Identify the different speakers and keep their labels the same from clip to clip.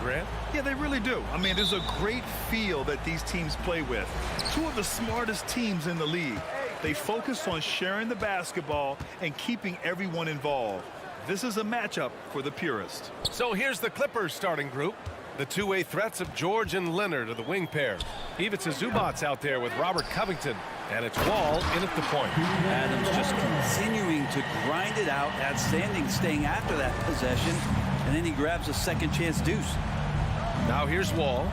Speaker 1: Grant.
Speaker 2: Yeah, they really do. I mean, there's a great feel that these teams play with. Two of the smartest teams in the league. They focus on sharing the basketball and keeping everyone involved. This is a matchup for the purist.
Speaker 1: So here's the Clippers starting group. The two-way threats of George and Leonard are the wing pair. Ivica Zubac's out there with Robert Covington. And it's Wall in at the point.
Speaker 3: Adams just continuing to grind it out. Outstanding staying after that possession. And then he grabs a second chance deuce.
Speaker 1: Now here's Wall.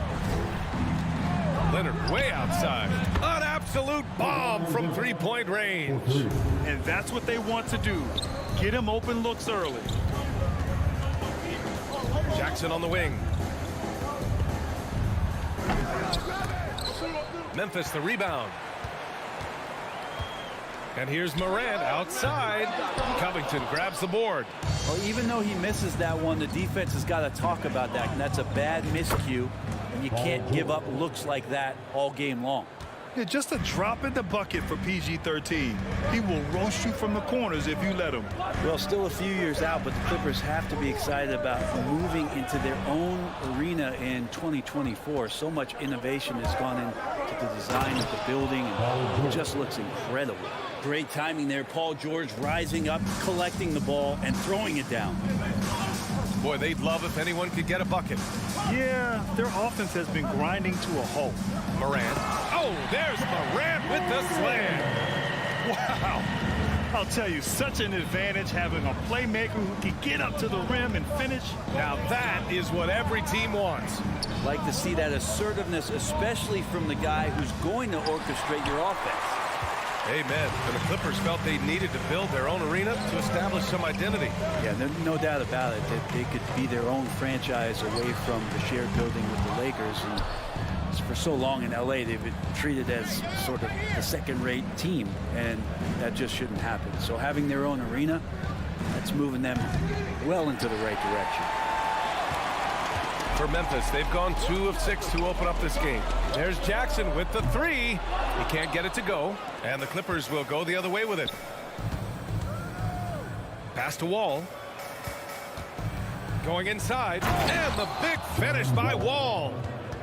Speaker 1: Leonard way outside. An absolute bomb from three-point range.
Speaker 2: And that's what they want to do. Get him open looks early.
Speaker 1: Jackson on the wing. Memphis the rebound. And here's Morant outside. Covington grabs the board.
Speaker 3: Well, even though he misses that one, the defense has got to talk about that. And that's a bad miscue. And you can't give up looks like that all game long.
Speaker 2: Yeah, just a drop in the bucket for PG-13. He will roast you from the corners if you let him.
Speaker 3: Well, still a few years out, but the Clippers have to be excited about moving into their own arena in 2024. So much innovation has gone into the design of the building, and it just looks incredible. Great timing there. Paul George rising up, collecting the ball, and throwing it down.
Speaker 1: Boy, they'd love if anyone could get a bucket.
Speaker 2: Yeah, their offense has been grinding to a halt.
Speaker 1: Morant. Oh, there's Morant with the slam.
Speaker 2: Wow. I'll tell you, such an advantage having a playmaker who can get up to the rim and finish.
Speaker 1: Now that is what every team wants.
Speaker 3: Like to see that assertiveness, especially from the guy who's going to orchestrate your offense.
Speaker 1: Amen. And the Clippers felt they needed to build their own arena to establish some identity.
Speaker 3: Yeah, there's no doubt about it that they could be their own franchise away from the shared building with the Lakers. And for so long in LA, they've been treated as sort of the second-rate team, and that just shouldn't happen. So having their own arena, that's moving them well into the right direction.
Speaker 1: For Memphis, they've gone 2 of 6 to open up this game. There's Jackson with the 3. He can't get it to go, and the Clippers will go the other way with it. Pass to Wall. Going inside, and the big finish by Wall.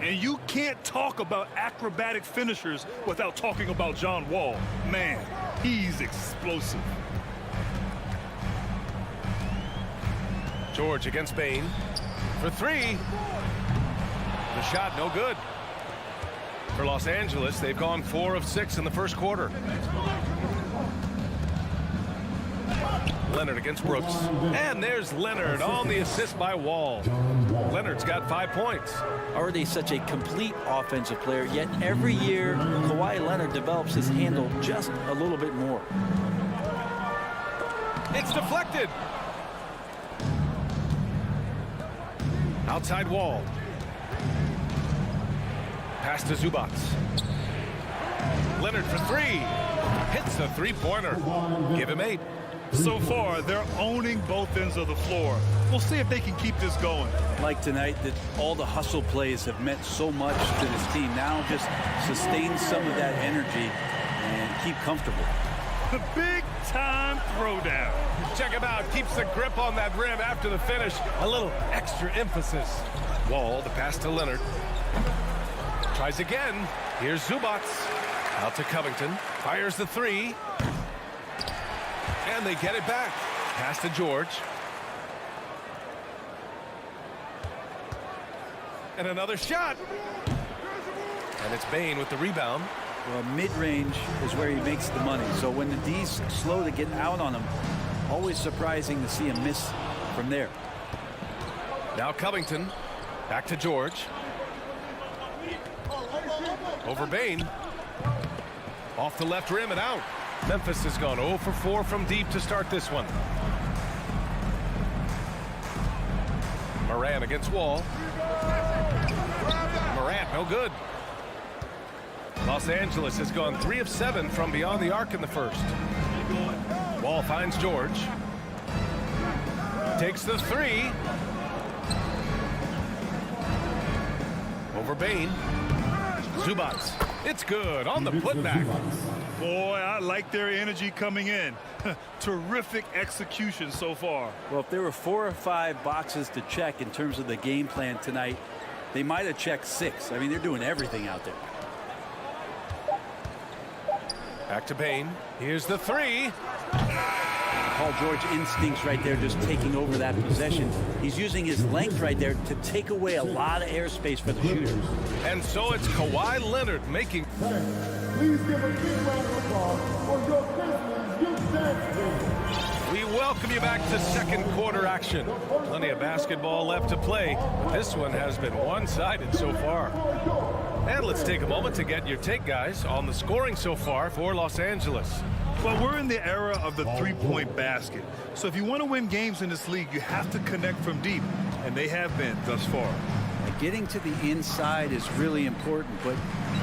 Speaker 2: And you can't talk about acrobatic finishers without talking about John Wall. Man, he's explosive.
Speaker 1: George against Bain. For 3. The shot no good. For Los Angeles, they've gone 4 of 6 in the first quarter. Leonard against Brooks. And there's Leonard on the assist by Wall. Leonard's got 5 points.
Speaker 3: Already such a complete offensive player, yet every year Kawhi Leonard develops his handle just a little bit more.
Speaker 1: It's deflected. Outside Wall. Pass to Zubac. Leonard for 3. Hits the three-pointer. Give him 8.
Speaker 2: So far, they're owning both ends of the floor. We'll see if they can keep this going.
Speaker 3: Like tonight, that all the hustle plays have meant so much to this team. Now just sustain some of that energy and keep comfortable.
Speaker 2: The big-time throwdown.
Speaker 1: Check him out. Keeps the grip on that rim after the finish. A little extra emphasis. Wall, the pass to Leonard. Tries again. Here's Zubac. Out to Covington. Fires the 3. And they get it back. Pass to George. And another shot. And it's Bain with the rebound.
Speaker 3: Well, mid-range is where he makes the money. So when the D's slow to get out on him, always surprising to see him miss from there.
Speaker 1: Now Covington. Back to George. Over Bain. Off the left rim and out. Memphis has gone 0 for 4 from deep to start this one. Morant against Wall. Morant, no good. Los Angeles has gone 3 of 7 from beyond the arc in the first. Wall finds George. Takes the 3. Over Bain. Zubac. It's good on the putback.
Speaker 2: Boy, I like their energy coming in. Terrific execution so far.
Speaker 3: Well, if there were 4 or 5 boxes to check in terms of the game plan tonight, they might have checked 6. I mean, they're doing everything out there.
Speaker 1: Back to Bane. Here's the 3.
Speaker 3: Paul George instincts right there, just taking over that possession. He's using his length right there to take away a lot of airspace for the shooter.
Speaker 1: And so it's Kawhi Leonard making.
Speaker 4: Please give a big round of applause for your Grizzlies youth dance team.
Speaker 1: We welcome you back to second quarter action. Plenty of basketball left to play, but this one has been one-sided so far. And let's take a moment to get your take, guys, on the scoring so far for Los Angeles.
Speaker 2: Well, we're in the era of the three-point basket. So if you want to win games in this league, you have to connect from deep, and they have been thus far.
Speaker 3: Getting to the inside is really important, but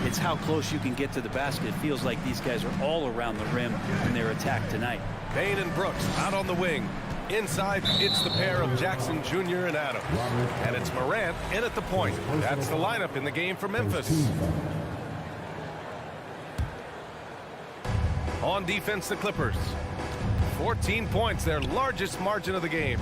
Speaker 3: it's how close you can get to the basket. It feels like these guys are all around the rim in their attack tonight.
Speaker 1: Bane and Brooks out on the wing. Inside, it's the pair of Jackson Jr. and Adams. And it's Morant in at the point. That's the lineup in the game for Memphis. On defense, the Clippers. 14 points, their largest margin of the game.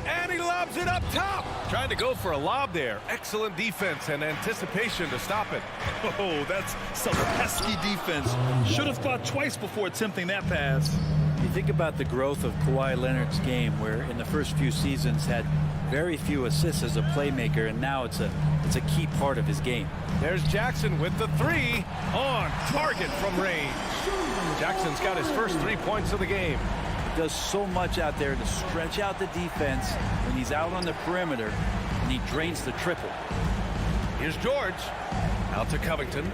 Speaker 1: And he lobs it up top. Trying to go for a lob there. Excellent defense and anticipation to stop it.
Speaker 2: Oh, that's some pesky defense. Should have thought twice before attempting that pass.
Speaker 3: You think about the growth of Kawhi Leonard's game, where in the first few seasons had very few assists as a playmaker, and now it's a key part of his game.
Speaker 1: There's Jackson with the 3 on target from range. Jackson's got his first 3 points of the game.
Speaker 3: He does so much out there to stretch out the defense when he's out on the perimeter, and he drains the triple.
Speaker 1: Here's George. Out to Covington.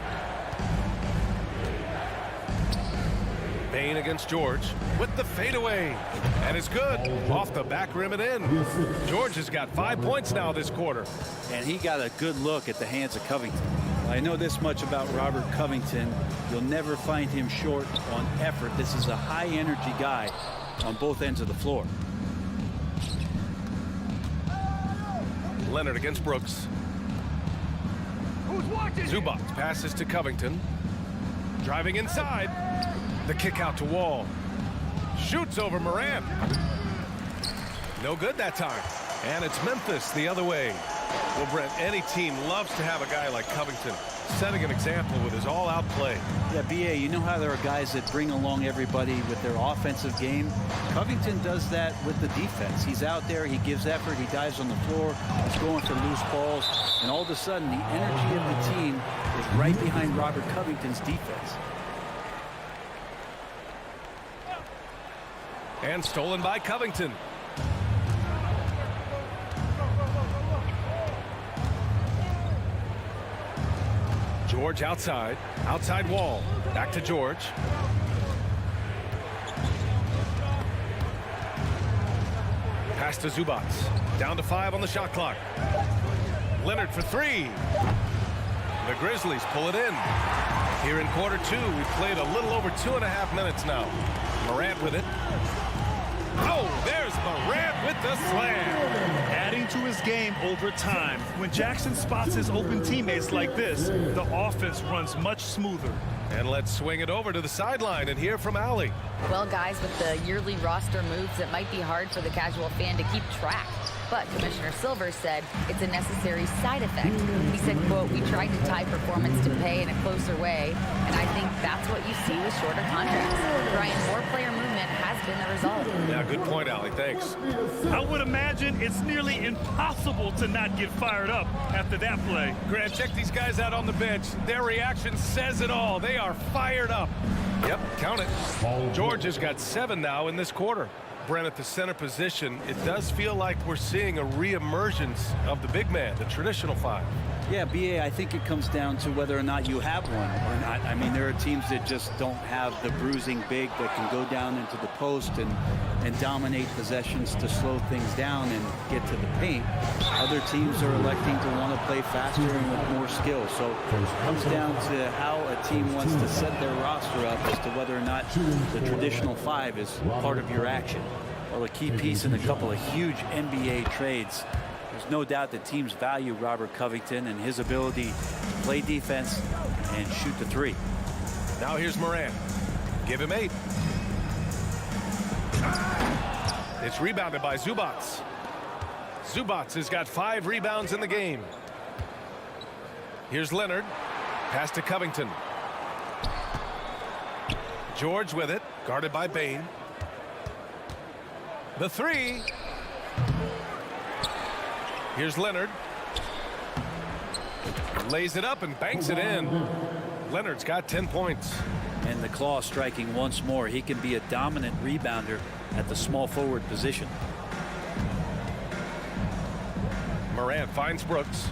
Speaker 1: Bane against George with the fadeaway. And it's good. Off the back rim and in. George has got 5 points now this quarter.
Speaker 3: And he got a good look at the hands of Covington. I know this much about Robert Covington. You'll never find him short on effort. This is a high-energy guy on both ends of the floor.
Speaker 1: Leonard against Brooks. Zubac passes to Covington. Driving inside. The kick out to Wall. Shoots over Morant. No good that time. And it's Memphis the other way. Well, Brent, any team loves to have a guy like Covington setting an example with his all-out play.
Speaker 3: Yeah, B.A., you know how there are guys that bring along everybody with their offensive game? Covington does that with the defense. He's out there, he gives effort, he dives on the floor, he's going for loose balls, and all of a sudden the energy of the team is right behind Robert Covington's defense.
Speaker 1: And stolen by Covington. George outside. Outside Wall. Back to George. Pass to Zubac. Down to 5 on the shot clock. Leonard for 3. The Grizzlies pull it in. Here in quarter 2, we've played a little over 2.5 minutes now. Morant with it. Oh, there's Morant with the slam.
Speaker 2: Adding to his game over time. When Jackson spots his open teammates like this, the offense runs much smoother.
Speaker 1: And let's swing it over to the sideline and hear from Allie.
Speaker 5: Well, guys, with the yearly roster moves, it might be hard for the casual fan to keep track. But Commissioner Silver said it's a necessary side effect. He said, quote, "We tried to tie performance to pay in a closer way, and I think that's what you see with shorter contracts." Brian, more player movement has been the result.
Speaker 1: Yeah, good point, Allie. Thanks.
Speaker 2: I would imagine it's nearly impossible to not get fired up after that play.
Speaker 1: Grant, check these guys out on the bench. Their reaction says it all. They are fired up. Yep, count it. George has got 7 now in this quarter. Brent, at the center position, it does feel like we're seeing a re-emergence of the big man, the traditional 5.
Speaker 3: Yeah, B.A., I think it comes down to whether or not you have one or not. I mean, there are teams that just don't have the bruising big that can go down into the post and dominate possessions to slow things down and get to the paint. Other teams are electing to want to play faster and with more skill. So it comes down to how a team wants to set their roster up as to whether or not the traditional 5 is part of your action. Well, a key piece in a couple of huge NBA trades. There's no doubt that teams value Robert Covington and his ability to play defense and shoot the three.
Speaker 1: Now here's Morant. Give him 8. It's rebounded by Zubats. Zubats has got 5 rebounds in the game. Here's Leonard. Pass to Covington. George with it, guarded by Bain. The 3. Here's Leonard. Lays it up and banks it in. Leonard's got 10 points.
Speaker 3: And the claw striking once more. He can be a dominant rebounder at the small forward position.
Speaker 1: Morant finds Brooks.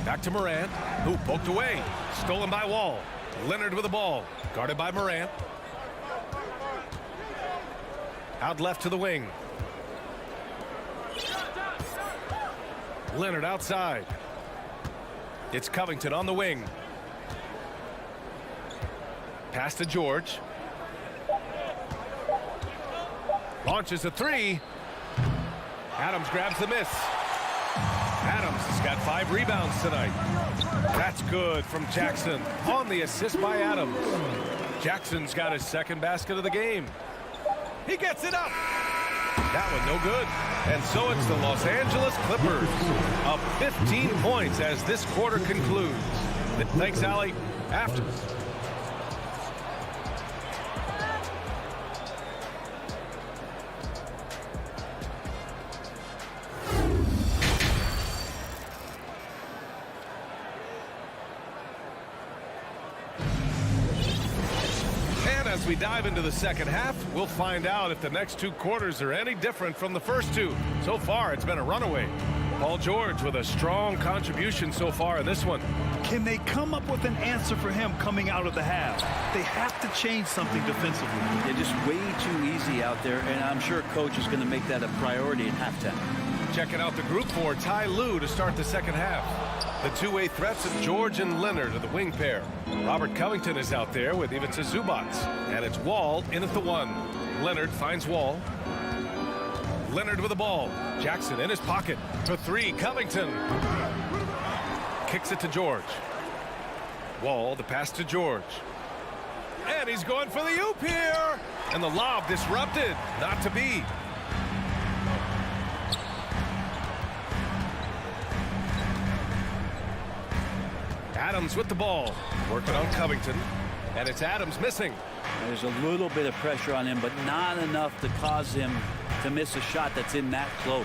Speaker 1: Back to Morant, who poked away. Stolen by Wall. Leonard with the ball, guarded by Morant. Out left to the wing. Leonard outside. It's Covington on the wing. Pass to George. Launches a 3. Adams grabs the miss. Adams has got 5 rebounds tonight. That's good from Jackson on the assist by Adams. Jackson's got his 2nd basket of the game. He gets it up. That one no good. And so it's the Los Angeles Clippers up 15 points as this quarter concludes. Thanks, Allie. After. As we dive into the second half, we'll find out if the next 2 quarters are any different from the first 2. So far, it's been a runaway. Paul George with a strong contribution so far in this one.
Speaker 2: Can they come up with an answer for him coming out of the half? They have to change something defensively.
Speaker 3: They're just way too easy out there, and I'm sure coach is going to make that a priority at halftime.
Speaker 1: Checking out the group for Ty Lue to start the second half. The two-way threats of George and Leonard are the wing pair. Robert Covington is out there with Ivica Zubats. And it's Wall in at the 1. Leonard finds Wall. Leonard with the ball. Jackson in his pocket. For 3, Covington. Kicks it to George. Wall, the pass to George. And he's going for the oop here. And the lob disrupted. Not to be. Adams with the ball, working on Covington, and it's Adams missing.
Speaker 3: There's a little bit of pressure on him, but not enough to cause him to miss a shot that's in that close.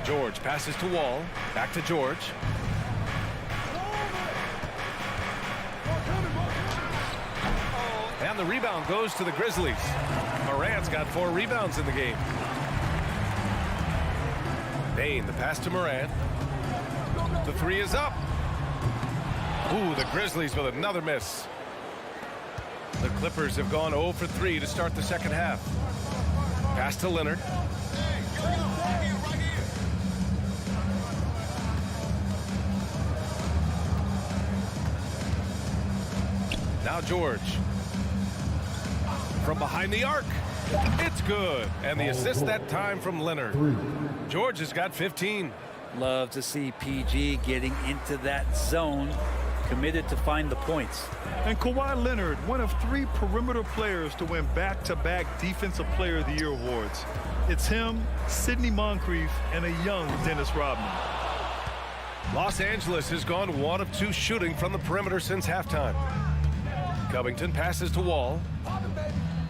Speaker 1: George passes to Wall, back to George. And the rebound goes to the Grizzlies. Morant's got 4 rebounds in the game. Bain, the pass to Morant. The 3 is up. Ooh, the Grizzlies with another miss. The Clippers have gone 0 for 3 to start the second half. Pass to Leonard. Now George. From behind the arc. It's good. And the assist that time from Leonard. George has got 15.
Speaker 3: Love to see PG getting into that zone. Committed to find the points.
Speaker 2: And Kawhi Leonard, one of 3 perimeter players to win back-to-back Defensive Player of the Year awards. It's him, Sidney Moncrief, and a young Dennis Rodman.
Speaker 1: Los Angeles has gone 1 of 2 shooting from the perimeter since halftime. Covington passes to Wall.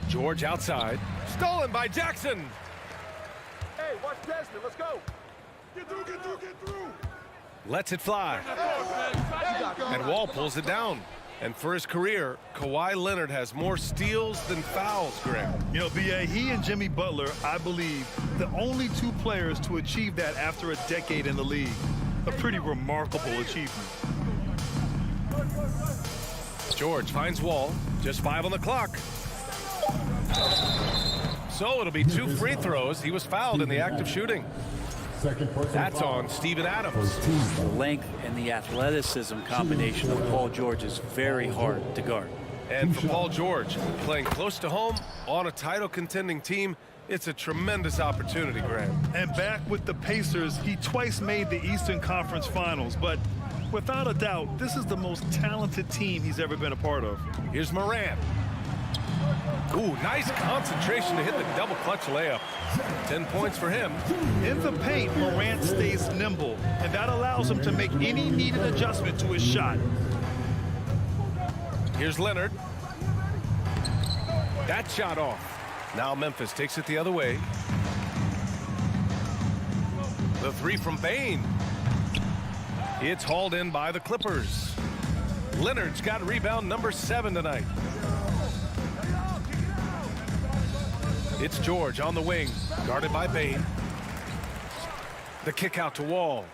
Speaker 1: George outside. Stolen by Jackson.
Speaker 4: Hey, watch Desmond. Let's go. Get through, get through, get through.
Speaker 1: Lets it fly. And Wall pulls it down. And for his career, Kawhi Leonard has more steals than fouls, Graham.
Speaker 2: You know, B.A., he and Jimmy Butler, I believe, the only 2 players to achieve that after a decade in the league. A pretty remarkable achievement.
Speaker 1: George finds Wall. Just 5 on the clock. So it'll be 2 free throws. He was fouled in the act of shooting. That's on Steven Adams.
Speaker 3: The length and the athleticism combination of Paul George is very hard to guard.
Speaker 1: And for Paul George, playing close to home on a title contending team, it's a tremendous opportunity, Graham.
Speaker 2: And back with the Pacers, he twice made the Eastern Conference Finals, but Without a doubt, this is the most talented team he's ever been a part of.
Speaker 1: Here's Morant. Ooh, nice concentration to hit the double clutch layup. 10 points for him.
Speaker 2: In the paint, Morant stays nimble, and that allows him to make any needed adjustment to his shot.
Speaker 1: Here's Leonard. That shot off. Now Memphis takes it the other way. The three from Bane. It's hauled in by the Clippers. Leonard's got rebound number 7 tonight. It's George on the wing, guarded by Bane. The kick out to Wall.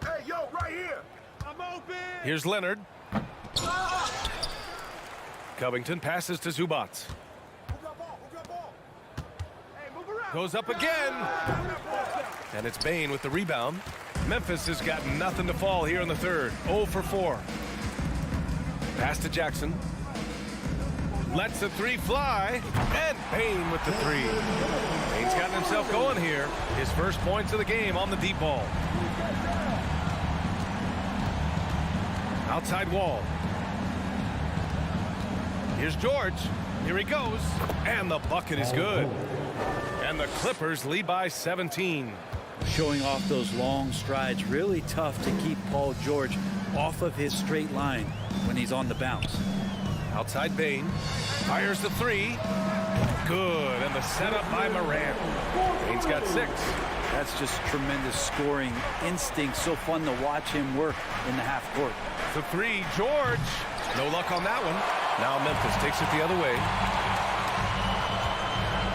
Speaker 4: Hey, yo, right here. I'm open.
Speaker 1: Here's Leonard. Covington passes to Zubats. Goes up again. And it's Bane with the rebound. Memphis has got nothing to fall here in the third. 0 for 4. Pass to Jackson. Lets the three fly. And Bane with the three. Bane's gotten himself going here. His first points of the game on the deep ball. Outside Wall. Here's George. Here he goes. And the bucket is good. And the Clippers lead by 17.
Speaker 3: Showing off those long strides. Really tough to keep Paul George off of his straight line when he's on the bounce.
Speaker 1: Outside Bane. Fires the three. Good. And the setup by Morant. Bane's got 6.
Speaker 3: That's just tremendous scoring instinct. So fun to watch him work in the half court.
Speaker 1: The three, George. No luck on that one. Now Memphis takes it the other way.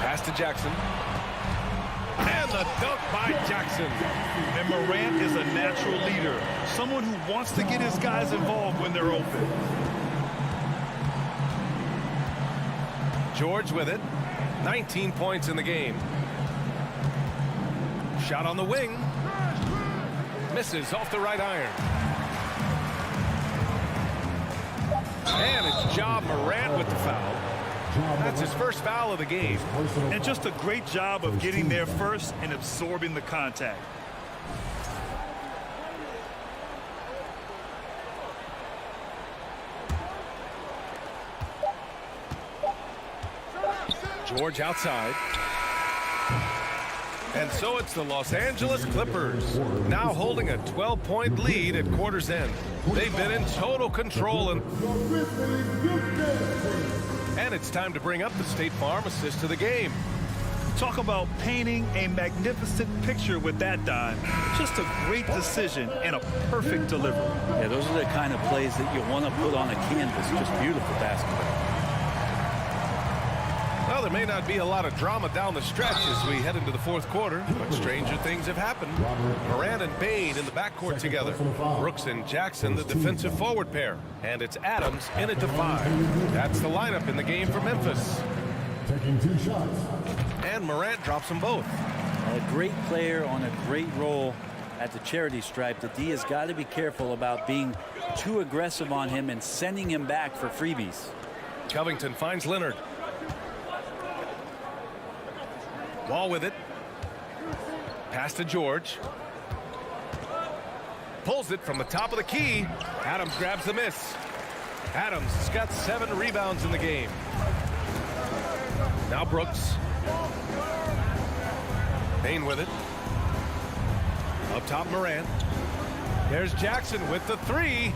Speaker 1: Pass to Jackson. And the dunk by Jackson.
Speaker 2: And Morant is a natural leader, someone who wants to get his guys involved when they're open.
Speaker 1: George with it. 19 points in the game. Shot on the wing. Misses off the right iron. And it's Ja Morant with the foul. That's his first foul of the game.
Speaker 2: And just a great job of getting there first and absorbing the contact.
Speaker 1: George outside. And so it's the Los Angeles Clippers, now holding a 12-point lead at quarter's end. They've been in total control, and it's time to bring up the State Farm assist of the game.
Speaker 2: Talk about painting a magnificent picture with that dive. Just a great decision and a perfect delivery.
Speaker 3: Yeah, those are the kind of plays that you want to put on a canvas. Just beautiful basketball.
Speaker 1: Well, there may not be a lot of drama down the stretch as we head into the fourth quarter, but stranger things have happened. Morant and Bane in the backcourt together. Brooks and Jackson, the defensive forward pair. And it's Adams in at the 5. That's the lineup in the game for Memphis.
Speaker 4: Taking 2 shots.
Speaker 1: And Morant drops them both.
Speaker 3: A great player on a great role at the charity stripe. The D has got to be careful about being too aggressive on him and sending him back for freebies.
Speaker 1: Covington finds Leonard. Wall with it. Pass to George. Pulls it from the top of the key. Adams grabs the miss. Adams has got 7 rebounds in the game. Now Brooks. Bane with it. Up top Morant. There's Jackson with the 3.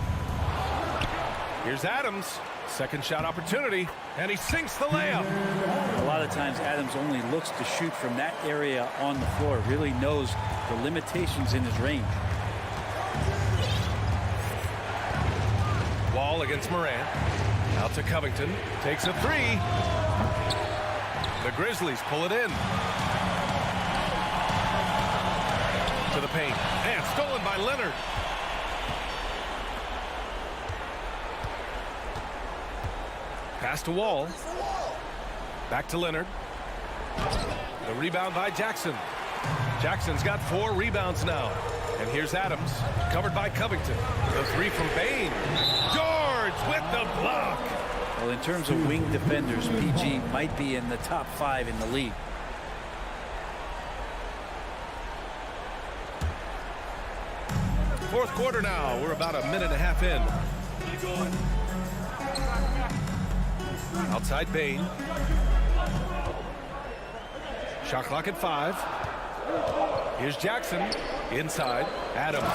Speaker 1: Here's Adams. Second shot opportunity, and he sinks the layup.
Speaker 3: A lot of times Adams only looks to shoot from that area on the floor. Really knows the limitations in his range.
Speaker 1: Wall against Morant. Out to Covington. Takes a 3. The Grizzlies pull it in. To the paint. And stolen by Leonard. Pass to Wall. Back to Leonard. The rebound by Jackson. Jackson's got 4 rebounds now. And here's Adams, covered by Covington. The 3 from Bane. George with the block.
Speaker 3: Well, in terms of wing defenders, PG might be in the top 5 in the league.
Speaker 1: fourth quarter now. We're about a minute and a half in. Outside Bain. Shot clock at 5. Here's Jackson. Inside. Adams.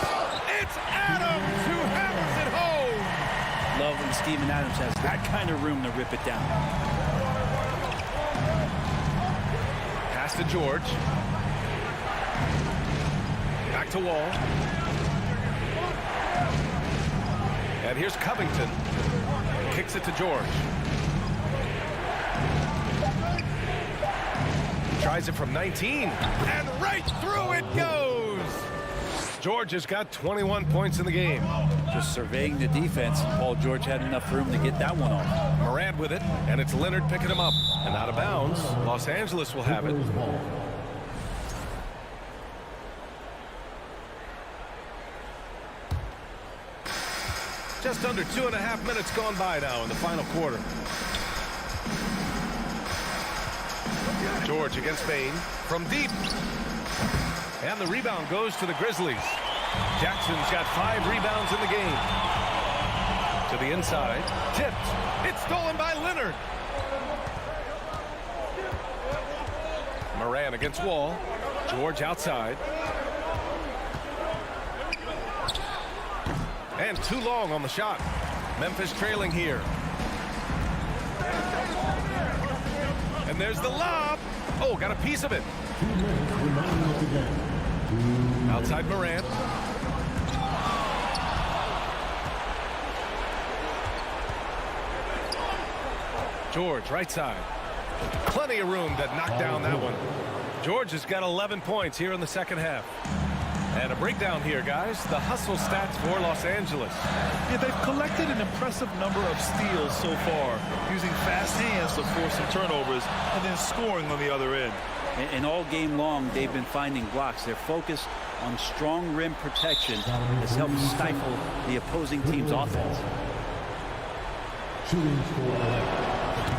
Speaker 1: It's Adams who hammers it home.
Speaker 3: Love when Steven Adams has that kind of room to rip it down.
Speaker 1: Pass to George. Back to Wall. And here's Covington. Kicks it to George. Tries it from 19. And right through it goes. George has got 21 points in the game.
Speaker 3: Just surveying the defense, Paul George had enough room to get that one off.
Speaker 1: Morant with it, and it's Leonard picking him up. And out of bounds, Los Angeles will have it. Just under 2.5 minutes gone by now in the final quarter. George against Bain from deep. And the rebound goes to the Grizzlies. Jackson's got 5 rebounds in the game. To the inside. Tipped. It's stolen by Leonard. Moran against Wall. George outside. And too long on the shot. Memphis trailing here. And there's the lob. Oh, got a piece of it. Outside Morant. George, right side. Plenty of room to knock down that one. George has got 11 points here in the second half. And a breakdown here, guys. The hustle stats for Los Angeles.
Speaker 2: Yeah, they've collected an impressive number of steals so far, using fast hands to force some turnovers and then scoring on the other end.
Speaker 3: And all game long, they've been finding blocks. Their focus on strong rim protection has helped stifle the opposing team's offense.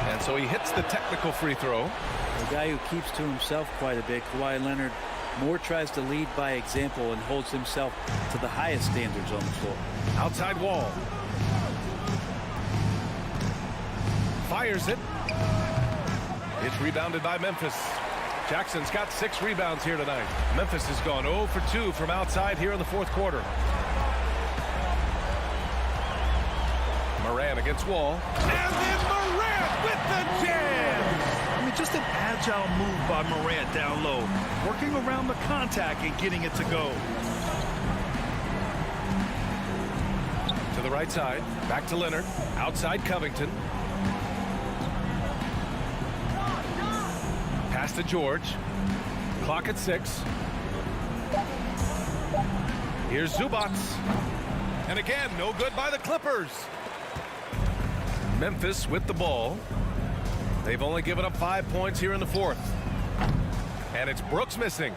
Speaker 1: And so he hits the technical free throw.
Speaker 3: A guy who keeps to himself quite a bit, Kawhi Leonard, more tries to lead by example and holds himself to the highest standards on the floor.
Speaker 1: Outside Wall. Fires it. It's rebounded by Memphis. Jackson's got 6 rebounds here tonight. Memphis has gone 0 for 2 from outside here in the fourth quarter. Moran against Wall. And then Moran with the jam!
Speaker 2: I mean, just an agile move by Morant down low, working around the contact and getting it to go.
Speaker 1: To the right side, back to Leonard, outside Covington. Pass to George. Clock at 6. Here's Zubats. And again, no good by the Clippers. Memphis with the ball. They've only given up 5 points here in the fourth. And it's Brooks missing.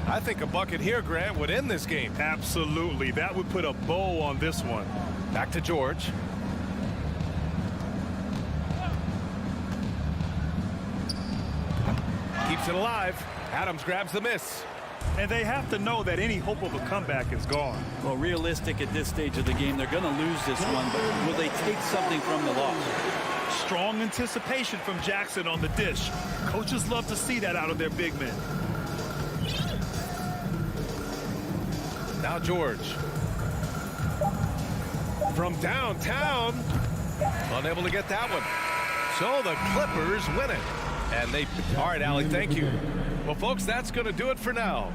Speaker 1: I think a bucket here, Grant, would end this game.
Speaker 2: Absolutely. That would put a bow on this one.
Speaker 1: Back to George. Keeps it alive. Adams grabs the miss.
Speaker 2: And they have to know that any hope of a comeback is gone.
Speaker 3: Well, realistic at this stage of the game, they're going to lose this one, but will they take something from the loss?
Speaker 2: Strong anticipation from Jackson on the dish. Coaches love to see that out of their big men.
Speaker 1: Now George. From downtown. Unable to get that one. So the Clippers win it. And they... All right, Allie, thank you. Well, folks, that's going to do it for now.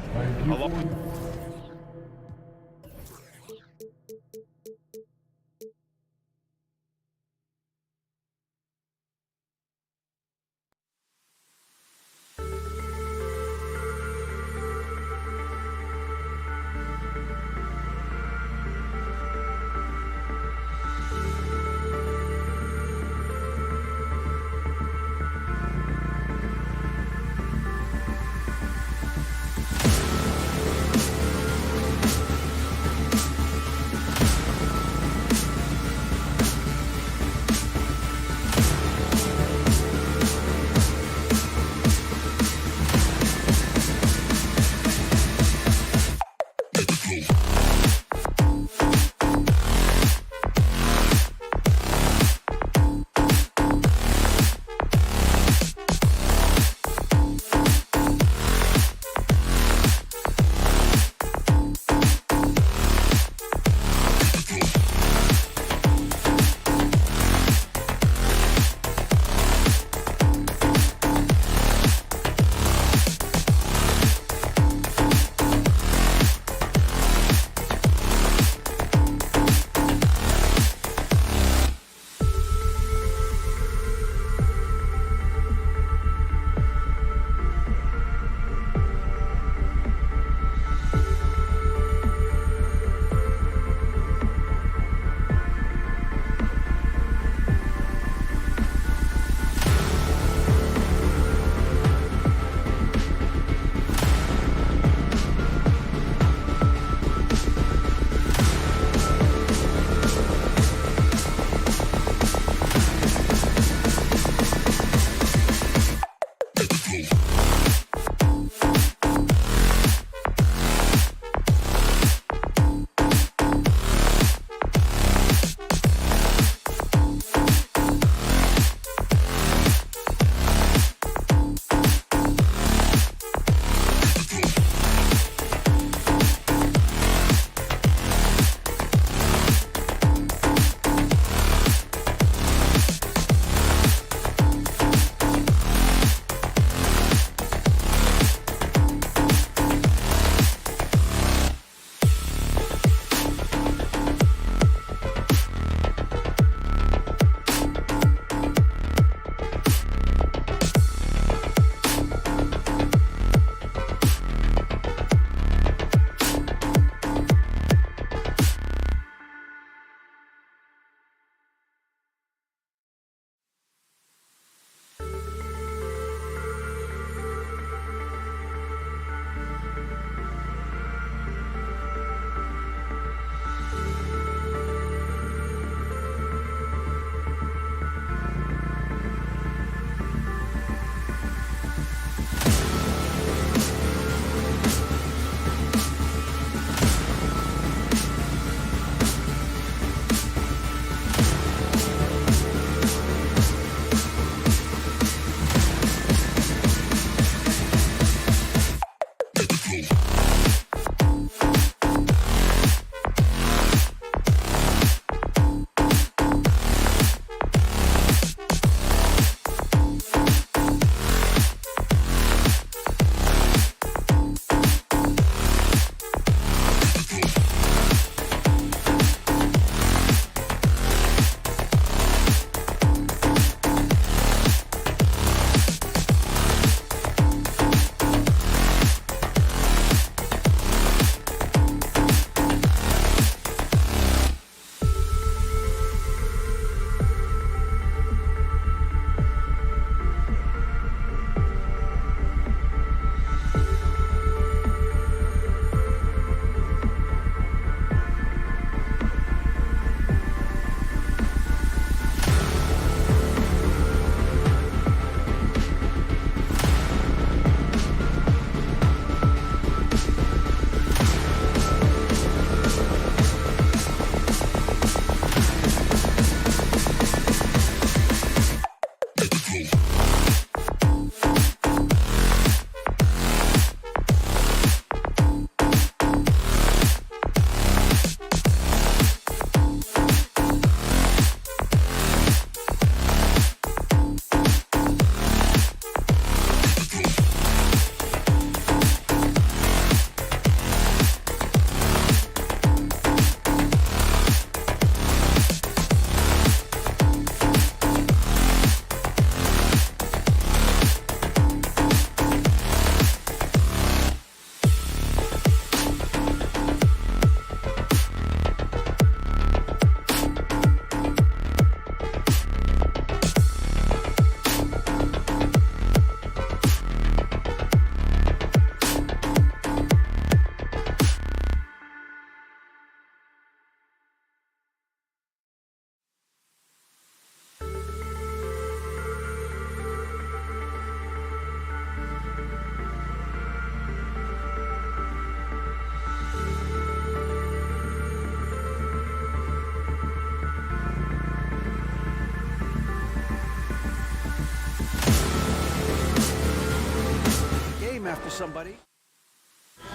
Speaker 6: somebody.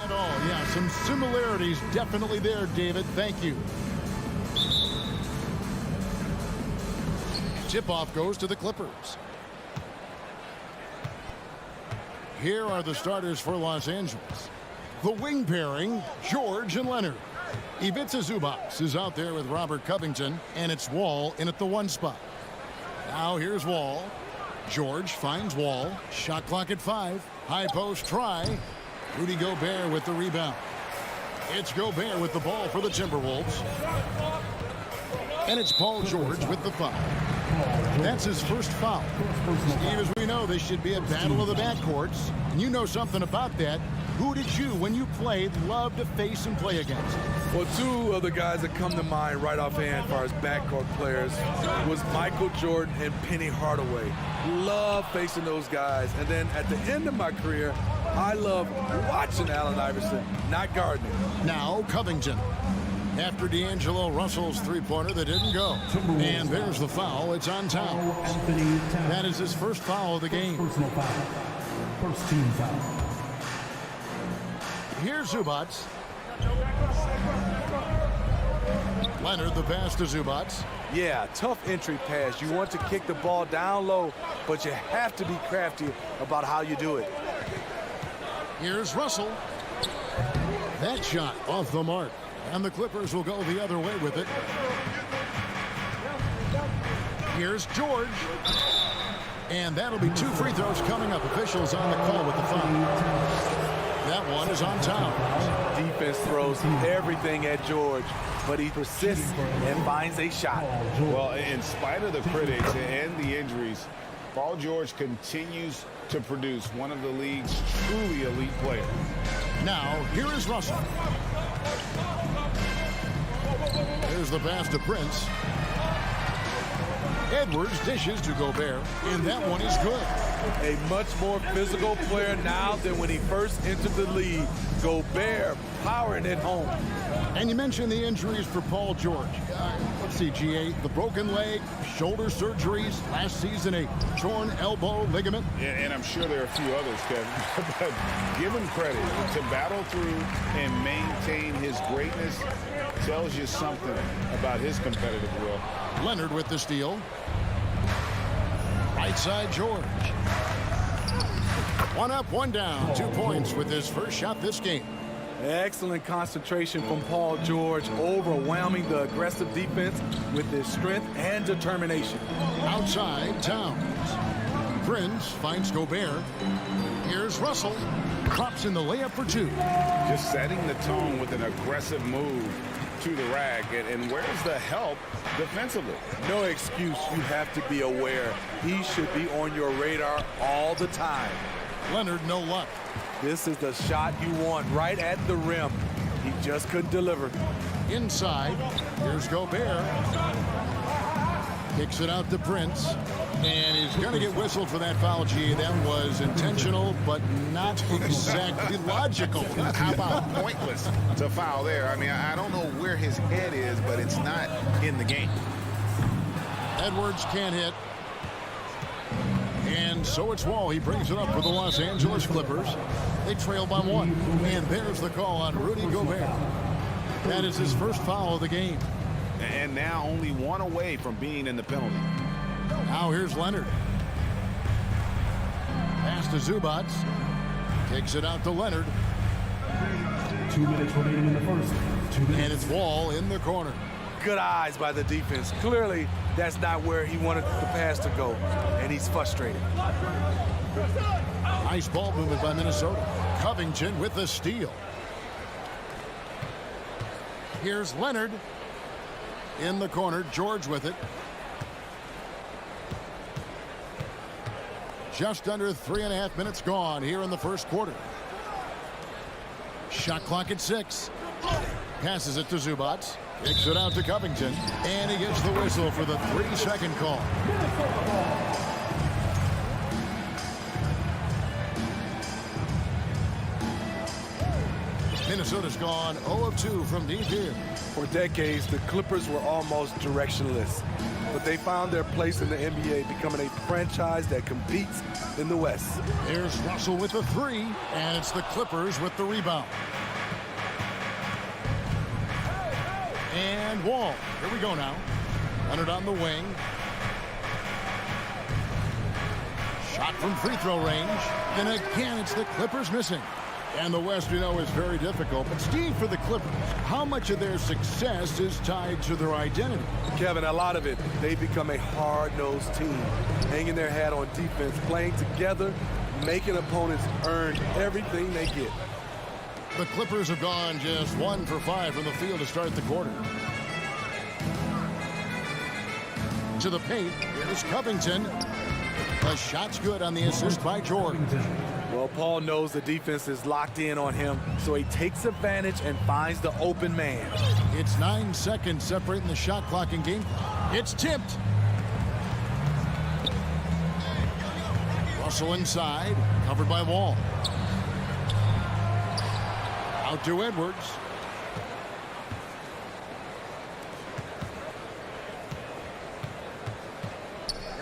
Speaker 4: At all, yeah, some similarities definitely there, David. Thank you. Tip-off goes to the Clippers. Here are the starters for Los Angeles. The wing pairing, George and Leonard. Ivica Zubac is out there with Robert Covington, and it's Wall in at the 1 spot. Now here's Wall. George finds Wall. Shot clock at 5. High post try. Rudy Gobert with the rebound. It's Gobert with the ball for the Timberwolves. And it's Paul George with the foul. That's his first foul. Steve, as we know, this should be a battle of the backcourts. And you know something about that. Who did you, when you played, love to face and play against?
Speaker 7: Well, 2 of the guys that come to mind right offhand as far as backcourt players was Michael Jordan and Penny Hardaway. Love facing those guys. And then at the end of my career, I love watching Allen Iverson, not guarding him.
Speaker 4: Now Covington. After D'Angelo Russell's three-pointer that didn't go. And there's the foul. It's on Towns. That is his first foul of the game.
Speaker 8: Personal foul. First team foul.
Speaker 4: Here's Zubac. Leonard, the pass to Zubac.
Speaker 7: Yeah, tough entry pass. You want to kick the ball down low, but you have to be crafty about how you do it.
Speaker 4: Here's Russell. That shot off the mark. And the Clippers will go the other way with it. Here's George. And that'll be 2 free throws coming up. Officials on the call with the foul. That one is on Towns.
Speaker 7: Defense throws everything at George, but he persists and finds a shot.
Speaker 9: Well, in spite of the critics and the injuries, Paul George continues to produce one of the league's truly elite players.
Speaker 4: Now, here is Russell. There's the pass to Prince. Edwards dishes to Gobert, and that one is good.
Speaker 7: A much more physical player now than when he first entered the league. Gobert powering it home.
Speaker 4: And you mentioned the injuries for Paul George. Let's see, GA, the broken leg, shoulder surgeries, last season a torn elbow ligament.
Speaker 9: And I'm sure there are a few others, Kevin. But give him credit. To battle through and maintain his greatness tells you something about his competitive will.
Speaker 4: Leonard with the steal. Right side, George. 1 up, 1 down. 2 points with his first shot this game.
Speaker 7: Excellent concentration from Paul George, overwhelming the aggressive defense with his strength and determination.
Speaker 4: Outside, Towns. Prince finds Gobert. Here's Russell. Drops in the layup for 2.
Speaker 9: Just setting the tone with an aggressive move to the rack. And where's the help defensively?
Speaker 7: No excuse. You have to be aware. He should be on your radar all the time.
Speaker 4: Leonard, no luck.
Speaker 7: This is the shot you want right at the rim. He just couldn't deliver.
Speaker 4: Inside, here's Gobert. Kicks it out to Prince. And he's going to get whistled for that foul, G. That was intentional, but not exactly logical.
Speaker 9: How about pointless to foul there? I mean, I don't know where his head is, but it's not in the game.
Speaker 4: Edwards can't hit. And so it's Wall. He brings it up for the Los Angeles Clippers. They trail by 1. And there's the call on Rudy Gobert. That is his first foul of the game.
Speaker 9: And now only 1 away from being in the penalty.
Speaker 4: Now here's Leonard. Pass to Zubac. Kicks it out to Leonard.
Speaker 8: 2 minutes remaining in the first. 2 minutes.
Speaker 4: And it's Wall in the corner.
Speaker 7: Good eyes by the defense. Clearly, that's not where he wanted the pass to go, and he's frustrated.
Speaker 4: Nice ball movement by Minnesota. Covington with the steal. Here's Leonard in the corner. George with it. Just under 3.5 minutes gone here in the first quarter. Shot clock at 6. Passes it to Zubac. Kicks it out to Covington. And he gets the whistle for the 3-second call. Minnesota's gone 0 of 2 from deep here.
Speaker 7: For decades, the Clippers were almost directionless, but they found their place in the NBA, becoming a franchise that competes in the West.
Speaker 4: There's Russell with the 3, and it's the Clippers with the rebound. And Wall. Here we go now. Leonard on the wing. Shot from free throw range. Then again, it's the Clippers missing. And the West, we know, is very difficult. But Steve, for the Clippers, how much of their success is tied to their identity?
Speaker 7: Kevin, a lot of it. They've become a hard-nosed team, hanging their hat on defense, playing together, making opponents earn everything they get.
Speaker 4: The Clippers have gone just 1 for 5 from the field to start the quarter. To the paint, here's Covington. The shot's good on the assist by George.
Speaker 7: Well, Paul knows the defense is locked in on him, so he takes advantage and finds the open man.
Speaker 4: It's 9 seconds separating the shot clock and game clock. It's tipped. Russell inside, covered by Wall. Out to Edwards.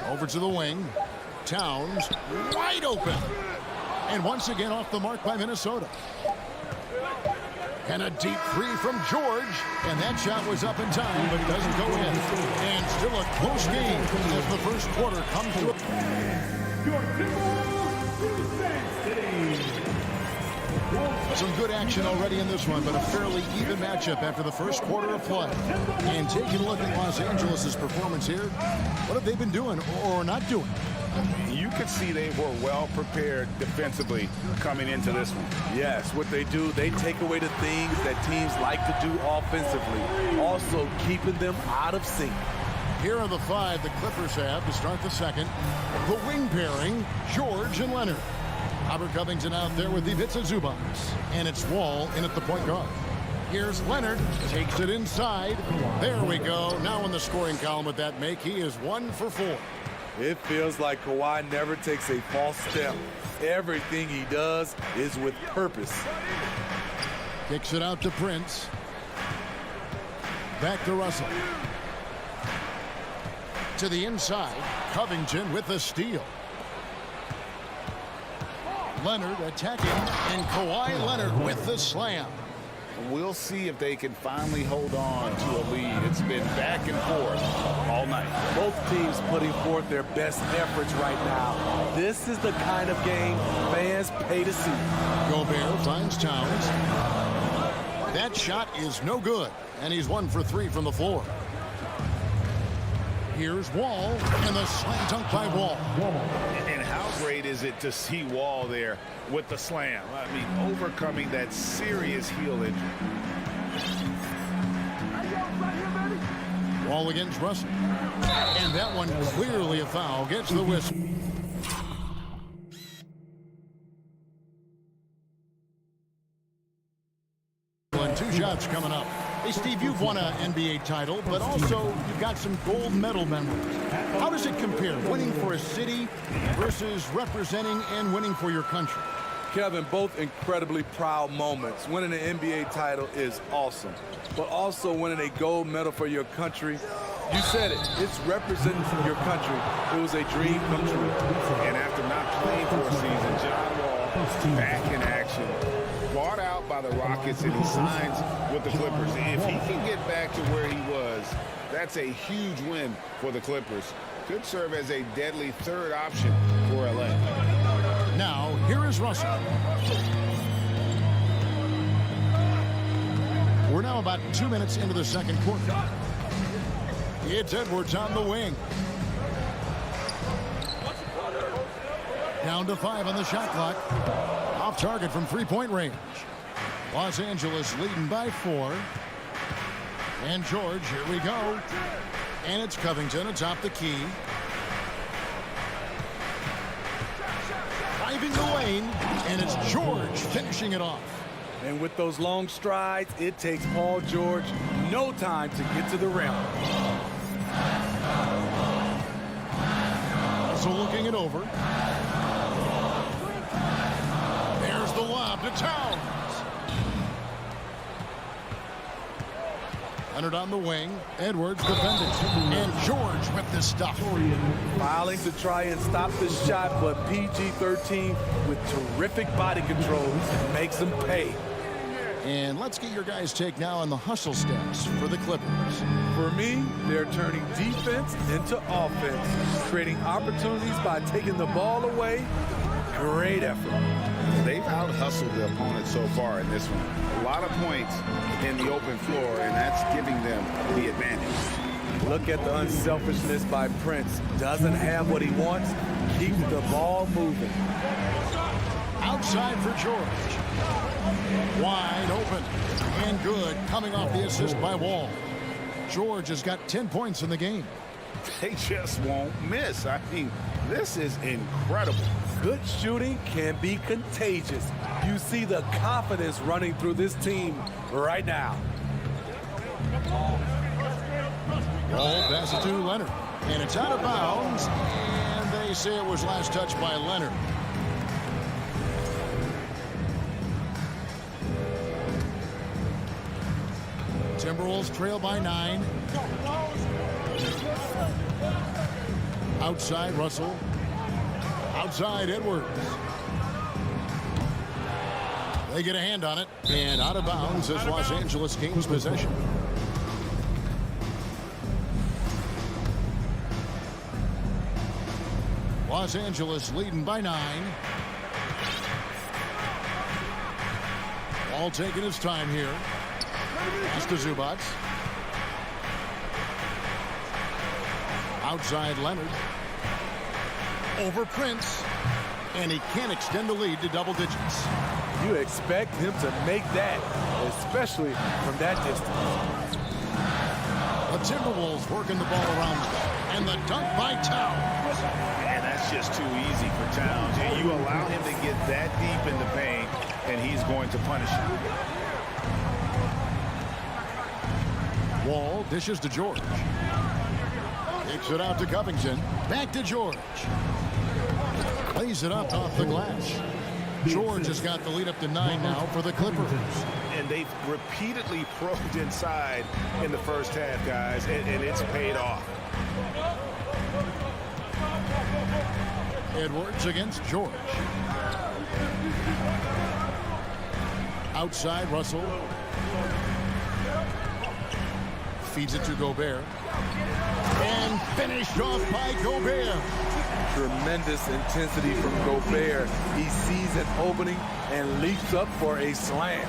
Speaker 4: Over to the wing. Towns wide open. And once again off the mark by Minnesota. And a deep 3 from George. And that shot was up in time, but it doesn't go in. And still a close game as the first quarter comes to some good action already in this one, but a fairly even matchup after the first quarter of play. And taking a look at Los Angeles' performance here, what have they been doing or not doing?
Speaker 9: You could see they were well prepared defensively coming into this one.
Speaker 7: Yes, what they do, they take away the things that teams like to do offensively, also keeping them out of sync.
Speaker 4: Here are the 5 the Clippers have to start the second. The wing pairing, George and Leonard. Robert Covington out there with Ivica Zubac. And it's Wall in at the point guard. Here's Leonard, takes it inside. There we go. Now in the scoring column with that make, he is 1 for 4.
Speaker 7: It feels like Kawhi never takes a false step. Everything he does is with purpose.
Speaker 4: Kicks it out to Prince. Back to Russell. To the inside, Covington with the steal. Leonard attacking, and Kawhi Leonard with the slam.
Speaker 9: We'll see if they can finally hold on to a lead. It's been back and forth all night.
Speaker 7: Both teams putting forth their best efforts right now. This is the kind of game fans pay to see.
Speaker 4: Gobert finds Towns. That shot is no good, and he's 1 for 3 from the floor. Here's Wall, and the slam dunk by Wall.
Speaker 9: And how great is it to see Wall there with the slam? I mean, overcoming that serious heel injury.
Speaker 4: Wall against Russell. And that one clearly a foul. Gets the whistle. And 2 shots coming up. Hey, Steve, you've won an NBA title, but also you've got some gold medal memories. How does it compare, winning for a city versus representing and winning for your country?
Speaker 7: Kevin, both incredibly proud moments. Winning an NBA title is awesome, but also winning a gold medal for your country, you said it, it's representing your country. It was a dream come true.
Speaker 9: And after not playing for a season, John Wall back in action. Bought out by the Rockets, and he signs with the Clippers. If he can get back to where he was, that's a huge win for the Clippers. Could serve as a deadly 3rd option for LA.
Speaker 4: Now, here is Russell. We're now about 2 minutes into the second quarter. It's Edwards on the wing. Down to 5 on the shot clock. Off target from 3-point range. Los Angeles leading by 4. And George, here we go. And it's Covington atop the key. Driving the lane, and it's George finishing it off.
Speaker 7: And with those long strides, it takes Paul George no time to get to the rim.
Speaker 4: Also looking it over. There's the lob to Towns. Leonard on the wing. Edwards defending. And George with the stuff.
Speaker 7: Filing to try and stop the shot, but PG-13 with terrific body control makes him pay.
Speaker 4: And let's get your guys' take now on the hustle stats for the Clippers.
Speaker 7: For me, they're turning defense into offense, creating opportunities by taking the ball away. Great effort.
Speaker 9: They've out-hustled the opponent so far in this one. A lot of points in the open floor, and that's giving them the advantage.
Speaker 7: Look at the unselfishness by Prince. Doesn't have what he wants, keeps the ball moving.
Speaker 4: Outside for George. Wide open. And good, coming off the assist by Wall. George has got 10 points in the game.
Speaker 9: They just won't miss. I mean, this is incredible.
Speaker 7: Good shooting can be contagious. You see the confidence running through this team right now.
Speaker 4: Ball passes to Leonard. And it's out of bounds. And they say it was last touched by Leonard. Timberwolves trail by 9. Outside Russell. Outside Edwards. They get a hand on it. And out of bounds as Los Angeles gains possession. Los Angeles leading by 9. Ball taking his time here. Pass to Zubac. Outside Leonard. Over Prince. And he can't extend the lead to double digits.
Speaker 7: You expect him to make that, especially from that distance.
Speaker 4: The Timberwolves working the ball around them. And the dunk by Towns.
Speaker 9: And that's just too easy for Towns. And you allow him to get that deep in the paint, and he's going to punish you.
Speaker 4: Wall dishes to George. Kicks it out to Covington. Back to George. Lays it up off the glass. George has got the lead up to 9 now for the Clippers.
Speaker 9: And they've repeatedly probed inside in the first half, guys, and it's paid off.
Speaker 4: Edwards against George. Outside Russell. Feeds it to Gobert. And finished off by Gobert.
Speaker 7: Tremendous intensity from Gobert. He sees an opening and leaps up for a slam.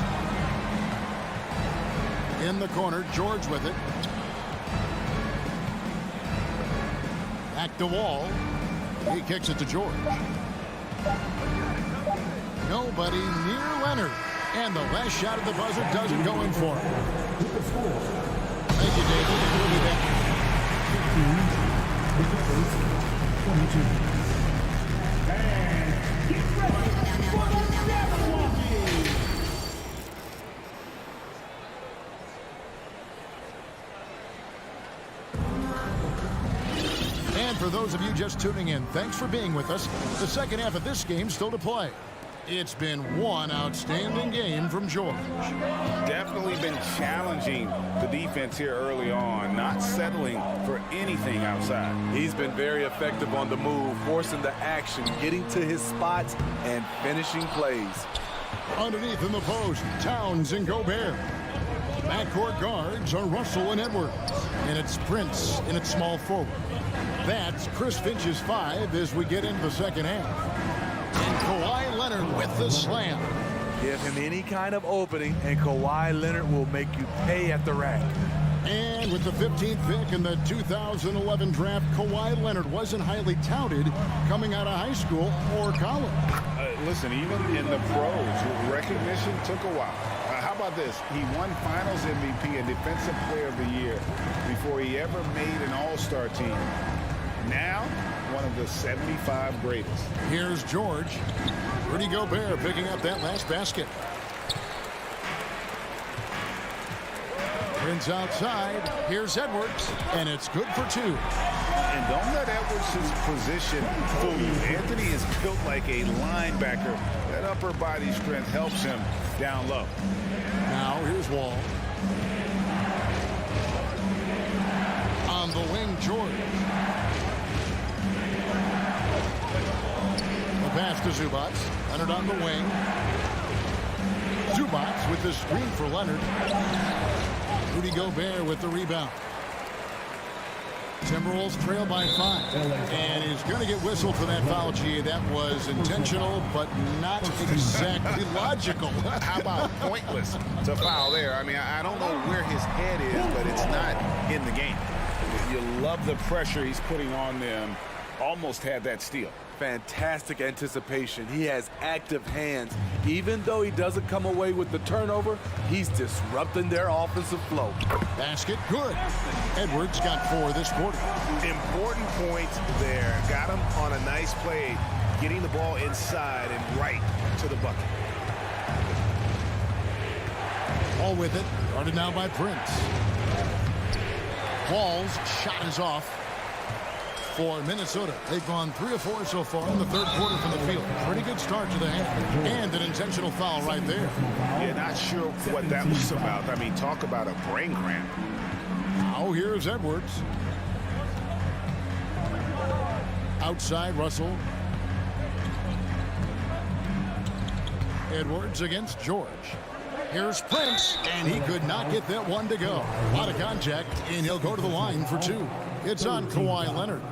Speaker 4: In the corner, George with it. Back to Wall. He kicks it to George. Nobody near Leonard. And the last shot of the buzzer doesn't go in for him. Thank you, David. We'll be back. And for those of you just tuning in, thanks for being with us. The second half of this game still to play. It's been one outstanding game from George.
Speaker 9: Definitely been challenging the defense here early on, not settling for anything outside.
Speaker 7: He's been very effective on the move, forcing the action, getting to his spots, and finishing plays.
Speaker 4: Underneath in the post, Towns and Gobert. Backcourt guards are Russell and Edwards. And it's Prince in its small forward. That's Chris Finch's 5 as we get into the second half. And Kawhi Leonard with the slam.
Speaker 7: Give him any kind of opening, and Kawhi Leonard will make you pay at the rack.
Speaker 4: And with the 15th pick in the 2011 draft, Kawhi Leonard wasn't highly touted coming out of high school or college.
Speaker 9: Listen, even in the pros, recognition took a while. How about this? He won Finals MVP and Defensive Player of the Year before he ever made an All-Star team. Now, one of the 75 greatest.
Speaker 4: Here's George. Rudy Gobert picking up that last basket. Prince outside. Here's Edwards. And it's good for 2.
Speaker 9: And don't let Edwards' position fool you. Anthony is built like a linebacker. That upper body strength helps him down low.
Speaker 4: Now here's Wall. George. The pass to Zubats. Leonard on the wing. Zubats with the screen for Leonard. Rudy Gobert with the rebound. Timberwolves trail by 5. And he's going to get whistled for that foul, G. That was intentional, but not exactly logical.
Speaker 9: How about pointless to foul there? I mean, I don't know where his head is, but it's not in the game. You love the pressure he's putting on them. Almost had that steal.
Speaker 7: Fantastic anticipation. He has active hands. Even though he doesn't come away with the turnover, he's disrupting their offensive flow.
Speaker 4: Basket, good. Edwards got 4 this quarter.
Speaker 9: Important points there. Got him on a nice play, getting the ball inside and right to the bucket.
Speaker 4: All with it. Guarded now by Prince. Wall's shot is off. For Minnesota, they've gone 3 of 4 so far in the third quarter from the field. Pretty good start to the half. And an intentional foul right there.
Speaker 9: Yeah, not sure what that was about. I mean, talk about a brain cramp.
Speaker 4: Now here's Edwards. Outside, Russell. Edwards against George. Here's Prince, and he could not get that one to go. A lot of contact, and he'll go to the line for 2. It's on Kawhi Leonard.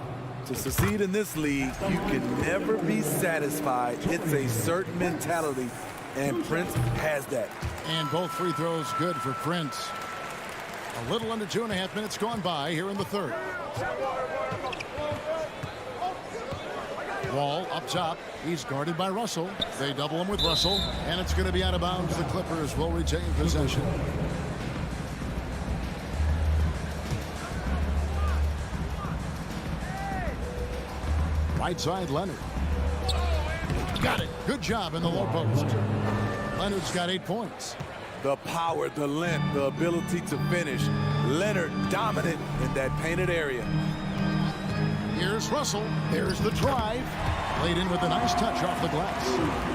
Speaker 7: To succeed in this league, you can never be satisfied. It's a certain mentality, and Prince has that.
Speaker 4: And both free throws good for Prince. A little under 2.5 minutes gone by here in the third. Wall up top. He's guarded by Russell. They double him with Russell, and it's going to be out of bounds. The Clippers will retain possession. Right side, Leonard. Got it. Good job in the low post. Leonard's got 8 points.
Speaker 7: The power, the length, the ability to finish. Leonard dominant in that painted area.
Speaker 4: Here's Russell. There's the drive. Laid in with a nice touch off the glass.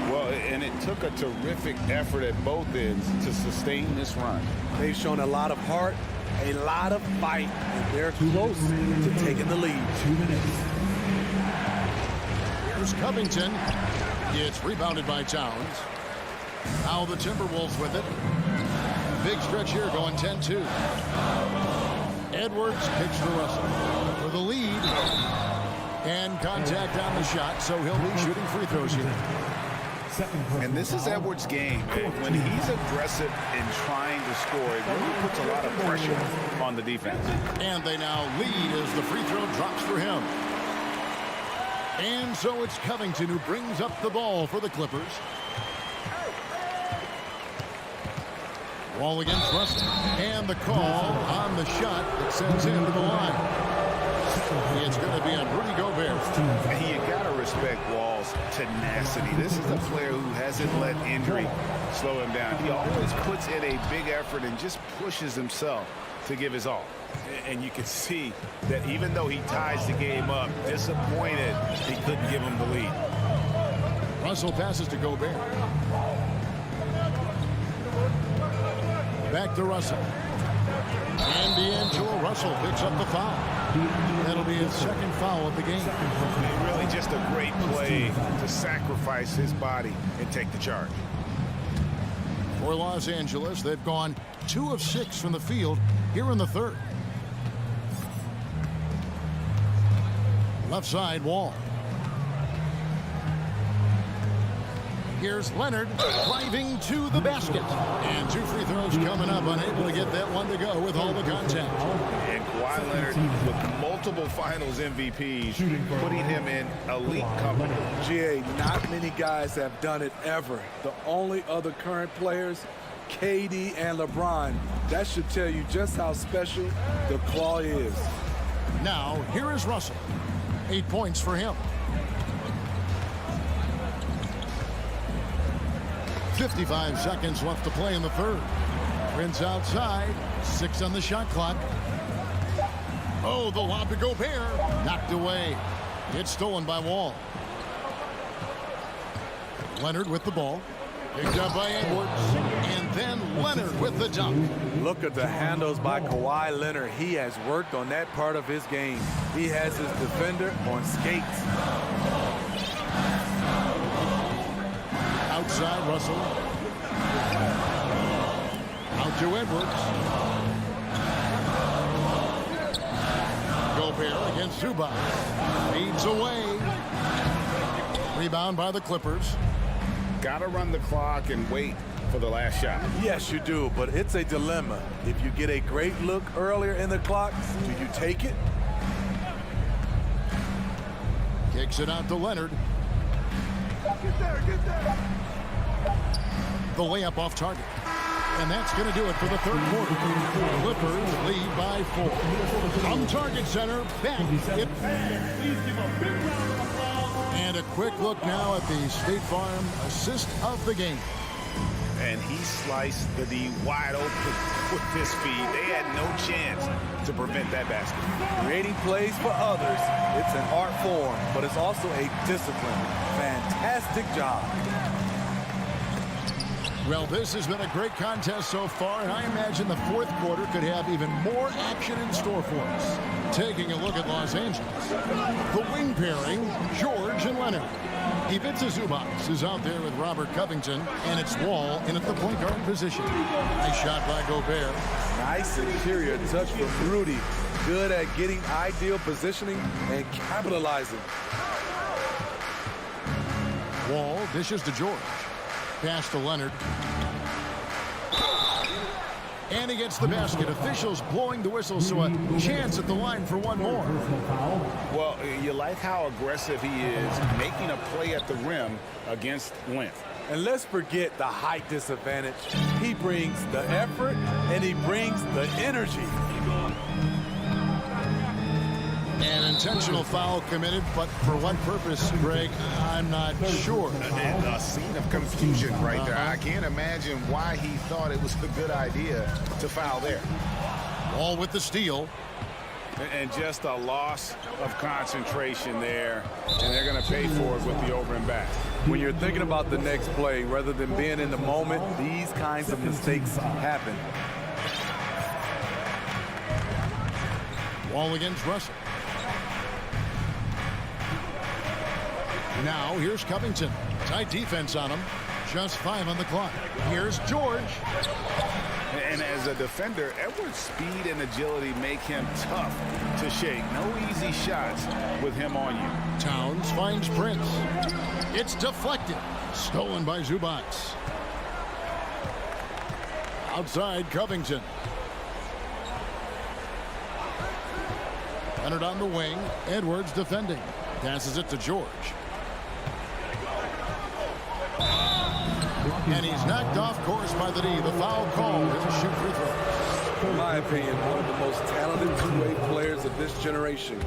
Speaker 9: Well, and it took a terrific effort at both ends to sustain this run.
Speaker 7: They've shown a lot of heart, a lot of fight, and they're close to taking the lead.
Speaker 8: 2 minutes.
Speaker 4: Here's Covington. It's rebounded by Towns. Now the Timberwolves with it. Big stretch here going 10-2. Edwards picks for Russell for the lead. And contact on the shot, so he'll be shooting free throws here.
Speaker 9: And this is Edwards' game. When he's aggressive in trying to score, it really puts a lot of pressure on the defense.
Speaker 4: And they now lead as the free throw drops for him. And so it's Covington who brings up the ball for the Clippers. Wall against Russell. And the call on the shot that sends him to the line. It's going to be on Rudy Gobert.
Speaker 9: And you got to respect Wall's tenacity. This is a player who hasn't let injury slow him down. He always puts in a big effort and just pushes himself to give his all. And you can see that even though he ties the game up, disappointed he couldn't give him the lead.
Speaker 4: Russell passes to Gobert. Back to Russell. And D'Angelo Russell picks up the foul. That'll be his second foul of the game.
Speaker 9: Really just a great play to sacrifice his body and take the charge.
Speaker 4: For Los Angeles, they've gone 2 of 6 from the field here in the third. Left side, Wall. Here's Leonard driving to the basket. And 2 free throws coming up, unable to get that one to go with all the contact.
Speaker 9: And Kawhi Leonard with multiple finals MVPs, putting him in elite company.
Speaker 7: GA, not many guys have done it ever. The only other current players, KD and LeBron. That should tell you just how special the claw is.
Speaker 4: Now, here is Russell. 8 points for him. 55 seconds left to play in the third. Prince outside. 6 on the shot clock. Oh, the lob to Gobert. Knocked away. It's stolen by Wall. Leonard with the ball. Picked up by Edwards. And then Leonard with the dunk.
Speaker 7: Look at the handles by Kawhi Leonard. He has worked on that part of his game. He has his defender on skates.
Speaker 4: Outside, Russell. Out to Edwards. Gobert against Zubac. Feeds away. Rebound by the Clippers.
Speaker 9: Got to run the clock and wait for the last shot.
Speaker 7: Yes, you do, but it's a dilemma. If you get a great look earlier in the clock, do you take it?
Speaker 4: Kicks it out to Leonard.
Speaker 2: Get there.
Speaker 4: The layup off target. And that's going to do it for the third quarter. Clippers lead by 4. From Target Center, back. And a quick look now at the State Farm assist of the game.
Speaker 9: And he sliced the D wide open with his feed. They had no chance to prevent that basket.
Speaker 7: Creating plays for others, it's an art form, but it's also a discipline. Fantastic job.
Speaker 4: Well, this has been a great contest so far, and I imagine the fourth quarter could have even more action in store for us. Taking a look at Los Angeles, the wing pairing, George and Leonard. Ivica Zubac is out there with Robert Covington, and it's Wall in at the point guard position. Nice shot by Gobert.
Speaker 7: Nice interior touch from Rudy. Good at getting ideal positioning and capitalizing.
Speaker 4: Wall dishes to George. Pass to Leonard. And he gets the basket. Officials blowing the whistle, so a chance at the line for one more.
Speaker 9: Well, you like how aggressive he is making a play at the rim against length.
Speaker 7: And let's forget the height disadvantage. He brings the effort and he brings the energy.
Speaker 4: An intentional foul committed, but for what purpose, Greg, I'm not sure.
Speaker 9: A scene of confusion right there. I can't imagine why he thought it was a good idea to foul there.
Speaker 4: Wall with the steal.
Speaker 9: And just a loss of concentration there, and they're going to pay for it with the over and back.
Speaker 7: When you're thinking about the next play, rather than being in the moment, these kinds of mistakes happen.
Speaker 4: Wall against Russell. Now, here's Covington. Tight defense on him. Just 5 on the clock. Here's George.
Speaker 9: And as a defender, Edwards' speed and agility make him tough to shake. No easy shots with him on you.
Speaker 4: Towns finds Prince. It's deflected. Stolen by Zubac. Outside, Covington. Leonard on the wing. Edwards defending. Passes it to George. And he's knocked off course by the D. The foul call. He'll shoot free throws.
Speaker 7: In my opinion, one of the most talented two-way players of this generation.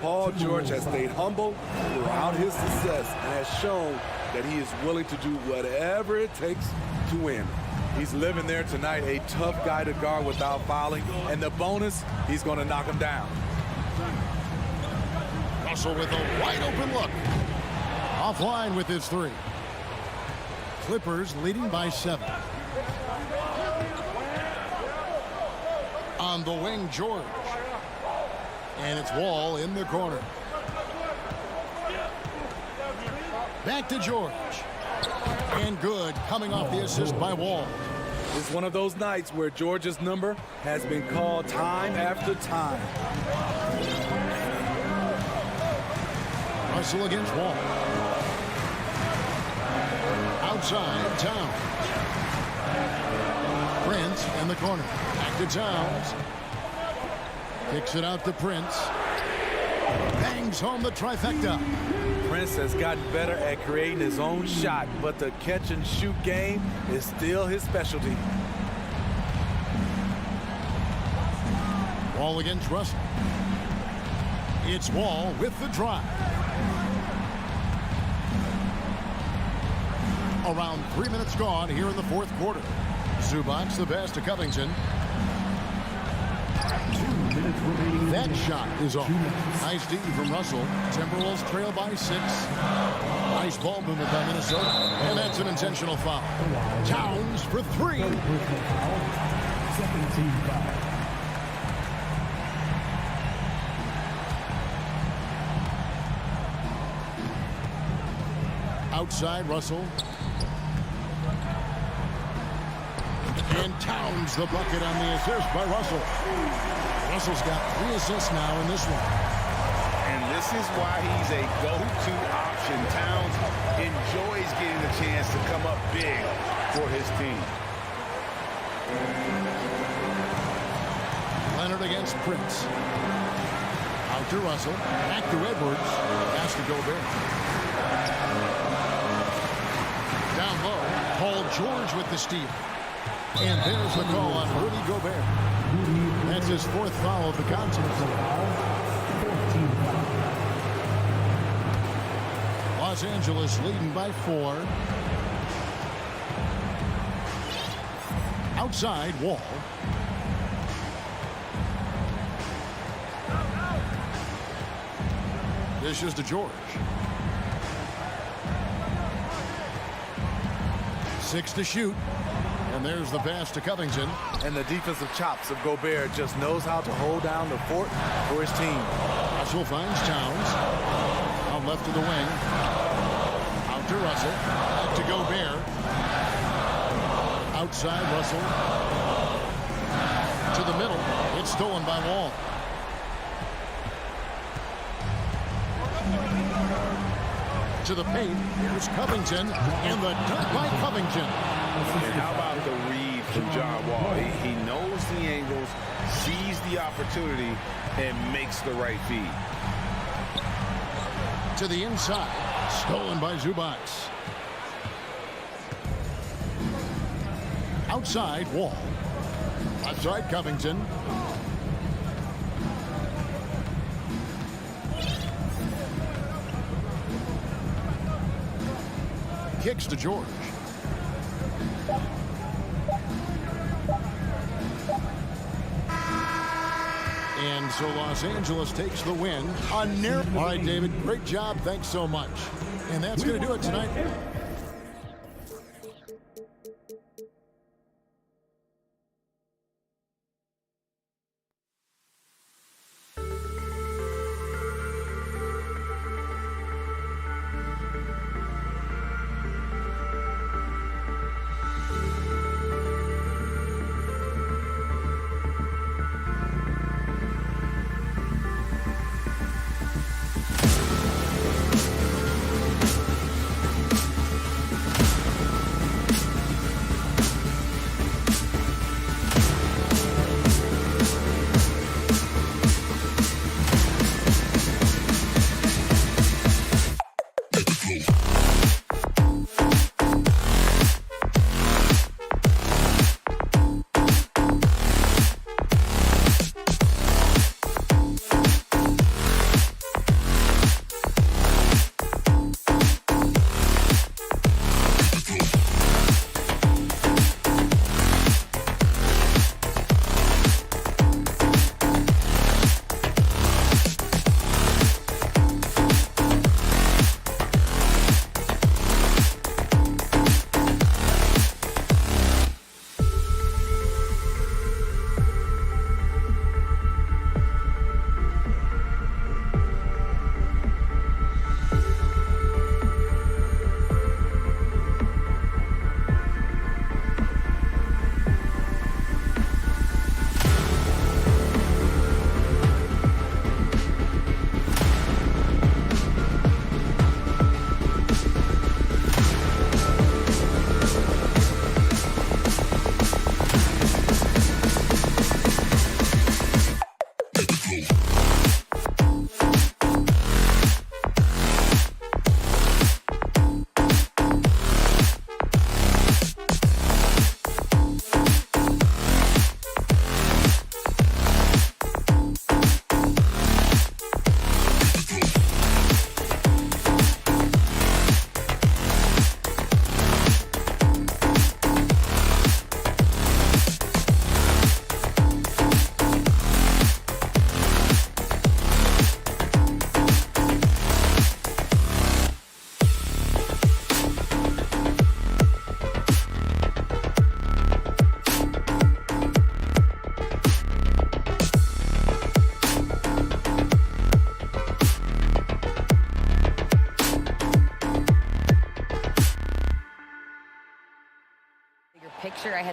Speaker 7: Paul George has stayed humble throughout his success and has shown that he is willing to do whatever it takes to win. He's living there tonight, a tough guy to guard without fouling, and the bonus, he's going to knock him down.
Speaker 4: Russell with a wide open look. Offline with his 3. Clippers leading by 7. On the wing, George. And it's Wall in the corner. Back to George. And good, coming off the assist by Wall.
Speaker 7: It's one of those nights where George's number has been called time after time.
Speaker 4: Russell against Wall. Outside, Towns. Prince in the corner. Back to Towns. Kicks it out to Prince. Bangs home the trifecta.
Speaker 7: Prince has gotten better at creating his own shot, but the catch and shoot game is still his specialty.
Speaker 4: Wall against Russell. It's Wall with the drive. Around 3 minutes gone here in the fourth quarter. Zubac the pass to Covington.
Speaker 8: 2 minutes remaining.
Speaker 4: That shot is off. Nice D from Russell. Timberwolves trail by 6. Nice ball movement by Minnesota. And that's an intentional foul. Towns for 3.
Speaker 8: Personal foul. Second team foul.
Speaker 4: Outside, Russell. And Towns the bucket on the assist by Russell. Russell's got 3 assists now in this one.
Speaker 9: And this is why he's a go-to option. Towns enjoys getting the chance to come up big for his team.
Speaker 4: Leonard against Prince. Out to Russell. Back to Edwards. Pass to Gobert. Down low. Paul George with the steal. And there's the call on Rudy Gobert. That's his 4th foul of the contest. Los Angeles leading by 4. Outside, Wall. This is to George. 6 to shoot. And there's the pass to Covington.
Speaker 7: And the defensive chops of Gobert just knows how to hold down the fort for his team.
Speaker 4: Russell finds Towns. Out left to the wing. Out to Russell. Back to Gobert. Outside Russell. To the middle. It's stolen by Wall. To the paint. Here's Covington. And the dunk by Covington.
Speaker 9: And how about the read from John Wall? He knows the angles, sees the opportunity, and makes the right feed.
Speaker 4: To the inside. Stolen by Zubac. Outside, Wall. Outside, Covington. Kicks to George. And so Los Angeles takes the win. All right, David, great job. Thanks so much. And that's going to do it tonight.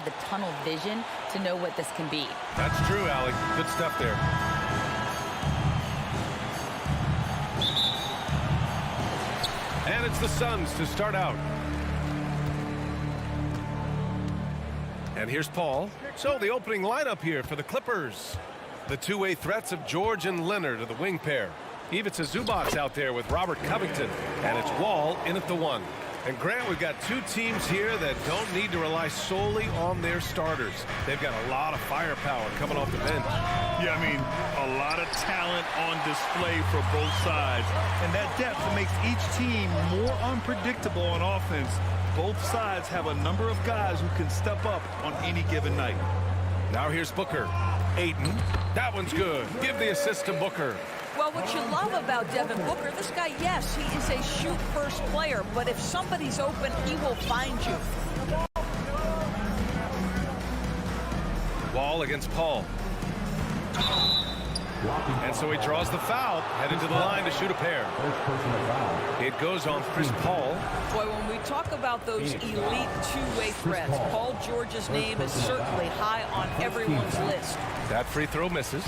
Speaker 5: the tunnel vision to know what this can be.
Speaker 1: That's true, Allie. Good stuff there. And it's the Suns to start out. And here's Paul. So the opening lineup here for the Clippers. The two-way threats of George and Leonard are the wing pair. Ivica Zubac's out there with Robert Covington. And it's Wall in at the one. And Grant, we've got two teams here that don't need to rely solely on their starters. They've got a lot of firepower coming off the bench.
Speaker 2: Yeah, I mean, a lot of talent on display for both sides. And that depth makes each team more unpredictable on offense. Both sides have a number of guys who can step up on any given night.
Speaker 1: Now here's Booker. Ayton. That one's good. Give the assist to Booker.
Speaker 6: Well, what you love about Devin Booker, this guy, yes, he is a shoot-first player, but if somebody's open, he will find you.
Speaker 1: Wall against Paul. And so he draws the foul, headed to the line to shoot a pair. It goes on Chris Paul.
Speaker 6: Boy, when we talk about those elite two-way threats, Paul George's name is certainly high on everyone's list.
Speaker 1: That free throw misses.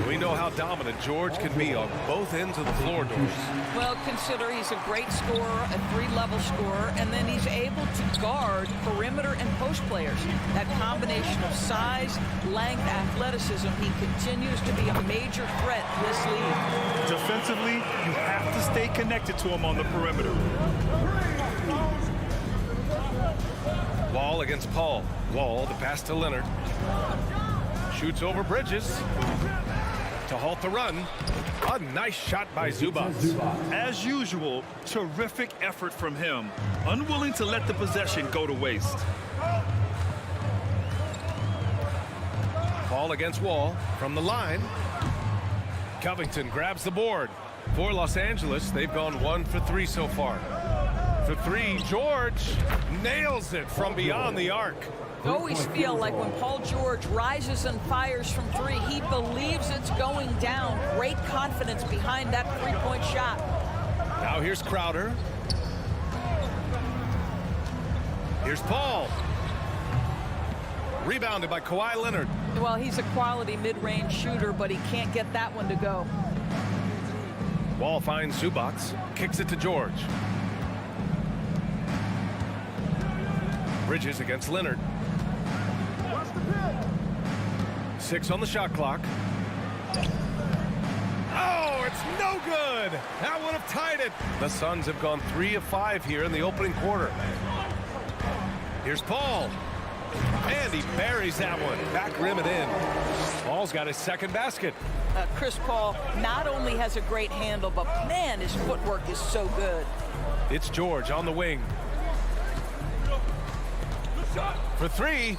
Speaker 1: We know how dominant George can be on both ends of the floor, Doris.
Speaker 6: Well, consider he's a great scorer, a three-level scorer, and then he's able to guard perimeter and post players. That combination of size, length, athleticism, he continues to be a major threat in this league.
Speaker 2: Defensively, you have to stay connected to him on the perimeter.
Speaker 1: Wall against Paul. Wall, the pass to Leonard. Shoots over Bridges to halt the run. A nice shot by Zubac.
Speaker 2: As usual, terrific effort from him. Unwilling to let the possession go to waste.
Speaker 1: Ball against Wall from the line. Covington grabs the board. For Los Angeles, they've gone 1 for 3 so far. For 3, George nails it from beyond the arc.
Speaker 6: I always feel like when Paul George rises and fires from 3, he believes it's going down. Great confidence behind that three-point shot.
Speaker 1: Now here's Crowder. Here's Paul. Rebounded by Kawhi Leonard.
Speaker 6: Well, he's a quality mid-range shooter, but he can't get that one to go.
Speaker 1: Wall finds Zubac. Kicks it to George. Bridges against Leonard. 6 on the shot clock. Oh, it's no good. That would have tied it. The Suns have gone 3 of 5 here in the opening quarter. Here's Paul. And he buries that one. Back rim and in. Paul's got his second basket.
Speaker 6: Chris Paul not only has a great handle, but man, his footwork is so good.
Speaker 1: It's George on the wing. For 3.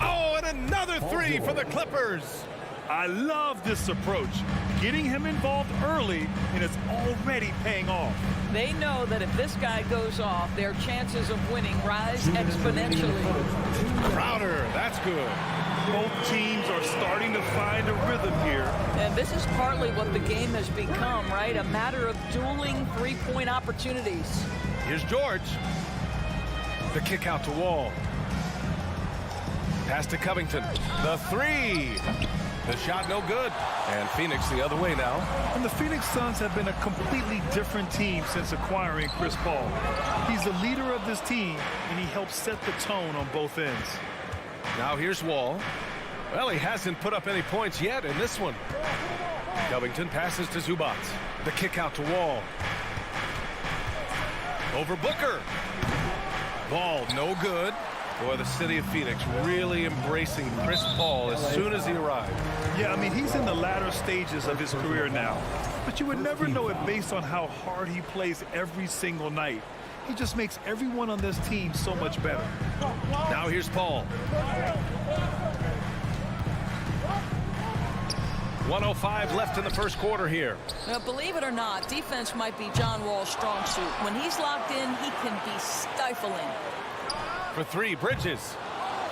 Speaker 1: Oh, and another 3 for the Clippers.
Speaker 2: I love this approach. Getting him involved early, and it's already paying off.
Speaker 6: They know that if this guy goes off, their chances of winning rise exponentially.
Speaker 1: Crowder, that's good.
Speaker 2: Both teams are starting to find a rhythm here.
Speaker 6: And this is partly what the game has become, right? A matter of dueling three-point opportunities.
Speaker 1: Here's George. The kick out to Wall. Pass to Covington. The 3. The shot no good. And Phoenix the other way now.
Speaker 2: And the Phoenix Suns have been a completely different team since acquiring Chris Paul. He's the leader of this team, and he helps set the tone on both ends.
Speaker 1: Now here's Wall. Well, he hasn't put up any points yet in this one. Covington passes to Zubac. The kick out to Wall. Over Booker. Ball no good. Boy, the city of Phoenix really embracing Chris Paul as soon as he arrived.
Speaker 2: Yeah, I mean, he's in the latter stages of his career now. But you would never know it based on how hard he plays every single night. He just makes everyone on this team so much better.
Speaker 1: Now here's Paul. 1:05 left in the first quarter here.
Speaker 6: Now, believe it or not, defense might be John Wall's strong suit. When he's locked in, he can be stifling.
Speaker 1: For 3, Bridges.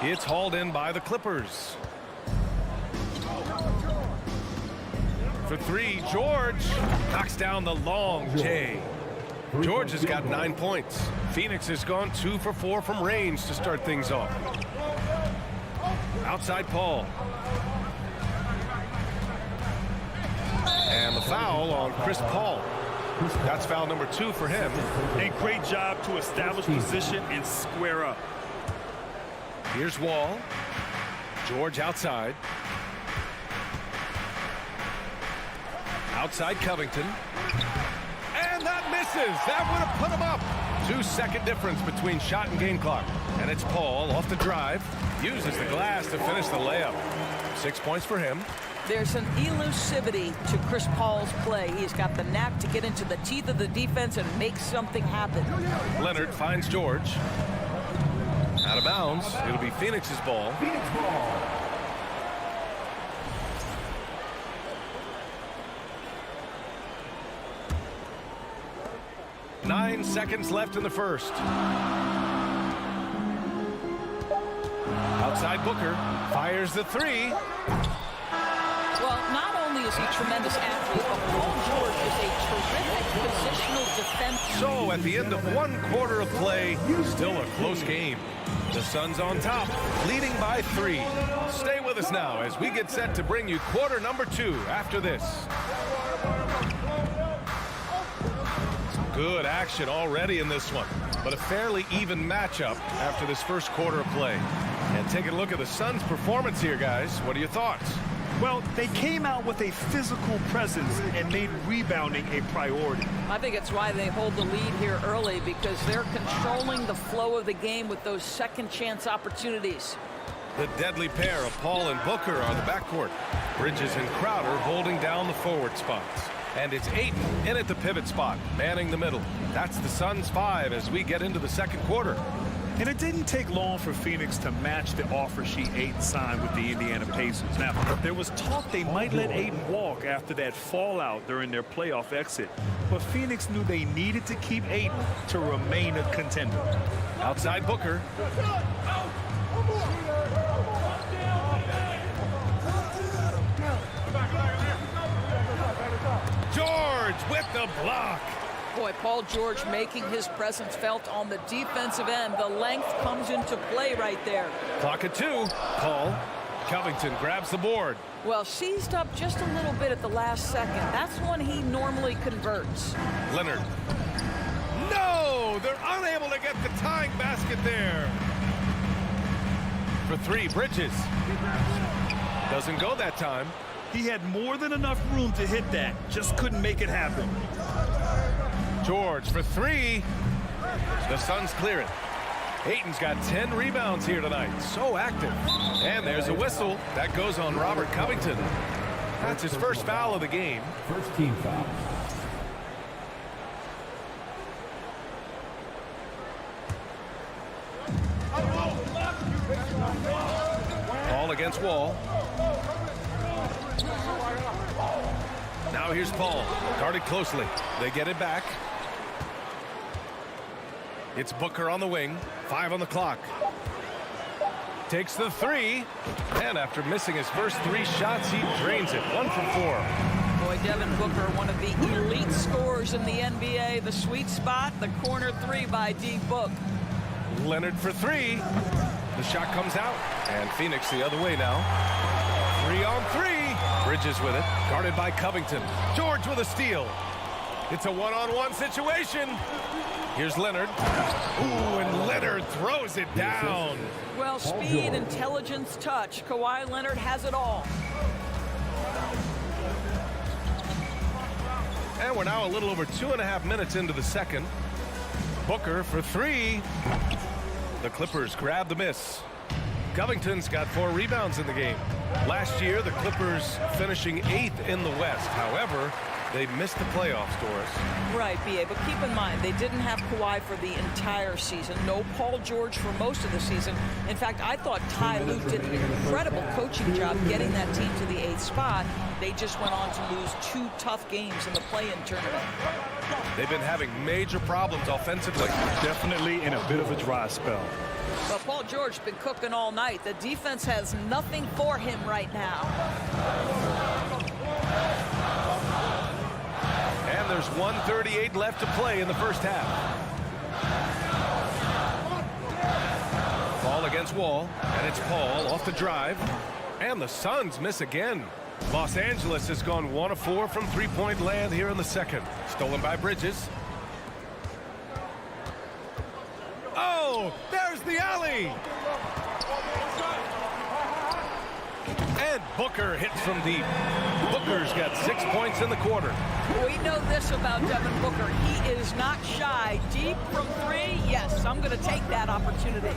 Speaker 1: It's hauled in by the Clippers. For 3, George knocks down the long J. George has got 9 points. Phoenix has gone 2 for 4 from range to start things off. Outside Paul. And the foul on Chris Paul. That's foul number 2 for him.
Speaker 2: A great job to establish position and square up.
Speaker 1: Here's Wall. George outside. Outside Covington. And that misses. That would have put him up. 2-second difference between shot and game clock. And it's Paul off the drive. Uses the glass to finish the layup. 6 points for him.
Speaker 6: There's an elusivity to Chris Paul's play. He's got the knack to get into the teeth of the defense and make something happen.
Speaker 1: Leonard finds George. Out of bounds. It'll be Phoenix's ball.
Speaker 8: Phoenix ball.
Speaker 1: Nine seconds left in the first. Outside Booker. Fires the 3.
Speaker 6: Well, not only is he a tremendous athlete, but Paul George is a terrific positional defender.
Speaker 1: So at the end of 1 quarter of play, still a close game. The Suns on top, leading by 3. Stay with us now as we get set to bring you quarter number 2 after this. Some good action already in this one, but a fairly even matchup after this first quarter of play. And take a look at the Suns' performance here, guys. What are your thoughts?
Speaker 2: Well, they came out with a physical presence and made rebounding a priority.
Speaker 6: I think it's why they hold the lead here early, because they're controlling the flow of the game with those second chance opportunities.
Speaker 1: The deadly pair of Paul and Booker are the backcourt. Bridges and Crowder holding down the forward spots. And it's Ayton in at the pivot spot, manning the middle. That's the Suns' 5 as we get into the second quarter.
Speaker 2: And it didn't take long for Phoenix to match the offer sheet Ayton signed with the Indiana Pacers. Now, there was talk they might let Ayton walk after that fallout during their playoff exit. But Phoenix knew they needed to keep Ayton to remain a contender.
Speaker 1: Outside Booker. George with the block.
Speaker 6: Boy, Paul George making his presence felt on the defensive end. The length comes into play right there.
Speaker 1: Clock at 2. Paul. Covington grabs the board.
Speaker 6: Well, seized up just a little bit at the last second. That's when he normally converts.
Speaker 1: Leonard. No! They're unable to get the tying basket there. For 3, Bridges. Doesn't go that time.
Speaker 2: He had more than enough room to hit that. Just couldn't make it happen.
Speaker 1: George for 3. The Suns clear it. Ayton's got 10 rebounds here tonight. So active. And there's a whistle. That goes on Robert Covington. That's his first foul of the game.
Speaker 8: First team foul.
Speaker 1: Ball against Wall. Now here's Paul. Guarded closely. They get it back. It's Booker on the wing. 5 on the clock. Takes the 3. And after missing his first 3 shots, he drains it. 1 from 4.
Speaker 6: Boy, Devin Booker, one of the elite scorers in the NBA. The sweet spot, the corner 3 by D. Book.
Speaker 1: Leonard for 3. The shot comes out. And Phoenix the other way now. 3 on 3. Bridges with it. Guarded by Covington. George with a steal. It's a one-on-one situation. Here's Leonard. Ooh, and Leonard throws it down.
Speaker 6: Well, speed, intelligence, touch. Kawhi Leonard has it all.
Speaker 1: And we're now a little over 2.5 minutes into the second. Booker for 3. The Clippers grab the miss. Covington's got 4 rebounds in the game. Last year, the Clippers finishing 8th in the West. However, they missed the playoffs, Doris.
Speaker 6: Right, B.A., but keep in mind, they didn't have Kawhi for the entire season. No Paul George for most of the season. In fact, I thought Ty Lue did an incredible coaching job getting that team to the 8th spot. They just went on to lose 2 tough games in the play-in tournament.
Speaker 1: They've been having major problems offensively.
Speaker 2: Definitely in a bit of a dry spell.
Speaker 6: But Paul George's been cooking all night. The defense has nothing for him right now.
Speaker 1: And there's 1:38 left to play in the first half. Ball again. against Wall, and it's Paul off the drive. And the Suns miss again. Los Angeles has gone 1 of 4 from three-point land here in the second. Stolen by Bridges. Oh, there's the alley. And Booker hits from deep. Booker's got 6 points in the quarter.
Speaker 6: We know this about Devin Booker. He is not shy. Deep from three, yes, I'm going to take that opportunity.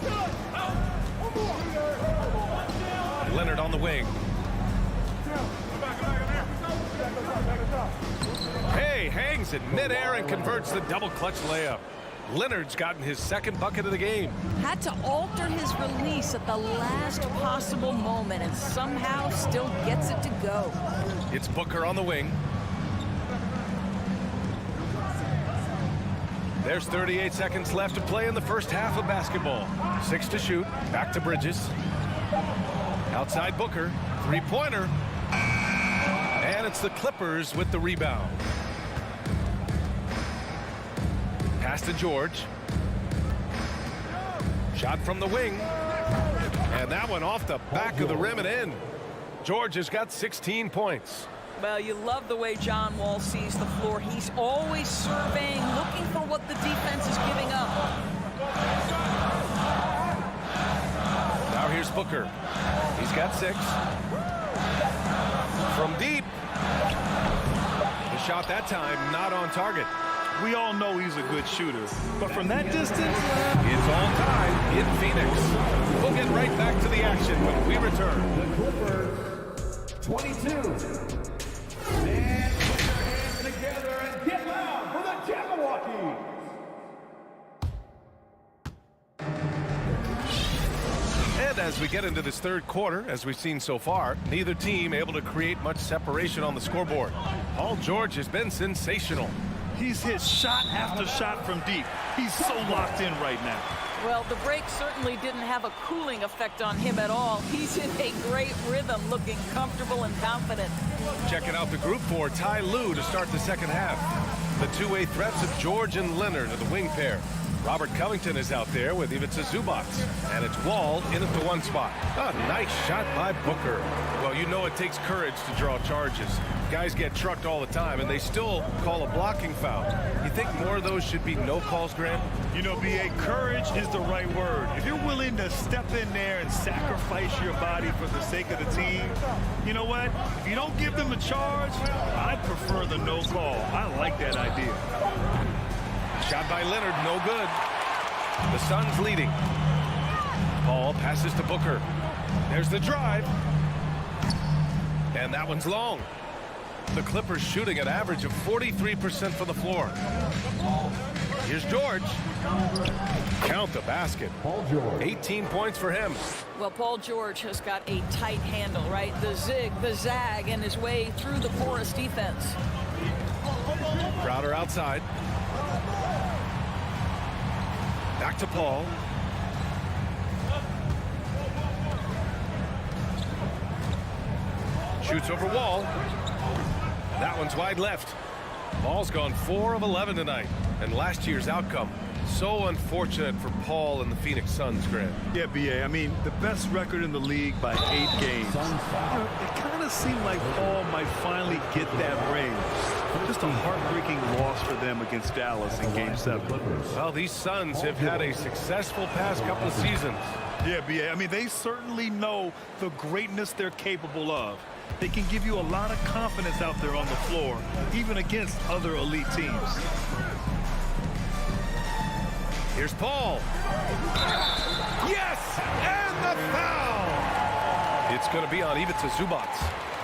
Speaker 1: Leonard on the wing. Hey, hangs in midair and converts the double clutch layup. Leonard's gotten his second bucket of the game.
Speaker 6: Had to alter his release at the last possible moment and somehow still gets it to go.
Speaker 1: It's Booker on the wing. There's 38 seconds left to play in the first half of basketball. 6 to shoot. Back to Bridges. Outside Booker. Three-pointer. And it's the Clippers with the rebound. Pass to George. Shot from the wing. And that one off the back of the rim and in. George has got 16 points.
Speaker 6: Well, you love the way John Wall sees the floor. He's always surveying, looking for what the defense is giving up.
Speaker 1: Now here's Booker. He's got 6. From deep. The shot that time not on target.
Speaker 2: We all know he's a good shooter, but from that distance,
Speaker 1: it's all tied in Phoenix. We'll get right back to the action when we return.
Speaker 8: The Clippers, 22. And put your hands together and get loud for the Timberwolves.
Speaker 1: And as we get into this third quarter, as we've seen so far, neither team able to create much separation on the scoreboard. Paul George has been sensational.
Speaker 2: he's hit shot after shot from deep. He's so locked in right now.
Speaker 6: Well, the break certainly didn't have a cooling effect on him at all. He's in a great rhythm, looking comfortable and confident.
Speaker 1: Checking out the group for Ty Lue to start the second half. The two-way threats of George and Leonard are the wing pair. Robert Covington is out there with Ivica Zubac. And it's Wall in at the one spot. A nice shot by Booker. Well, you know it takes courage to draw charges. Guys get trucked all the time, and they still call a blocking foul. You think more of those should be no calls, Grant?
Speaker 2: You know, B.A., courage is the right word. If you're willing to step in there and sacrifice your body for the sake of the team, you know what? If you don't give them a charge, I prefer the no call. I like that idea.
Speaker 1: Shot by Leonard, no good. The Suns leading. Paul passes to Booker. There's the drive. And that one's long. The Clippers shooting an average of 43% from the floor. Here's George. Count the basket. 18 points for him.
Speaker 6: Well, Paul George has got a tight handle, right? The zig, the zag, and his way through the porous defense.
Speaker 1: Crowder outside. Back to Paul. Shoots over Wall. That one's wide left. Paul's gone 4 of 11 tonight. And last year's outcome, so unfortunate for Paul and the Phoenix Suns, Grant.
Speaker 2: Yeah, B.A., I mean, the best record in the league by 8 games. You know, it kind of seemed like Paul might finally get that ring. Just a heartbreaking loss for them against Dallas in Game 7.
Speaker 1: Well, these Suns have had a successful past couple of seasons.
Speaker 2: Yeah, B.A., I mean, they certainly know the greatness they're capable of. They can give you a lot of confidence out there on the floor, even against other elite teams.
Speaker 1: Here's Paul. Yes! And the foul! It's going to be on Ivica Zubac.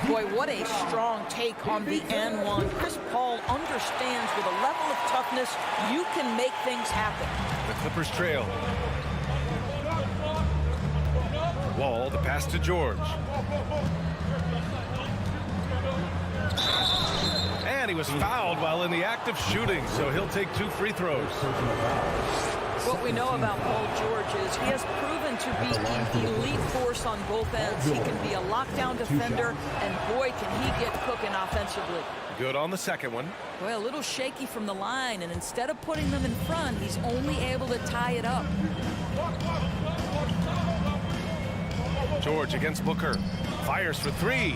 Speaker 6: Boy, what a strong take on the N1. Chris Paul understands with a level of toughness, you can make things happen.
Speaker 1: The Clippers trail. Wall, the pass to George. And he was fouled while in the act of shooting, so he'll take 2 free throws.
Speaker 6: What we know about Paul George is he has proven to be an elite force on both ends. He can be a lockdown defender, and boy, can he get cooking offensively.
Speaker 1: Good on the second one.
Speaker 6: Well, a little shaky from the line, and instead of putting them in front, he's only able to tie it up.
Speaker 1: George against Booker. Fires for three.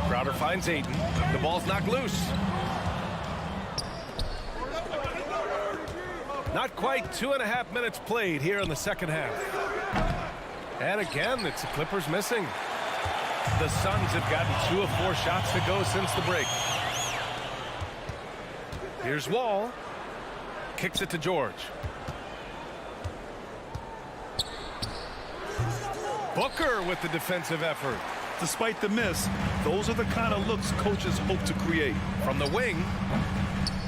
Speaker 1: Crowder finds Ayton. The ball's knocked loose. Not quite 2.5 minutes played here in the second half. And again, it's the Clippers missing. The Suns have gotten 2 of 4 shots to go since the break. Here's Wall. Kicks it to George. Booker with the defensive effort.
Speaker 2: Despite the miss, those are the kind of looks coaches hope to create.
Speaker 1: From the wing.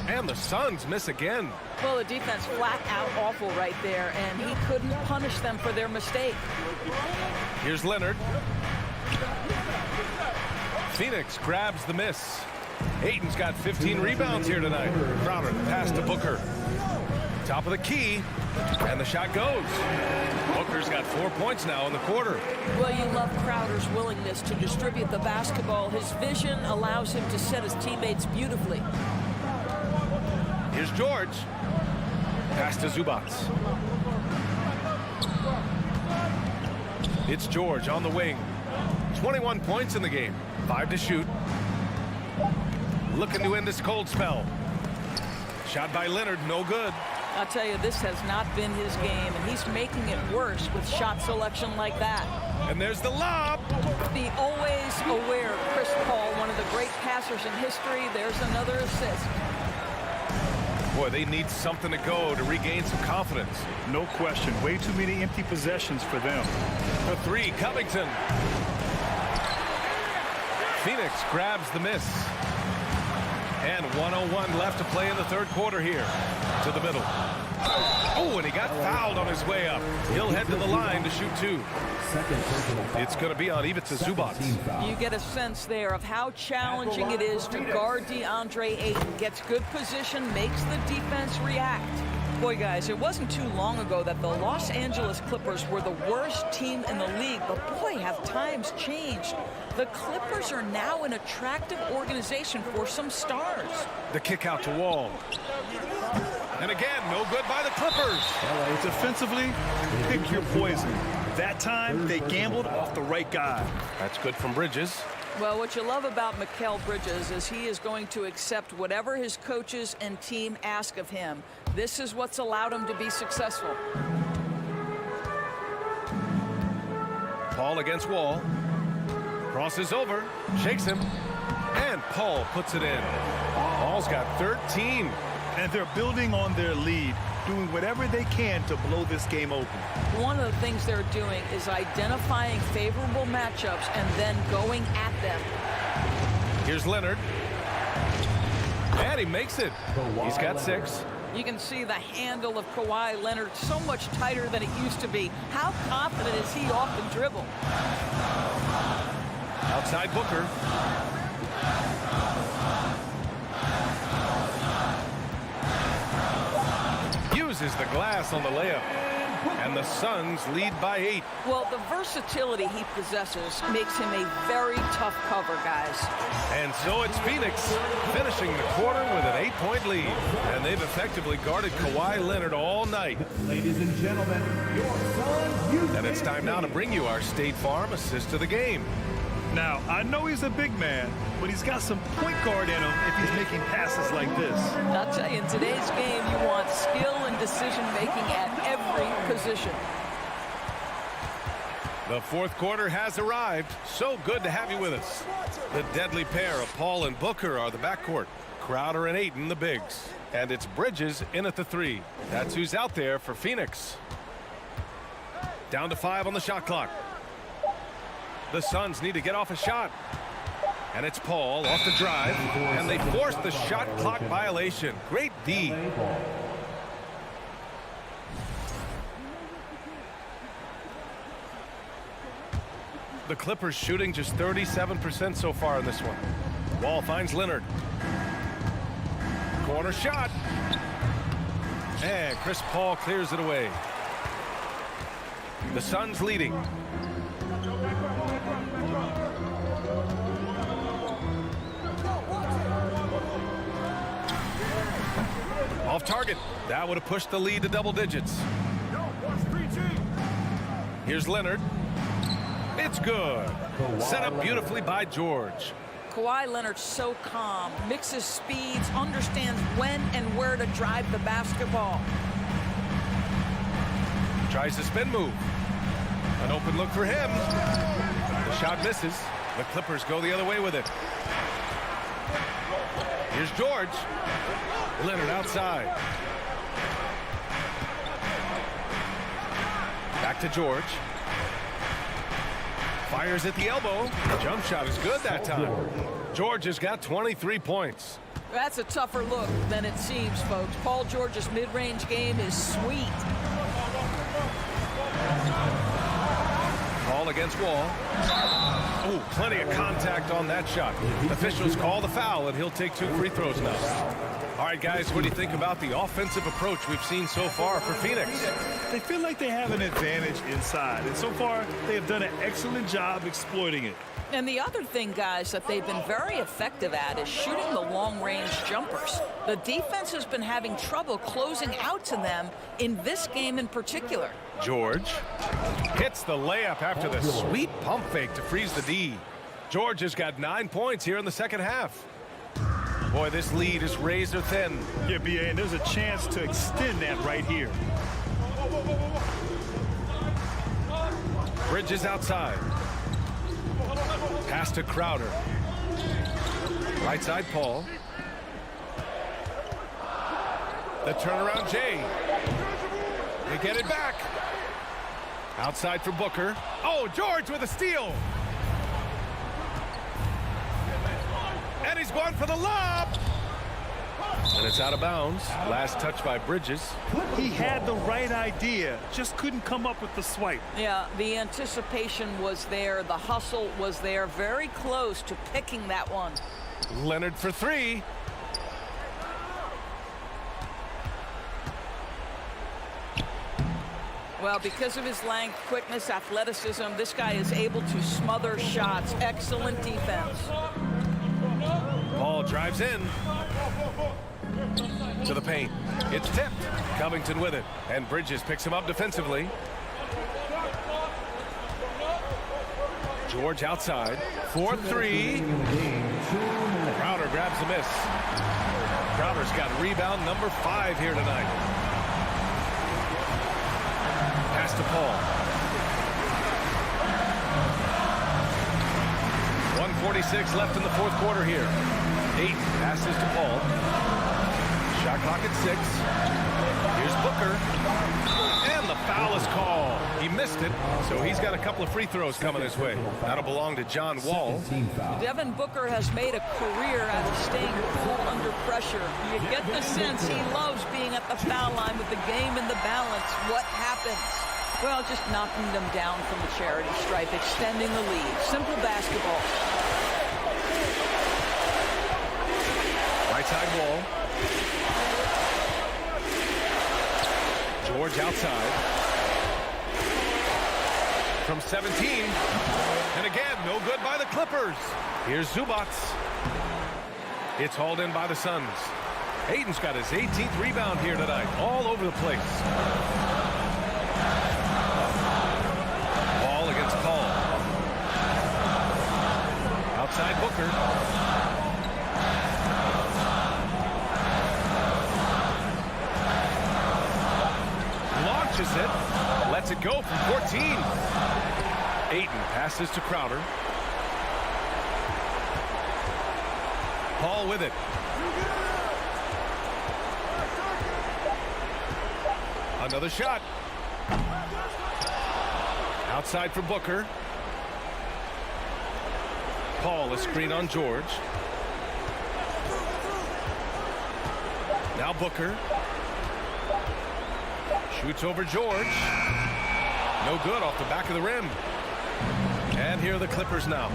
Speaker 1: And the Suns miss again.
Speaker 6: Well, the defense flat out awful right there, and he couldn't punish them for their mistake.
Speaker 1: Here's Leonard. Phoenix grabs the miss. Ayton's got 15 rebounds here tonight. Crowder pass to Booker. Top of the key, and the shot goes. Booker's got 4 points now in the quarter.
Speaker 6: Well, you love Crowder's willingness to distribute the basketball. His vision allows him to set his teammates beautifully.
Speaker 1: Here's George. Pass to Zubats. It's George on the wing. 21 points in the game. 5 to shoot. Looking to end this cold spell. Shot by Leonard, no good.
Speaker 6: I'll tell you, this has not been his game, and he's making it worse with shot selection like that.
Speaker 1: And there's the lob.
Speaker 6: The always aware Chris Paul, one of the great passers in history. There's another assist.
Speaker 1: Boy, they need something to go to regain some confidence.
Speaker 2: No question. Way too many empty possessions for them.
Speaker 1: For three, Covington. Phoenix grabs the miss. And 1:01 left to play in the third quarter here. To the middle. Oh, and he got fouled on his way up. He'll head to the line to shoot 2. It's going to be on Ivica Zubac.
Speaker 6: You get a sense there of how challenging it is to guard DeAndre Ayton. Gets good position, makes the defense react. Boy, guys, it wasn't too long ago that the Los Angeles Clippers were the worst team in the league, but boy, have times changed. The Clippers are now an attractive organization for some stars.
Speaker 1: The kick out to Wall. And again, no good by the Clippers.
Speaker 2: Defensively, pick your poison. That time, they gambled off the right guy.
Speaker 1: That's good from Bridges.
Speaker 6: Well, what you love about Mikal Bridges is he is going to accept whatever his coaches and team ask of him. This is what's allowed him to be successful.
Speaker 1: Paul against Wall. Crosses over, shakes him, and Paul puts it in. Paul's got 13.
Speaker 2: And they're building on their lead, doing whatever they can to blow this game open.
Speaker 6: One of the things they're doing is identifying favorable matchups and then going at them.
Speaker 1: Here's Leonard. And he makes it. He's got 6.
Speaker 6: You can see the handle of Kawhi Leonard so much tighter than it used to be. How confident is he off the dribble?
Speaker 1: Outside Booker. Uses the glass on the layup. And the Suns lead by 8.
Speaker 6: Well, the versatility he possesses makes him a very tough cover, guys.
Speaker 1: And so it's Phoenix finishing the quarter with an 8-point lead. And they've effectively guarded Kawhi Leonard all night.
Speaker 8: Ladies and gentlemen, your Suns.
Speaker 1: And it's time now to bring you our State Farm assist of the game.
Speaker 2: Now, I know he's a big man, but he's got some point guard in him if he's making passes like this.
Speaker 6: I'll tell you, in today's game, you want skill and decision-making at every position.
Speaker 1: The fourth quarter has arrived. So good to have you with us. The deadly pair of Paul and Booker are the backcourt. Crowder and Ayton the bigs. And it's Bridges in at the 3. That's who's out there for Phoenix. Down to 5 on the shot clock. The Suns need to get off a shot. And it's Paul off the drive. And they force the shot clock violation. Great D. The Clippers shooting just 37% so far in this one. Wall finds Leonard. Corner shot. And Chris Paul clears it away. The Suns leading. Off target. That would have pushed the lead to double digits. Here's Leonard. It's good. Set up beautifully by George.
Speaker 6: Kawhi Leonard's so calm, mixes speeds, understands when and where to drive the basketball.
Speaker 1: Tries the spin move. An open look for him. The shot misses. The Clippers go the other way with it. Here's George. Leonard outside. Back to George. Fires at the elbow. Jump shot is good that time. George has got 23 points.
Speaker 6: That's a tougher look than it seems, folks. Paul George's mid-range game is sweet.
Speaker 1: Ball against Wall. Oh, plenty of contact on that shot. Officials call the foul, and he'll take 2 free throws now. All right, guys, what do you think about the offensive approach we've seen so far for Phoenix?
Speaker 2: They feel like they have an advantage inside, and so far they have done an excellent job exploiting it.
Speaker 6: And the other thing, guys, that they've been very effective at is shooting the long-range jumpers. The defense has been having trouble closing out to them in this game in particular.
Speaker 1: George hits the layup after the sweet pump fake to freeze the D. George has got 9 points here in the second half. Boy, this lead is razor thin.
Speaker 2: Yeah, BA, and there's a chance to extend that right here.
Speaker 1: Bridges outside. Pass to Crowder. Right side, Paul. The turnaround, Jay. They get it back. Outside for Booker. Oh, George with a steal. And he's going for the lob. And it's out of bounds. Last touch by Bridges.
Speaker 2: He had the right idea, just couldn't come up with the swipe.
Speaker 6: Yeah, the anticipation was there. The hustle was there. Very close to picking that one.
Speaker 1: Leonard for 3.
Speaker 6: Well, because of his length, quickness, athleticism, this guy is able to smother shots. Excellent defense.
Speaker 1: Ball drives in to the paint. It's tipped. Covington with it. And Bridges picks him up defensively. George outside. 4-3. Crowder grabs the miss. Crowder's got rebound number 5 here tonight. Pass to Paul. 1:46 left in the fourth quarter here. 8 passes to Paul. Shot clock at 6. Here's Booker. And the foul is called. He missed it, so he's got a couple of free throws coming his way. That'll belong to John Wall.
Speaker 6: Devin Booker has made a career out of staying cool under pressure. You get the sense he loves being at the foul line with the game in the balance. What happens? Well, just knocking them down from the charity stripe, extending the lead. Simple basketball.
Speaker 1: Right side Wall. George outside. From 17. And again, no good by the Clippers. Here's Zubac. It's hauled in by the Suns. Ayton's got his 18th rebound here tonight. All over the place. Ball against Paul. Outside Booker. Launches it. Lets it go from 14. Ayton passes to Crowder. Paul with it. Another shot. Outside for Booker. Paul, a screen on George. Now Booker. Shoots over George. No good off the back of the rim. And here are the Clippers now.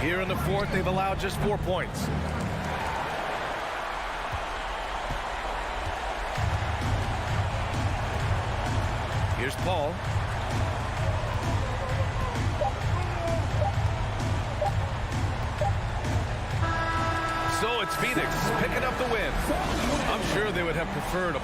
Speaker 1: Here in the fourth, they've allowed just 4 points. Here's Paul. So it's Phoenix picking up the win. I'm sure they would have preferred a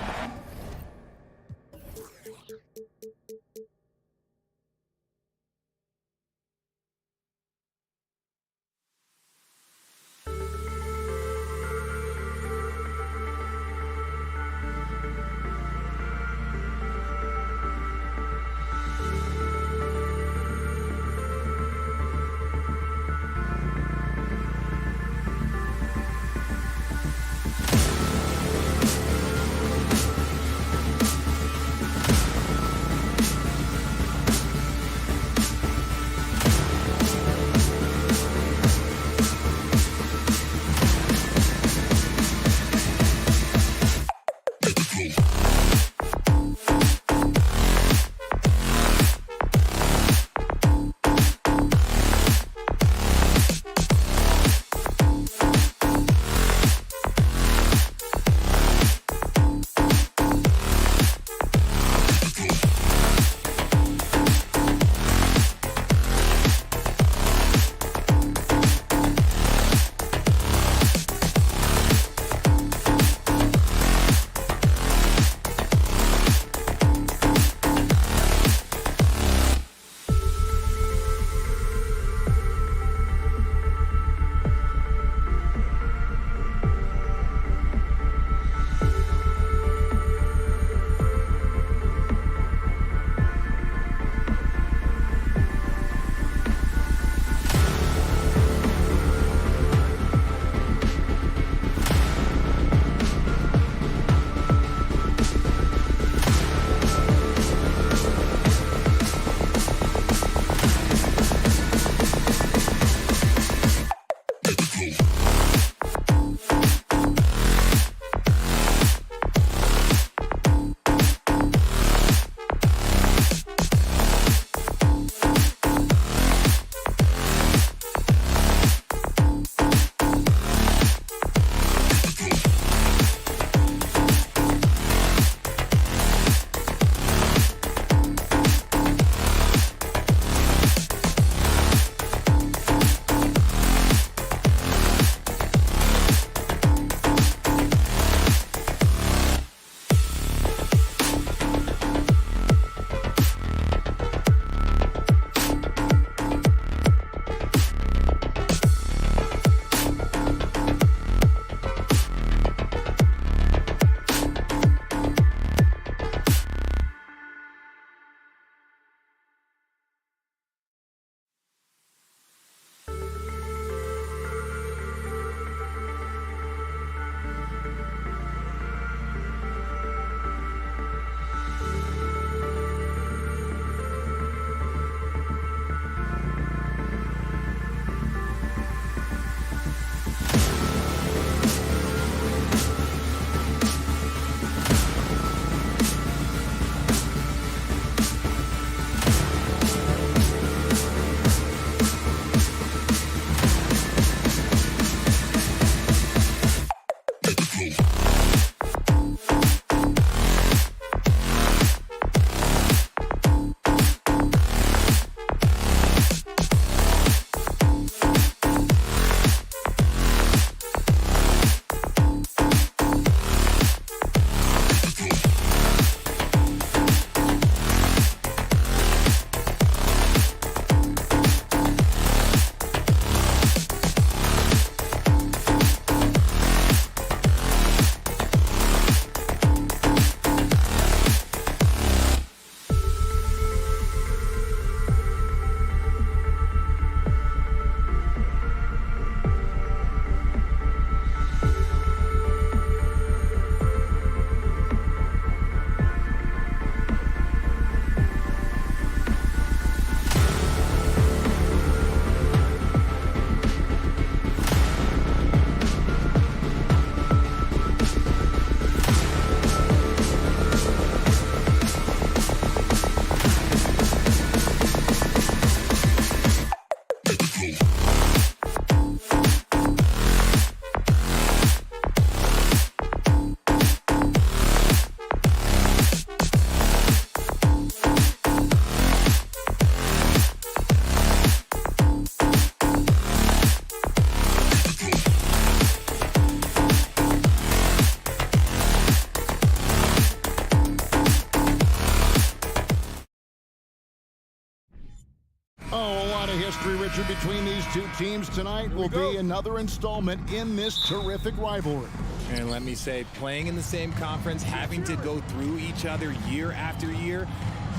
Speaker 4: Oh, a lot of history, Richard, between these two teams tonight will be another installment in this terrific rivalry.
Speaker 10: And let me say, playing in the same conference, having to go through each other year after year,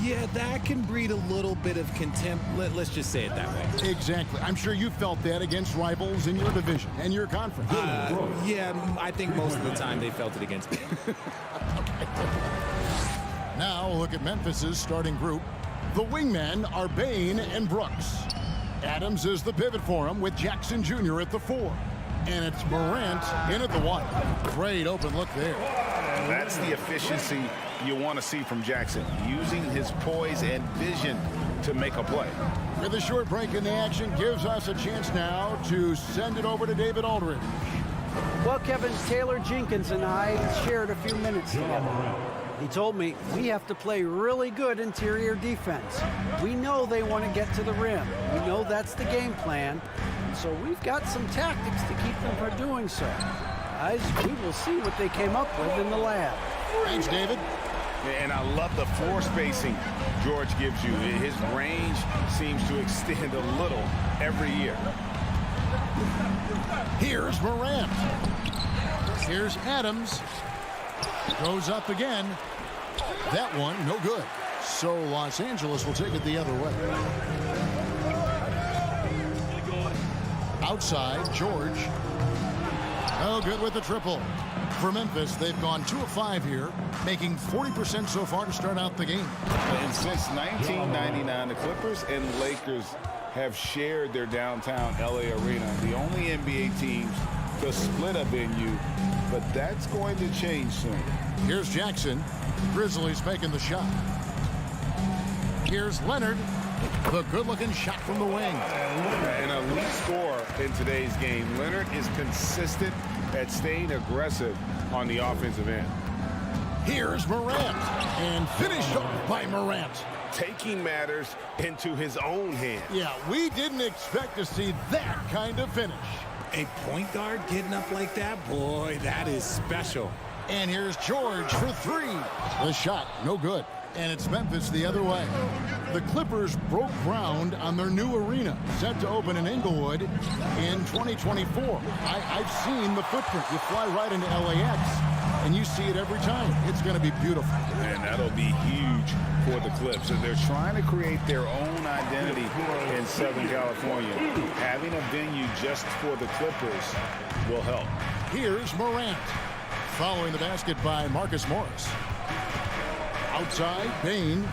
Speaker 10: yeah, that can breed a little bit of contempt. Let's just say it that way.
Speaker 4: Exactly. I'm sure you felt that against rivals in your division and your conference.
Speaker 10: Yeah, I think most of the time they felt it against me.
Speaker 4: Now look at Memphis's starting group. The wingmen are Bain and Brooks. Adams is the pivot for him with Jackson Jr. at the 4. And it's Morant in at the 1. Great open look there.
Speaker 9: And that's the efficiency you want to see from Jackson, using his poise and vision to make a play.
Speaker 4: With a short break in the action, gives us a chance now to send it over to David Aldridge.
Speaker 11: Well, Kevin, Taylor Jenkins and I shared a few minutes together. He told me we have to play really good interior defense. We know they want to get to the rim. We know that's the game plan. So we've got some tactics to keep them from doing so. Guys, we will see what they came up with in the lab.
Speaker 4: Thanks, David.
Speaker 9: And I love the floor spacing George gives you. His range seems to extend a little every year.
Speaker 4: Here's Morant. Here's Adams. Goes up again. That one, no good. So Los Angeles will take it the other way. Outside, George. No good with the triple. For Memphis, they've gone 2 of 5 here, making 40% so far to start out the game.
Speaker 9: And since 1999, the Clippers and Lakers have shared their downtown LA arena. The only NBA teams to split a venue, but that's going to change soon.
Speaker 4: Here's Jackson. Grizzlies making the shot. Here's Leonard. The good-looking shot from the wing.
Speaker 9: An elite scorer in today's game. Leonard is consistent at staying aggressive on the offensive end.
Speaker 4: Here's Morant. And finished off by Morant.
Speaker 9: Taking matters into his own hands.
Speaker 4: Yeah, we didn't expect to see that kind of finish.
Speaker 10: A point guard getting up like that, boy, that is special.
Speaker 4: And here's George for 3. The shot, no good. And it's Memphis the other way. The Clippers broke ground on their new arena, set to open in Inglewood in 2024. I've seen the footprint. You fly right into LAX, and you see it every time. It's going to be beautiful.
Speaker 9: And that'll be huge for the Clips. And they're trying to create their own identity in Southern California. Having a venue just for the Clippers will help.
Speaker 4: Here's Morant. Following the basket by Marcus Morris. Outside, Bain.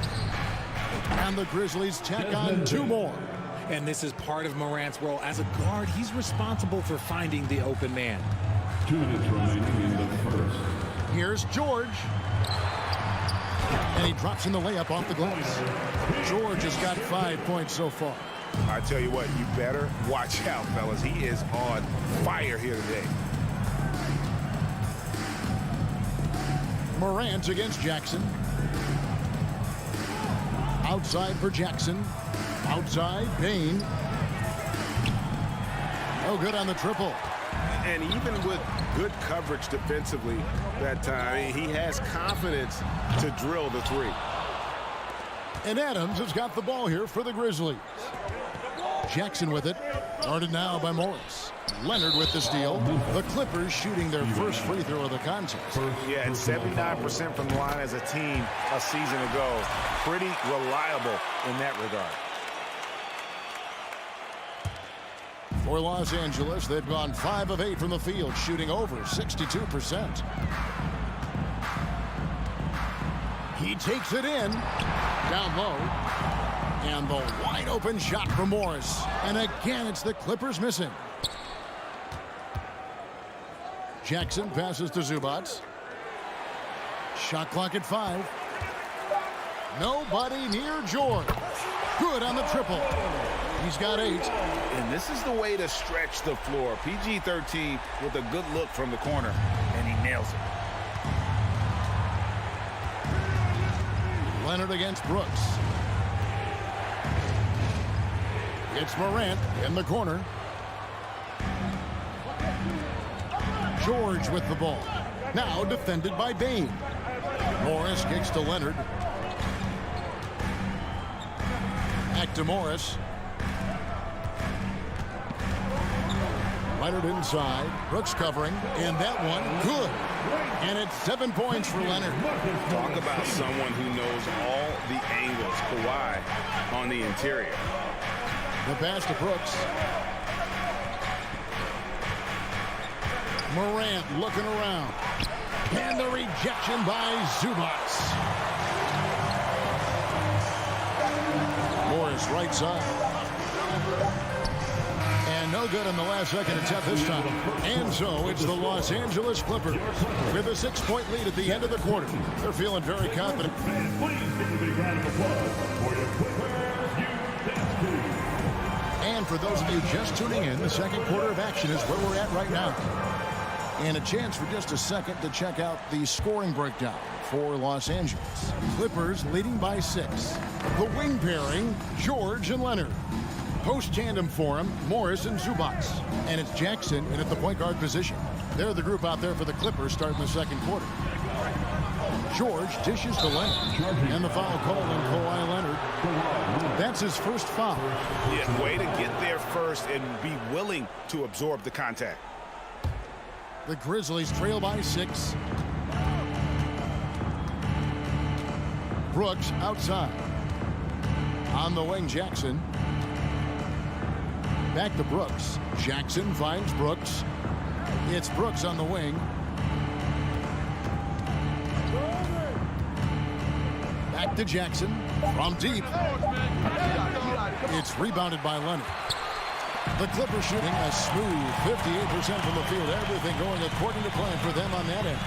Speaker 4: And the Grizzlies tack on 2 more.
Speaker 10: And this is part of Morant's role. As a guard, he's responsible for finding the open man.
Speaker 8: 2 minutes remaining in the first.
Speaker 4: Here's George. And he drops in the layup off the glass. George has got 5 points so far.
Speaker 9: I tell you what, you better watch out, fellas. He is on fire here today.
Speaker 4: Morant against Jackson. Outside for Jackson. Outside, Bain. No good on the triple.
Speaker 9: And even with good coverage defensively that time, he has confidence to drill the 3.
Speaker 4: And Adams has got the ball here for the Grizzlies. Jackson with it. Guarded now by Morris. Leonard with the steal. The Clippers shooting their first free throw of the contest.
Speaker 9: Yeah, and 79% from the line as a team a season ago. Pretty reliable in that regard.
Speaker 4: For Los Angeles, they've gone 5 of 8 from the field, shooting over 62%. He takes it in. Down low. And the wide open shot from Morris. And again, it's the Clippers missing. Jackson passes to Zubac. Shot clock at 5. Nobody near George. Good on the triple. He's got 8.
Speaker 9: And this is the way to stretch the floor. PG-13 with a good look from the corner, and he nails it.
Speaker 4: Leonard against Brooks. It's Morant in the corner. George with the ball. Now defended by Bain. Morris kicks to Leonard. Back to Morris. Leonard inside. Brooks covering. And that one, good. And it's 7 points for Leonard.
Speaker 9: Talk about someone who knows all the angles. Kawhi on the interior.
Speaker 4: The pass to Brooks. Morant looking around. And the rejection by Zubac. Morris right side. And no good in the last second attempt this time. And so it's the Los Angeles Clippers with a 6-point lead at the end of the quarter. They're feeling very confident. And for those of you just tuning in, the second quarter of action is where we're at right now. And a chance for just a second to check out the scoring breakdown for Los Angeles. Clippers leading by 6. The wing pairing, George and Leonard. Post tandem for him, Morris and Zubac. And it's Jackson in at the point guard position. They're the group out there for the Clippers starting the second quarter. George dishes to Leonard. And the foul called on Kawhi Leonard. That's his first foul.
Speaker 9: Yeah, way to get there first and be willing to absorb the contact.
Speaker 4: The Grizzlies trail by 6. Brooks outside. On the wing, Jackson. Back to Brooks. Jackson finds Brooks. It's Brooks on the wing. Back to Jackson. From deep. It's rebounded by Leonard. The Clippers shooting a smooth 58% from the field. Everything going according to plan for them on that end.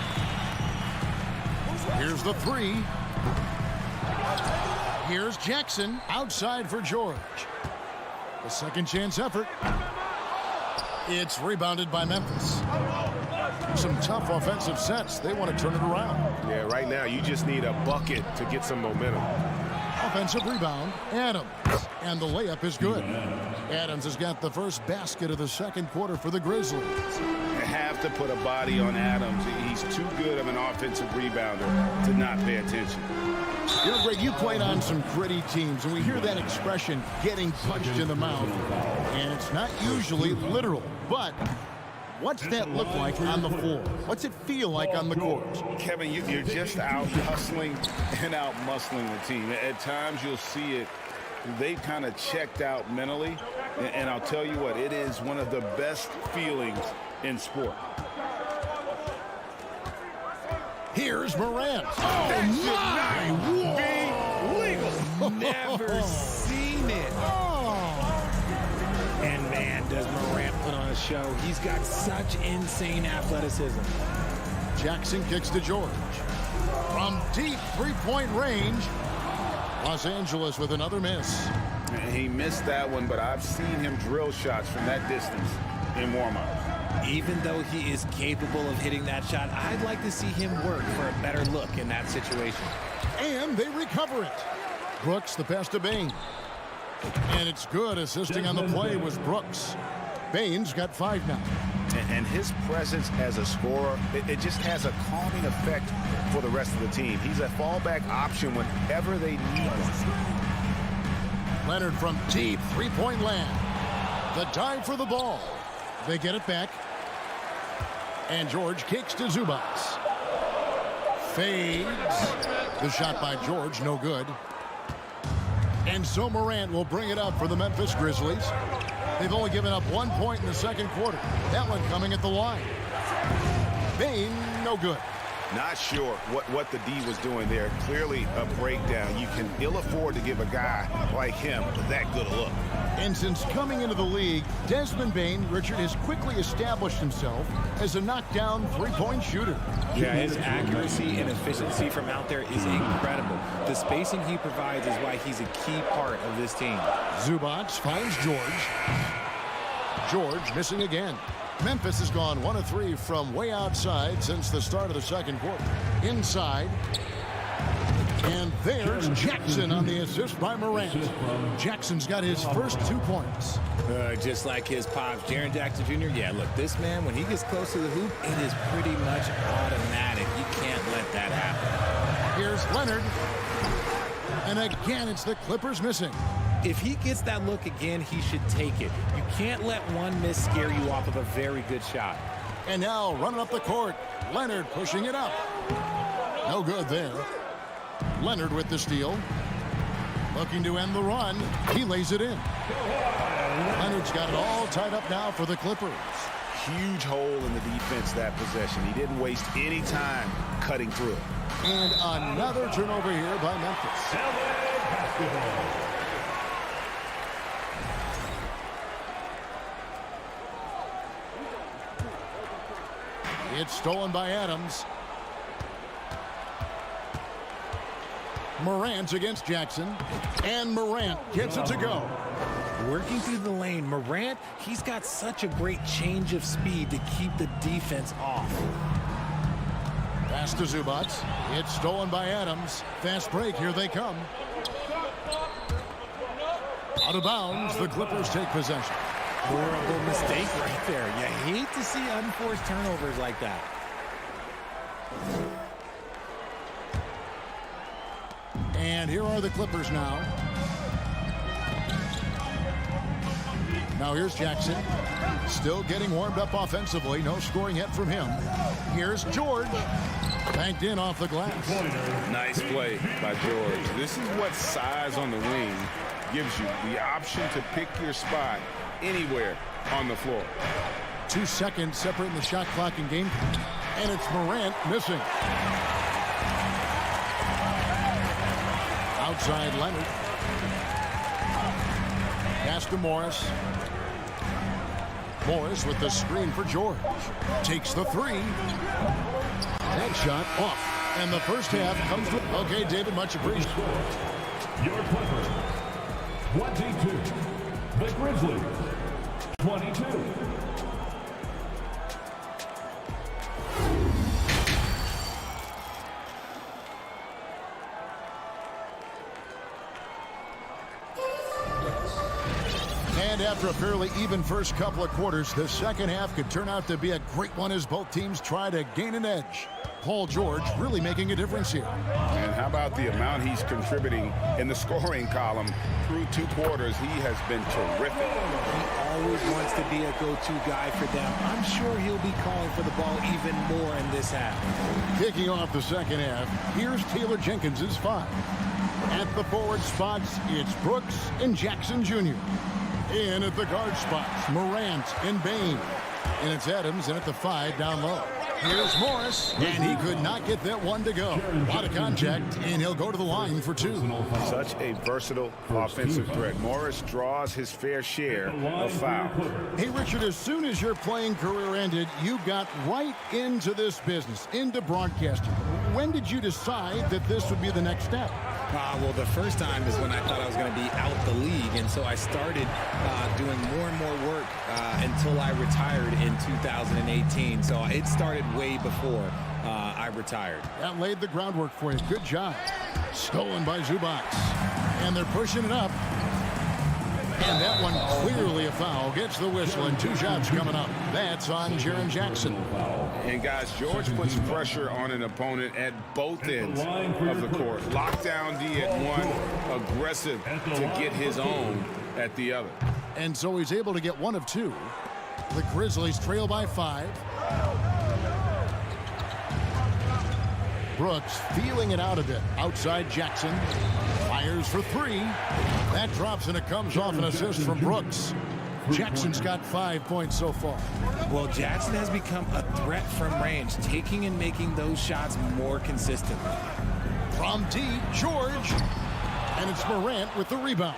Speaker 4: Here's the 3. Here's Jackson outside for George. A second chance effort. It's rebounded by Memphis. Some tough offensive sets. They want to turn it around.
Speaker 9: Yeah, right now you just need a bucket to get some momentum.
Speaker 4: Offensive rebound, Adams. And the layup is good. Adams has got the first basket of the second quarter for the Grizzlies.
Speaker 9: You have to put a body on Adams. He's too good of an offensive rebounder to not pay attention.
Speaker 4: You know, Greg, you played on some gritty teams, and we hear that expression, getting punched in the mouth. And it's not usually literal, but what's that look like on the floor? What's it feel like on the court?
Speaker 9: Kevin, you're just out hustling and out muscling the team. At times you'll see it. They've kind of checked out mentally. And I'll tell you what, it is one of the best feelings in sport.
Speaker 4: Here's Morant.
Speaker 10: That should not be legal. Never seen it. And man, does Morant put on a show. He's got such insane athleticism.
Speaker 4: Jackson kicks to George. From deep three-point range, Los Angeles with another miss.
Speaker 9: He missed that one, but I've seen him drill shots from that distance in warm-up.
Speaker 10: Even though he is capable of hitting that shot, I'd like to see him work for a better look in that situation.
Speaker 4: And they recover it. Brooks, the pass to Bain. And it's good. Assisting on the play was Brooks. Bain's got 5 now.
Speaker 9: And his presence as a scorer, it just has a calming effect for the rest of the team. He's a fallback option whenever they need one.
Speaker 4: Leonard from deep three-point land. The dive for the ball. They get it back. And George kicks to Zubac. Fades. The shot by George, no good. And so Morant will bring it up for the Memphis Grizzlies. They've only given up 1 point in the second quarter. That one coming at the line. Bain, no good.
Speaker 9: Not sure what the D was doing there. Clearly a breakdown. You can ill afford to give a guy like him that good a look.
Speaker 4: And since coming into the league, Desmond Bain, Richard, has quickly established himself as a knockdown three-point shooter.
Speaker 10: Yeah, his accuracy and efficiency from out there is incredible. The spacing he provides is why he's a key part of this team.
Speaker 4: Zubac finds George. George missing again. Memphis has gone 1 of 3 from way outside since the start of the second quarter. Inside. And there's Jackson on the assist by Morant. Jackson's got his first 2 points.
Speaker 10: Just like his pops, Jaren Jackson Jr. Yeah, look, this man, when he gets close to the hoop, it is pretty much automatic. You can't let that happen.
Speaker 4: Here's Leonard. And again, it's the Clippers missing.
Speaker 10: If he gets that look again, he should take it. You can't let one miss scare you off of a very good shot.
Speaker 4: And now running up the court, Leonard pushing it up. No good there. Leonard with the steal. Looking to end the run. He lays it in. Leonard's got it all tied up now for the Clippers.
Speaker 9: Huge hole in the defense that possession. He didn't waste any time cutting through it.
Speaker 4: And another turnover here by Memphis. It's stolen by Adams. Morant against Jackson. And Morant gets it to go.
Speaker 10: Working through the lane, Morant, he's got such a great change of speed to keep the defense off.
Speaker 4: Pass to Zubac. It's stolen by Adams. Fast break, here they come. Out of bounds, the Clippers take possession.
Speaker 10: Horrible mistake right there. You hate to see unforced turnovers like that.
Speaker 4: And here are the Clippers now. Now here's Jackson. Still getting warmed up offensively. No scoring yet from him. Here's George. Banked in off the glass.
Speaker 9: Nice play by George. This is what size on the wing gives you. The option to pick your spot anywhere on the floor.
Speaker 4: 2 seconds separating the shot clock and game. And it's Morant missing. Outside Leonard. Pass to Morris. Morris with the screen for George. Takes the three. That shot off. And the first half comes to... Okay, David, much appreciated.
Speaker 8: Your Clippers, 22. The Grizzlies, 22.
Speaker 4: And after a fairly even first couple of quarters, the second half could turn out to be a great one as both teams try to gain an edge. Paul George really making a difference here.
Speaker 9: And how about the amount he's contributing in the scoring column through 2 quarters? He has been terrific.
Speaker 10: He always wants to be a go-to guy for them. I'm sure he'll be calling for the ball even more in this half.
Speaker 4: Kicking off the second half, here's Taylor Jenkins' 5. At the forward spots, it's Brooks and Jackson Jr. In at the guard spots, Morant and Bain. And it's Adams in at the 5 down low. Here's Morris, and he could not get that one to go. Out of contact, and he'll go to the line for 2.
Speaker 9: Such a versatile offensive threat. Morris draws his fair share of fouls.
Speaker 4: Hey, Richard, as soon as your playing career ended, you got right into this business, into broadcasting. When did you decide that this would be the next step?
Speaker 10: Well, the first time is when I thought I was going to be out the league, and so I started doing more and more work until I retired in 2018. So it started way before I retired.
Speaker 4: That laid the groundwork for you. Good job. Stolen by Zubac. And they're pushing it up. And that one clearly a foul. Gets the whistle, and 2 shots coming up. That's on Jaren Jackson.
Speaker 9: And guys, George puts pressure on an opponent at both ends of the court. Lockdown D at one, aggressive to get his own at the other.
Speaker 4: And so he's able to get 1 of 2. The Grizzlies trail by 5. Brooks feeling it out a bit. Outside Jackson. Fires for 3. That drops, and it comes off an assist from Brooks. Jackson's got 5 points so far.
Speaker 10: Well, Jackson has become a threat from range, taking and making those shots more consistently.
Speaker 4: From deep, George. And it's Morant with the rebound.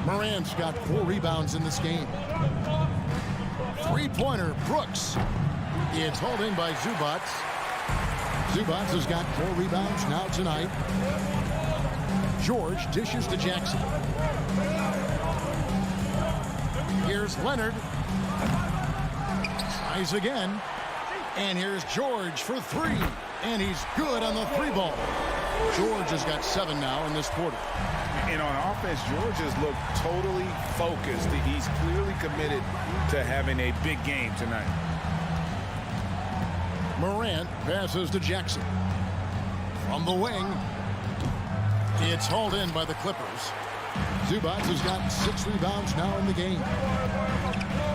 Speaker 4: Morant's got 4 rebounds in this game. 3-pointer, Brooks. It's hauled in by Zubac. Zubac has got 4 rebounds now tonight. George dishes to Jackson. Here's Leonard. Tries again. And here's George for 3. And he's good on the 3-ball. George has got 7 now in this quarter.
Speaker 9: And on offense, George has looked totally focused. He's clearly committed to having a big game tonight.
Speaker 4: Morant passes to Jackson. From the wing, it's hauled in by the Clippers. Zubac has got 6 rebounds now in the game.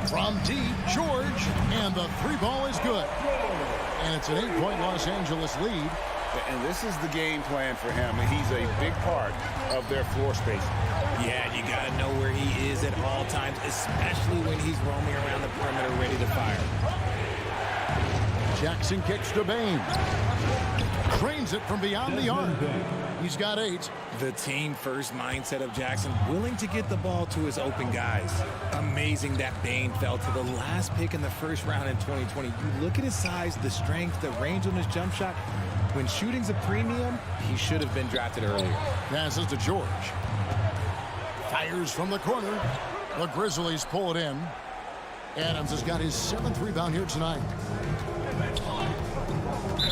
Speaker 4: From deep, George, and the 3 ball is good. And it's an 8-point Los Angeles lead.
Speaker 9: And this is the game plan for him, and he's a big part of their floor space.
Speaker 10: Yeah, you got to know where he is at all times, especially when he's roaming around the perimeter ready to fire.
Speaker 4: Jackson kicks to Bane. Trains it from beyond the arc. He's got 8.
Speaker 10: The team-first mindset of Jackson, willing to get the ball to his open guys. Amazing that Bane fell to the last pick in the first round in 2020. You look at his size, the strength, the range on his jump shot. When shooting's a premium, he should have been drafted earlier.
Speaker 4: Passes to George. Fires from the corner. The Grizzlies pull it in. Adams has got his 7th rebound here tonight.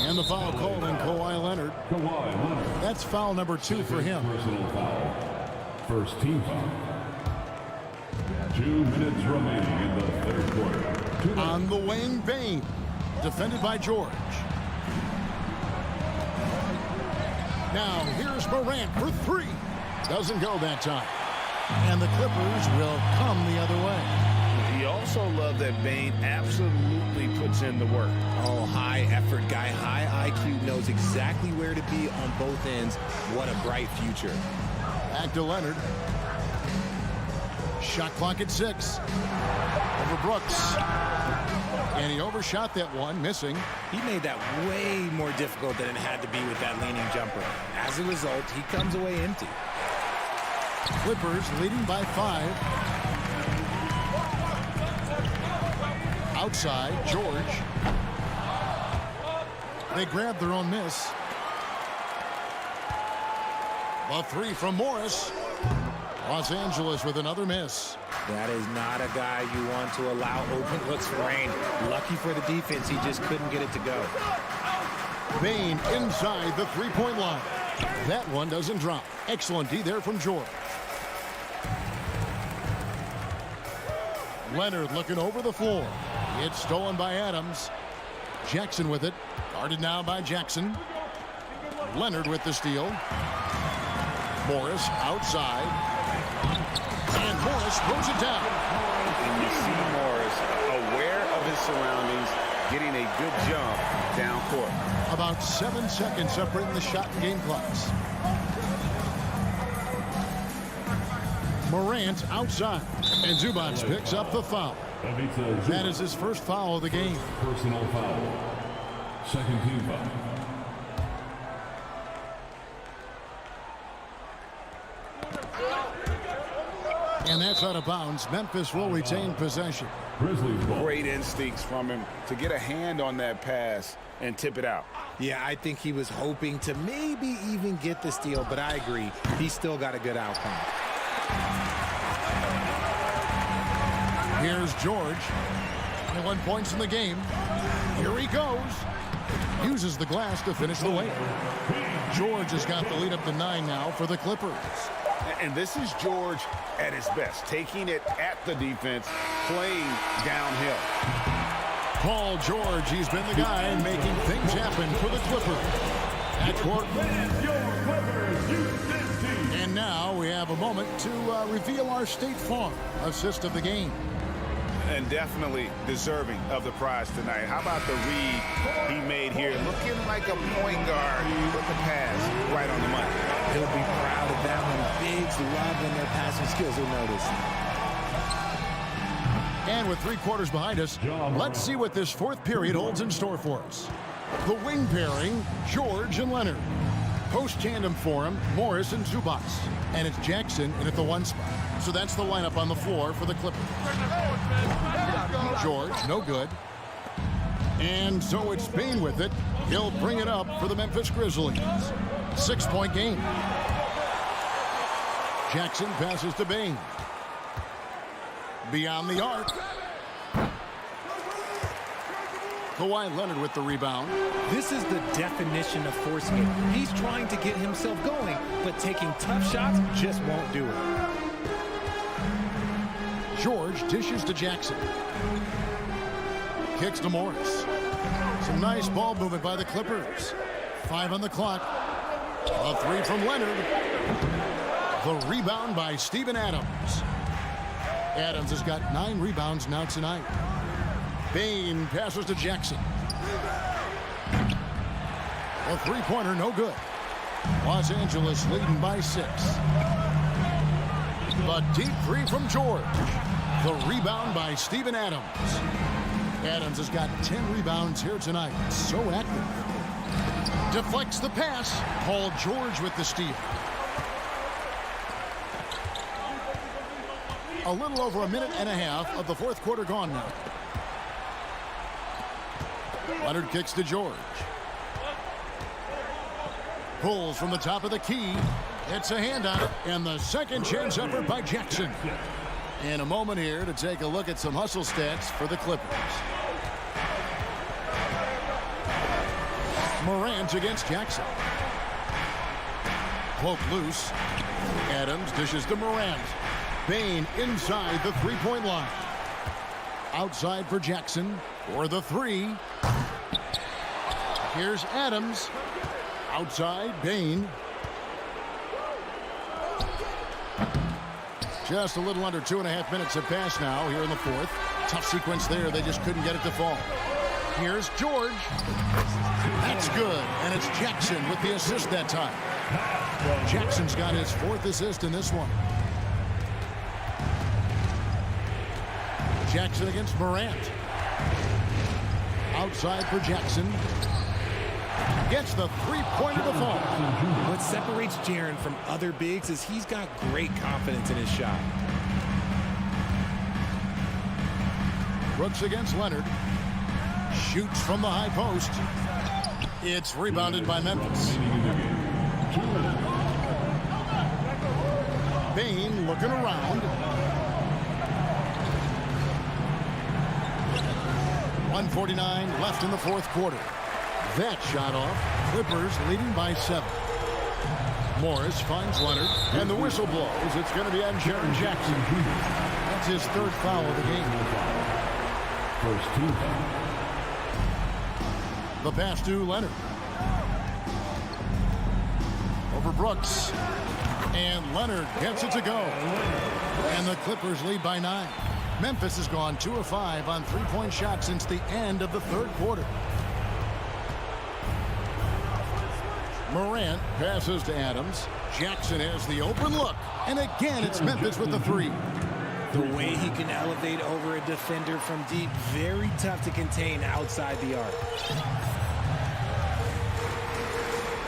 Speaker 4: And the foul called on Kawhi Leonard. That's foul number 2 for him.
Speaker 8: Personal foul. First team foul. 2 minutes remaining in the third quarter.
Speaker 4: On the wing, Bane. Defended by George. Now here's Morant for 3. Doesn't go that time. And the Clippers will come the other way.
Speaker 9: You also love that Bane absolutely puts in the work.
Speaker 10: Oh, high effort guy, high IQ, knows exactly where to be on both ends. What a bright future.
Speaker 4: Back to Leonard. Shot clock at 6. Over Brooks. And he overshot that one, missing.
Speaker 10: He made that way more difficult than it had to be with that leaning jumper. As a result, he comes away empty.
Speaker 4: Clippers leading by 5. Outside, George. They grab their own miss. A 3 from Morris. Los Angeles with another miss.
Speaker 10: That is not a guy you want to allow open looks for rain. Lucky for the defense, he just couldn't get it to go.
Speaker 4: Bane inside the 3-point line. That one doesn't drop. Excellent D there from George. Leonard looking over the floor. It's stolen by Adams. Jackson with it. Guarded now by Jackson. Leonard with the steal. Morris outside. And Morris throws it down.
Speaker 9: And you see Morris aware of his surroundings, getting a good jump down court.
Speaker 4: About 7 seconds separating the shot and game clocks. Morant outside. And Zubac picks up the foul. That is his first foul of the game.
Speaker 8: Personal foul. Second team foul.
Speaker 4: And that's out of bounds. Memphis will retain possession.
Speaker 8: Grizzlies ball.
Speaker 9: Great instincts from him to get a hand on that pass and tip it out.
Speaker 10: Yeah, I think he was hoping to maybe even get the steal, but I agree. He's still got a good outcome.
Speaker 4: Here's George. 21 points in the game. Here he goes. Uses the glass to finish the way. George has got the lead up to 9 now for the Clippers.
Speaker 9: And this is George at his best, taking it at the defense, playing downhill.
Speaker 4: Paul George, he's been the guy making things happen for the Clippers. At court. And now we have a moment to reveal our State Farm assist of the game.
Speaker 9: And definitely deserving of the prize tonight. How about the read he made here? Looking like a point guard with the pass right on the money.
Speaker 10: He'll be proud of that one. Bigs loving their passing skills, you'll notice.
Speaker 4: And with 3 quarters behind us, let's see what this 4th period holds in store for us. The wing pairing, George and Leonard. Post tandem for him, Morris and Zubac. And it's Jackson in at the 1 spot. So that's the lineup on the floor for the Clippers. George, no good. And so it's Bane with it. He'll bring it up for the Memphis Grizzlies. 6-point game. Jackson passes to Bane. Beyond the arc. Kawhi Leonard with the rebound.
Speaker 10: This is the definition of forcing it. He's trying to get himself going, but taking tough shots just won't do it.
Speaker 4: George dishes to Jackson. Kicks to Morris. Some nice ball movement by the Clippers. 5 on the clock. A 3 from Leonard. The rebound by Steven Adams. Adams has got 9 rebounds now tonight. Bane passes to Jackson. A three-pointer, no good. Los Angeles leading by 6. The deep three from George. The rebound by Steven Adams. Adams has got 10 rebounds here tonight. So active. Deflects the pass. Paul George with the steal. A little over a minute and a half of the fourth quarter gone now. Leonard kicks to George. Pulls from the top of the key. It's a handout, and the second chance effort by Jackson. In a moment here to take a look at some hustle stats for the Clippers. Morant against Jackson. Cloak loose. Adams dishes to Morant. Bane inside the three-point line. Outside for Jackson for the three. Here's Adams. Outside, Bane. Just a little under 2.5 minutes have passed now here in the fourth. Tough sequence there. They just couldn't get it to fall. Here's George. That's good. And it's Jackson with the assist that time. Jackson's got his 4th assist in this one. Jackson against Morant. Outside for Jackson. Gets the three-pointer to fall.
Speaker 10: What separates Jaren from other bigs is he's got great confidence in his shot.
Speaker 4: Brooks against Leonard. Shoots from the high post. It's rebounded by Memphis. Bane looking around. 1:49 left in the fourth quarter. That shot off. Clippers leading by 7. Morris finds Leonard, and the whistle blows. It's going to be on Jaren Jackson. That's his 3rd foul of the game.
Speaker 8: First team.
Speaker 4: The pass to Leonard. Over Brooks. And Leonard gets it to go. And the Clippers lead by 9. Memphis has gone 2 of 5 on three-point shots since the end of the third quarter. Morant passes to Adams. Jackson has the open look. And again, it's Memphis with the three.
Speaker 10: The way he can elevate over a defender from deep, very tough to contain outside the arc.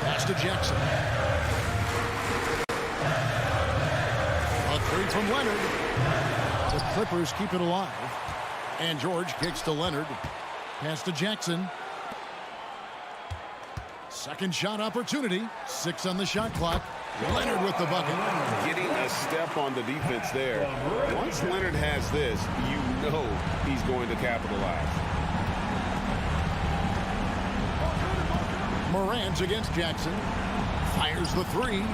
Speaker 4: Pass to Jackson. A three from Leonard. The Clippers keep it alive. And George kicks to Leonard. Pass to Jackson. Second shot opportunity. 6 on the shot clock. Leonard with the bucket.
Speaker 9: Getting a step on the defense there. Once Leonard has this, you know he's going to capitalize.
Speaker 4: Morant against Jackson. Fires the three.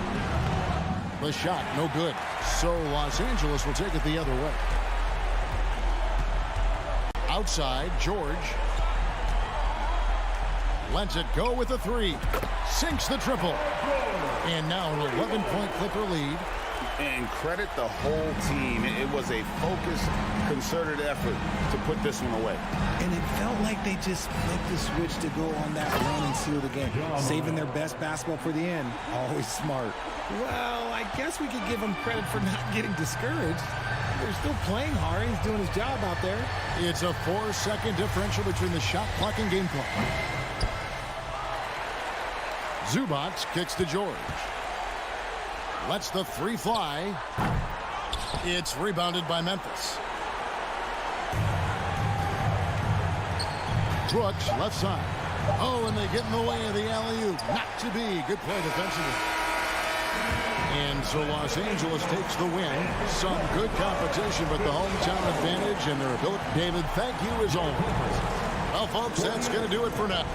Speaker 4: The shot, no good. So Los Angeles will take it the other way. Outside, George. Lets it go with a three. Sinks the triple. And now an 11-point Clipper lead.
Speaker 9: And credit the whole team. It was a focused, concerted effort to put this one away.
Speaker 10: And it felt like they just flipped the switch to go on that run and seal the game. Saving their best basketball for the end. Always smart. Well, I guess we could give him credit for not getting discouraged. They're still playing hard. He's doing his job out there.
Speaker 4: It's a 4-second differential between the shot clock and game clock. Zubac kicks to George. Lets the three fly. It's rebounded by Memphis. Brooks, left side. Oh, and they get in the way of the alley-oop. Not to be. Good play defensively. And so Los Angeles takes the win. Some good competition, but the hometown advantage and their ability. David, thank you as always. Well, folks, that's going to do it for now.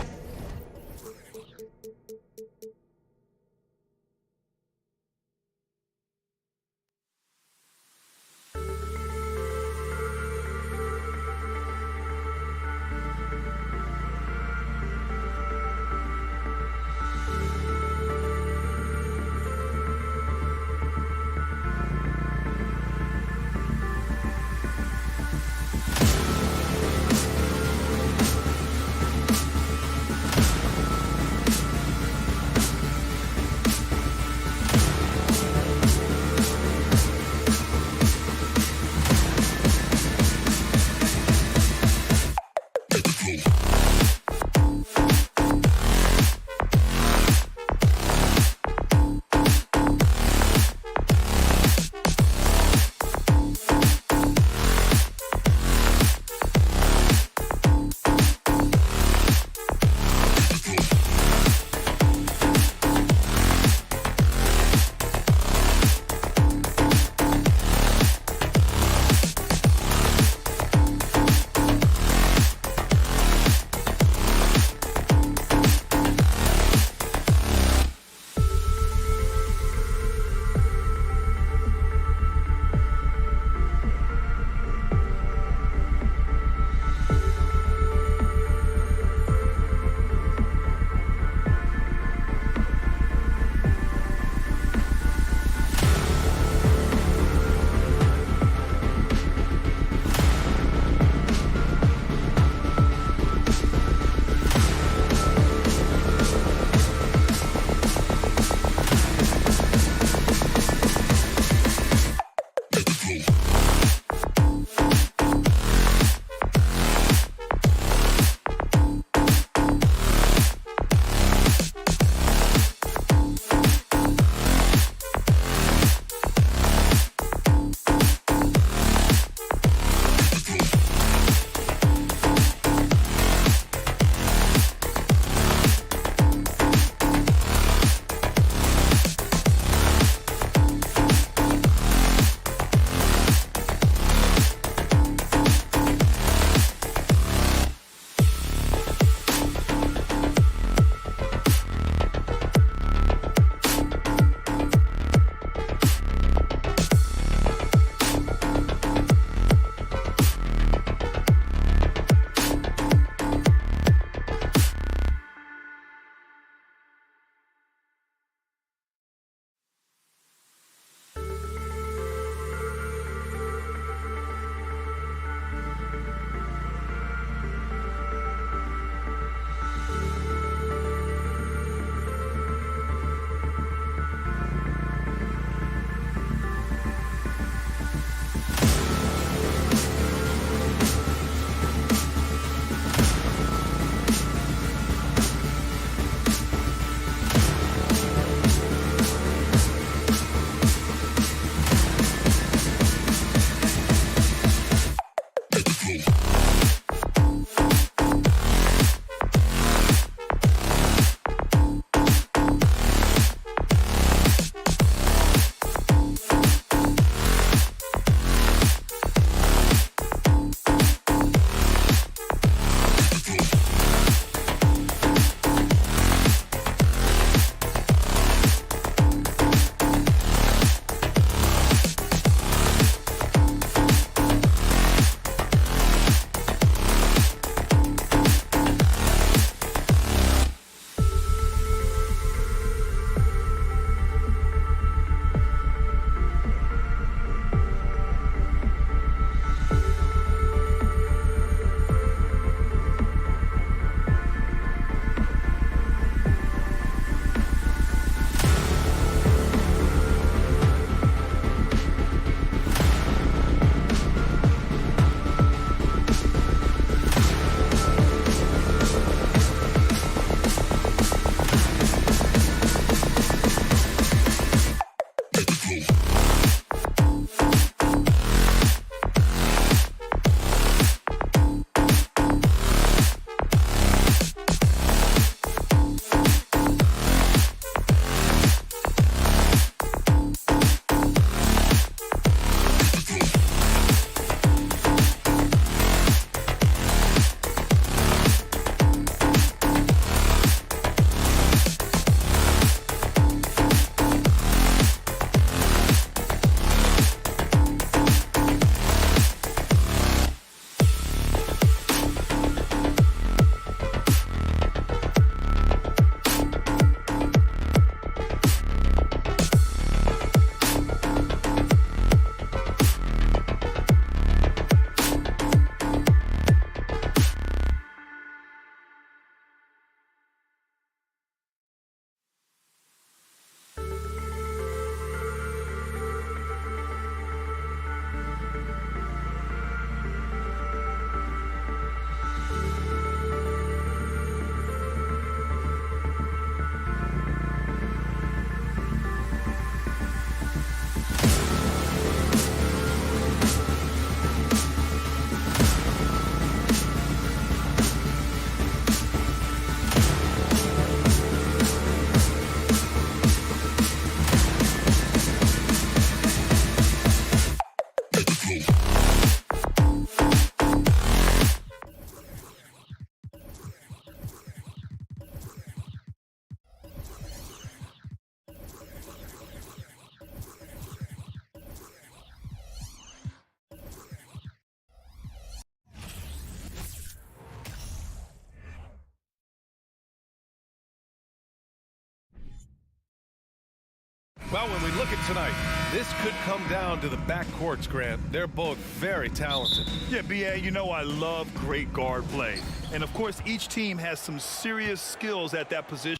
Speaker 1: Well, when we look at tonight, this could come down to the backcourts, Grant. They're both very talented.
Speaker 2: Yeah, B.A., you know I love great guard play. And, of course, each team has some serious skills at that position.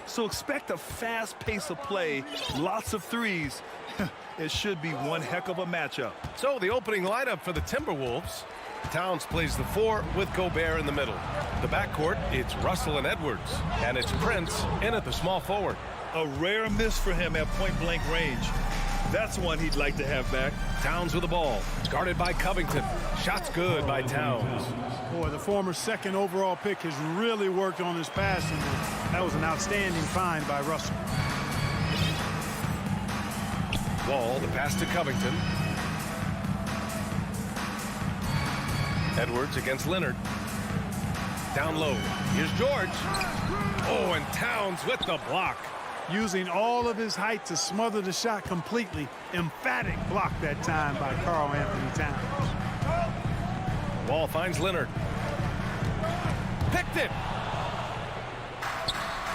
Speaker 2: So expect a fast pace of play, lots of threes. It should be one heck of a matchup.
Speaker 1: So the opening lineup for the Timberwolves. Towns plays the 4 with Gobert in the middle. The backcourt, it's Russell and Edwards. And it's Prince in at the small forward.
Speaker 2: A rare miss for him at point-blank range. That's one he'd like to have back.
Speaker 1: Towns with the ball, guarded by Covington. Shots good by Towns.
Speaker 12: Boy, the former second overall pick has really worked on his passing. That was an outstanding find by Russell.
Speaker 1: Wall, the pass to Covington. Edwards against Leonard. Down low. Here's George. Oh, and Towns with the block.
Speaker 12: Using all of his height to smother the shot completely. Emphatic block that time by Karl Anthony Towns.
Speaker 1: Ball finds Leonard. Picked it.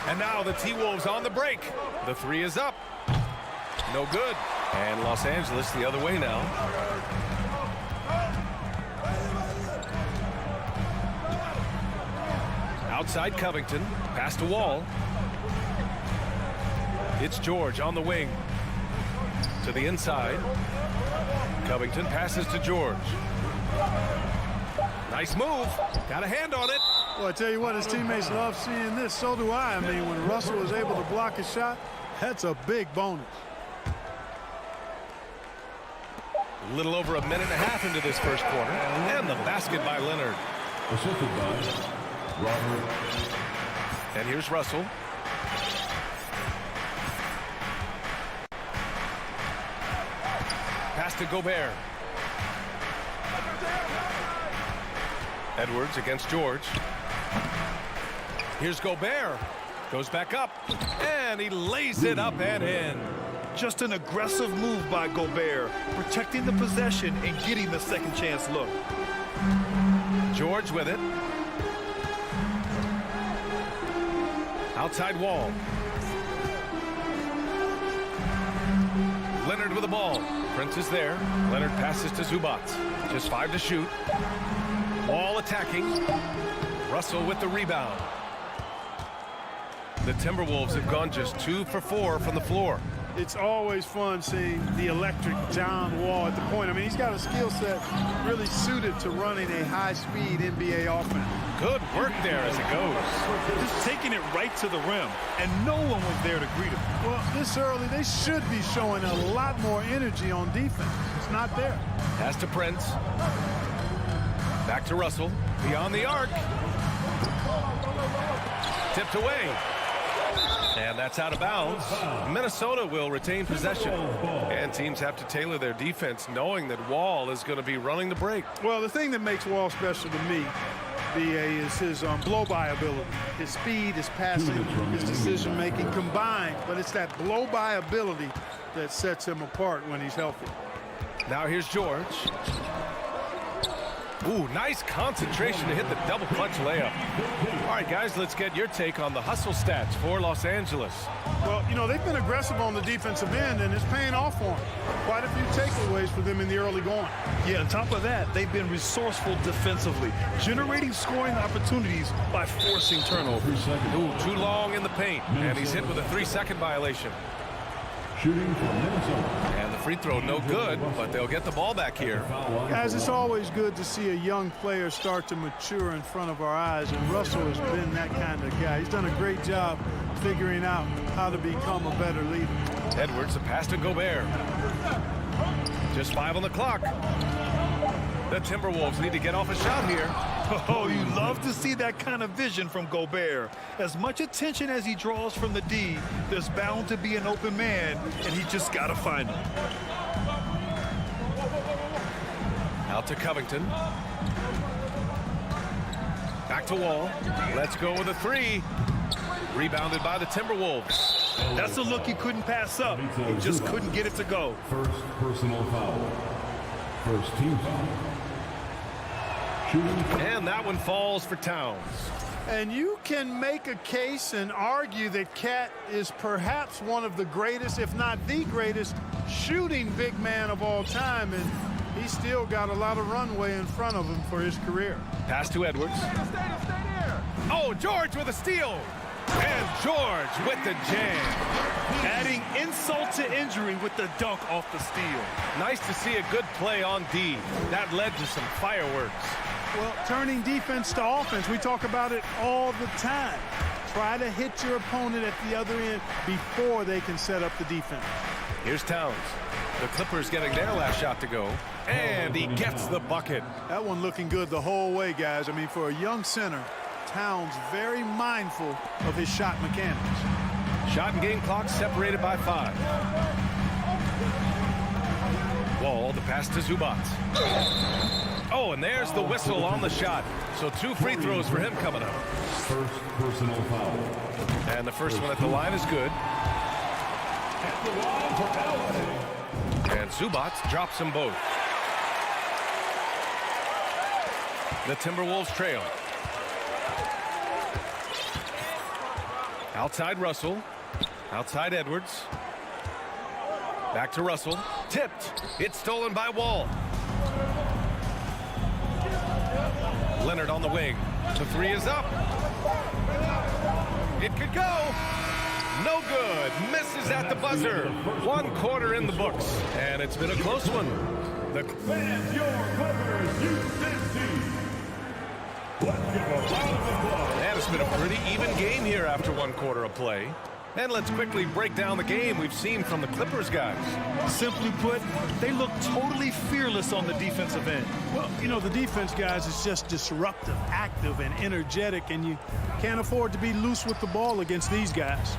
Speaker 1: And now the T-Wolves on the break. The 3 is up. No good. And Los Angeles the other way now. Outside Covington. Pass to Wall. It's George on the wing. To the inside. Covington passes to George. Nice move. Got a hand on it.
Speaker 12: Well, I tell you what, his teammates love seeing this. So do I. I mean, when Russell was able to block a shot, that's a big bonus.
Speaker 1: A little over a minute and a half into this first quarter. And the basket by Leonard.
Speaker 8: Assisted by Robert.
Speaker 1: And here's Russell. Pass to Gobert. Edwards against George. Here's Gobert. Goes back up. And he lays it up and in.
Speaker 2: Just an aggressive move by Gobert, protecting the possession and getting the second chance look.
Speaker 1: George with it. Outside Wall. Leonard with the ball. Prince is there. Leonard passes to Zubac. Just 5 to shoot. Wall attacking. Russell with the rebound. The Timberwolves have gone just 2 for 4 from the floor.
Speaker 12: It's always fun seeing the electric John Wall at the point. I mean, he's got a skill set really suited to running a high-speed NBA offense.
Speaker 1: Good work there as it goes.
Speaker 2: Just taking it right to the rim, and no one was there to greet him.
Speaker 12: Well, this early, they should be showing a lot more energy on defense. It's not there.
Speaker 1: Pass to Prince. Back to Russell. Beyond the arc. Tipped away. And that's out of bounds. Minnesota will retain possession. And teams have to tailor their defense knowing that Wall is going to be running the break.
Speaker 12: Well, the thing that makes Wall special to me, BA, is his blow-by ability. His speed, his passing, his decision-making combined. But it's that blow-by ability that sets him apart when he's healthy.
Speaker 1: Now here's George. Ooh, nice concentration to hit the double clutch layup. All right, guys, let's get your take on the hustle stats for Los Angeles.
Speaker 12: Well, you know, they've been aggressive on the defensive end, and it's paying off for them. Quite a few takeaways for them in the early going.
Speaker 2: Yeah, on top of that, they've been resourceful defensively, generating scoring opportunities by forcing turnovers.
Speaker 1: Ooh, too long in the paint, and he's hit with a 3-second violation.
Speaker 8: Shooting for Minnesota.
Speaker 1: And the free throw no good, but they'll get the ball back here.
Speaker 12: Guys, it's always good to see a young player start to mature in front of our eyes, and Russell has been that kind of guy. He's done a great job figuring out how to become a better leader.
Speaker 1: Edwards, a pass to Gobert. Just 5 on the clock. The Timberwolves need to get off a shot here.
Speaker 2: Oh, you love to see that kind of vision from Gobert. As much attention as he draws from the D, there's bound to be an open man, and he just got to find him.
Speaker 1: Out to Covington. Back to Wall. Let's go with a 3. Rebounded by the Timberwolves.
Speaker 2: That's a look he couldn't pass up. He just couldn't get it to go.
Speaker 8: First personal foul. First team foul. Shooting.
Speaker 1: And that one falls for Towns.
Speaker 12: And you can make a case and argue that Cat is perhaps one of the greatest, if not the greatest, shooting big man of all time, and he's still got a lot of runway in front of him for his career.
Speaker 1: Pass to Edwards. Oh, George with a steal. And George with the jam.
Speaker 2: Adding insult to injury with the dunk off the steal.
Speaker 1: Nice to see a good play on D. That led to some fireworks.
Speaker 12: Well, turning defense to offense, we talk about it all the time. Try to hit your opponent at the other end before they can set up the defense.
Speaker 1: Here's Towns. The Clippers getting their last shot to go. And he gets the bucket.
Speaker 12: That one looking good the whole way, guys. I mean, for a young center, Towns very mindful of his shot mechanics.
Speaker 1: Shot and game clock separated by 5. Wall, the pass to Zubats. Oh, and there's the whistle on the shot. So 2 free throws for him coming up.
Speaker 8: First personal foul.
Speaker 1: And the first one at the line is good.
Speaker 8: At the line for LA.
Speaker 1: And Zubats drops them both. The Timberwolves trail. Outside Russell. Outside Edwards. Back to Russell. Tipped. It's stolen by Wall. Leonard on the wing. The 3 is up. It could go. No good. Misses at the buzzer. 1 quarter in the books. And it's been a close one.
Speaker 8: Fans, your Clippers, Houston. Let's give a round of applause.
Speaker 1: And it's been a pretty even game here after 1 quarter of play. And let's quickly break down the game we've seen from the Clippers guys.
Speaker 2: Simply put, they look totally fearless on the defensive end.
Speaker 12: Well, you know, the defense, guys, is just disruptive, active, and energetic, and you can't afford to be loose with the ball against these guys.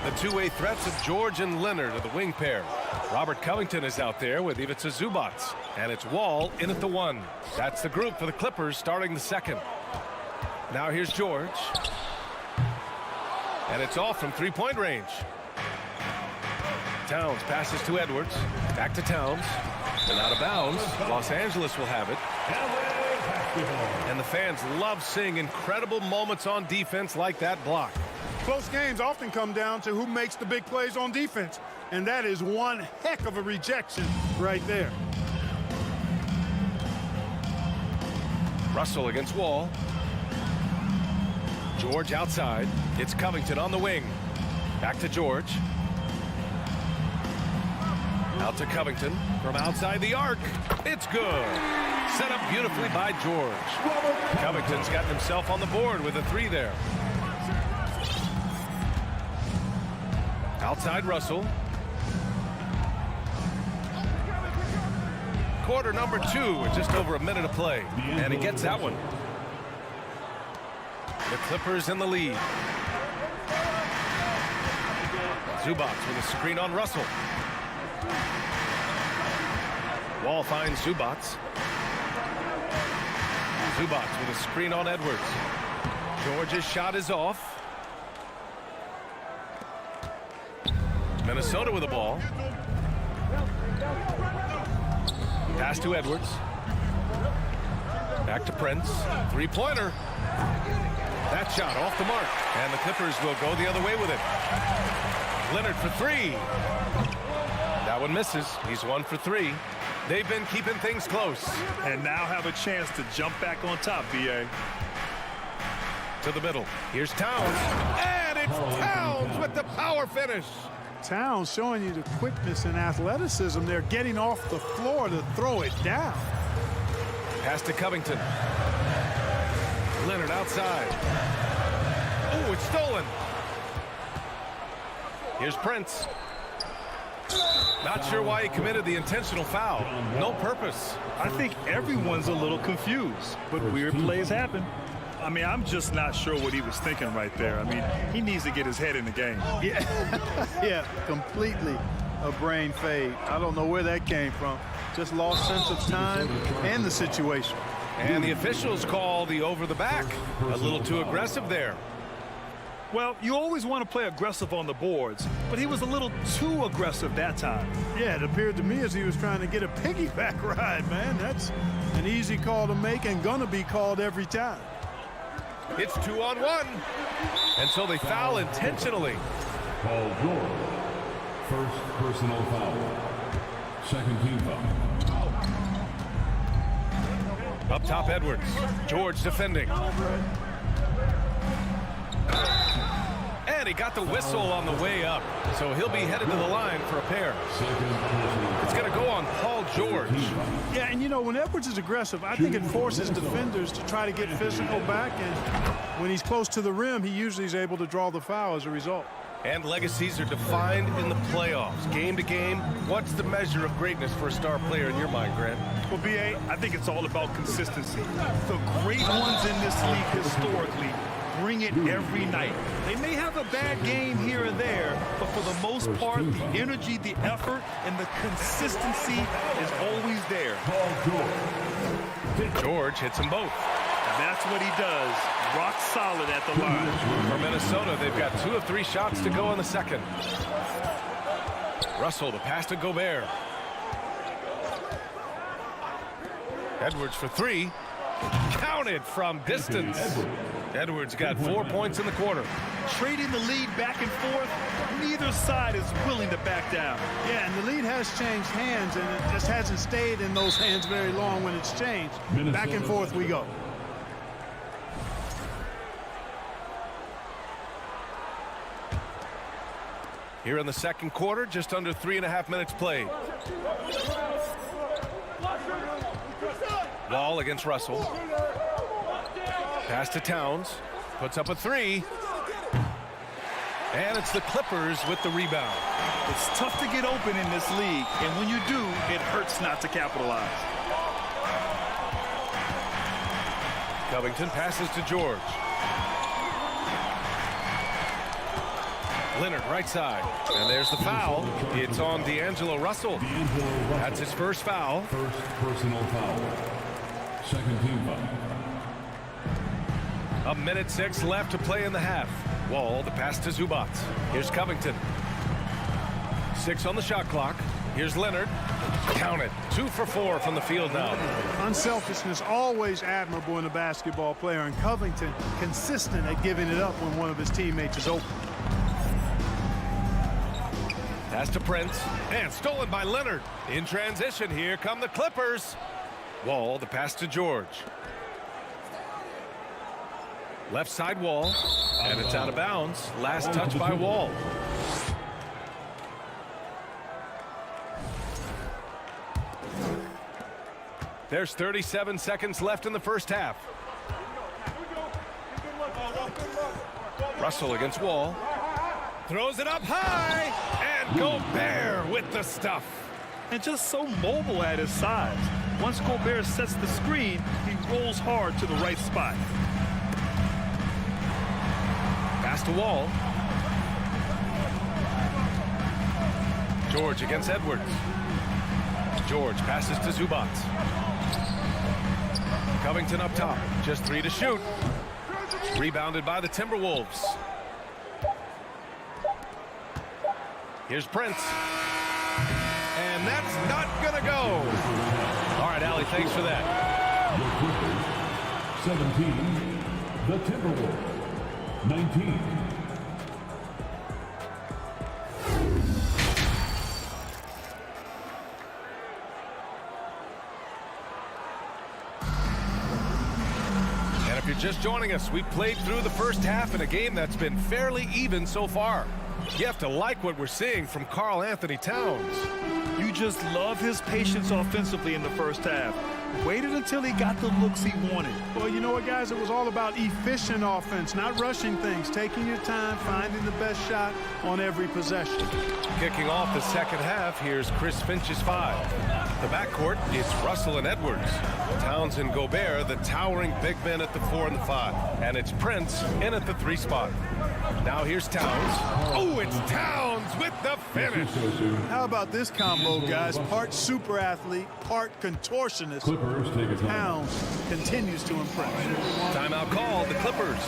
Speaker 1: The two-way threats of George and Leonard are the wing pair. Robert Covington is out there with Ivica Zubats. And it's Wall in at the 1. That's the group for the Clippers starting the second. Now here's George. And it's off from 3-point range. Towns passes to Edwards. Back to Towns. And out of bounds. Los Angeles will have it. And the fans love seeing incredible moments on defense like that block.
Speaker 12: Close games often come down to who makes the big plays on defense. And that is one heck of a rejection right there.
Speaker 1: Russell against Wall. George outside. It's Covington on the wing. Back to George. Out to Covington from outside the arc. It's good. Set up beautifully by George. Covington's got himself on the board with a 3 there. Outside Russell. Quarter number 2 with just over a minute of play. And he gets that one. The Clippers in the lead. Zubats with a screen on Russell. Wall finds Zubats. Zubats with a screen on Edwards. George's shot is off. Minnesota with the ball. Pass to Edwards. Back to Prince. 3-pointer. That shot off the mark. And the Clippers will go the other way with it. Leonard for 3. That one misses. He's 1 for 3. They've been keeping things close.
Speaker 2: And now have a chance to jump back on top, BA.
Speaker 1: To the middle. Here's Towns. And it's Towns with the power finish.
Speaker 12: Towns showing you the quickness and athleticism. They're getting off the floor to throw it down.
Speaker 1: Pass to Covington. Leonard outside. Oh, it's stolen. Here's Prince. Not sure why he committed the intentional foul. No purpose.
Speaker 2: I think everyone's a little confused, but weird plays happen. I mean, I'm just not sure what he was thinking right there. I mean, he needs to get his head in the game.
Speaker 12: Yeah, completely a brain fade. I don't know where that came from. Just lost sense of time and the situation.
Speaker 1: And the officials call the over the back. A little too aggressive there.
Speaker 2: Well, you always want to play aggressive on the boards, but he was a little too aggressive that time.
Speaker 12: Yeah, it appeared to me as he was trying to get a piggyback ride, man. That's an easy call to make and gonna be called every time.
Speaker 1: It's 2-on-1. And so they foul intentionally.
Speaker 8: Paul George. First personal foul. Second team foul.
Speaker 1: Up top, Edwards. George defending. And he got the whistle on the way up. So he'll be headed to the line for a pair. It's going to go on Paul George.
Speaker 12: Yeah, and you know, when Edwards is aggressive, I think it forces defenders to try to get physical back. And when he's close to the rim, he usually is able to draw the foul as a result.
Speaker 1: And legacies are defined in the playoffs. Game to game, what's the measure of greatness for a star player in your mind, Grant?
Speaker 2: Well, B.A., I think it's all about consistency. The great ones in this league historically bring it every night. They may have a bad game here or there, but for the most part, the energy, the effort, and the consistency is always there.
Speaker 1: George hits them both.
Speaker 2: And that's what he does. Rock solid at the line.
Speaker 1: For Minnesota, they've got 2 of 3 shots to go in the second. Russell, the pass to Gobert. Edwards for 3. Counted from distance. Edwards got 4 points in the quarter.
Speaker 2: Trading the lead back and forth, neither side is willing to back down.
Speaker 12: Yeah, and the lead has changed hands, and it just hasn't stayed in those hands very long when it's changed. Back and forth we go.
Speaker 1: Here in the second quarter, just under 3.5 minutes played. Wall against Russell. Pass to Towns. Puts up a 3. And it's the Clippers with the rebound.
Speaker 2: It's tough to get open in this league, and when you do, it hurts not to capitalize.
Speaker 1: Covington passes to George. Leonard right side. And there's the foul. It's on D'Angelo Russell. That's his first foul.
Speaker 8: First personal foul. Second team foul.
Speaker 1: 1:06 left to play in the half. Wall, the pass to Zubac. Here's Covington. 6 on the shot clock. Here's Leonard. Counted. 2 for 4 from the field now.
Speaker 12: Unselfishness always admirable in a basketball player, and Covington consistent at giving it up when one of his teammates is open.
Speaker 1: Pass to Prince. And stolen by Leonard. In transition, here come the Clippers. Wall, the pass to George. Left side Wall. And it's out of bounds. Last touch by Wall. There's 37 seconds left in the first half. Russell against Wall. Throws it up high. And Gobert with the stuff.
Speaker 2: And just so mobile at his size. Once Gobert sets the screen, he rolls hard to the right spot.
Speaker 1: Pass to Wall. George against Edwards. George passes to Zubac. Covington up top. Just 3 to shoot. Rebounded by the Timberwolves. Here's Prince. And that's not going to go. All right, Allie, thanks for that.
Speaker 8: The Clippers, 17. The Timberwolves, 19.
Speaker 1: And if you're just joining us, we've played through the first half in a game that's been fairly even so far. You have to like what we're seeing from Karl Anthony Towns.
Speaker 2: You just love his patience offensively in the first half. Waited until he got the looks he wanted.
Speaker 12: Well, you know what, guys? It was all about efficient offense, not rushing things, taking your time, finding the best shot on every possession.
Speaker 1: Kicking off the second half, here's Chris Finch's 5. The backcourt, it's Russell and Edwards. Towns and Gobert, the towering big men at the 4 and the 5. And it's Prince in at the 3 spot. Now here's Towns. Oh, it's Towns with the finish.
Speaker 12: How about this combo, guys? Part super athlete, part contortionist.
Speaker 8: Clippers take a time.
Speaker 12: Towns continues to impress.
Speaker 1: Timeout called, the Clippers.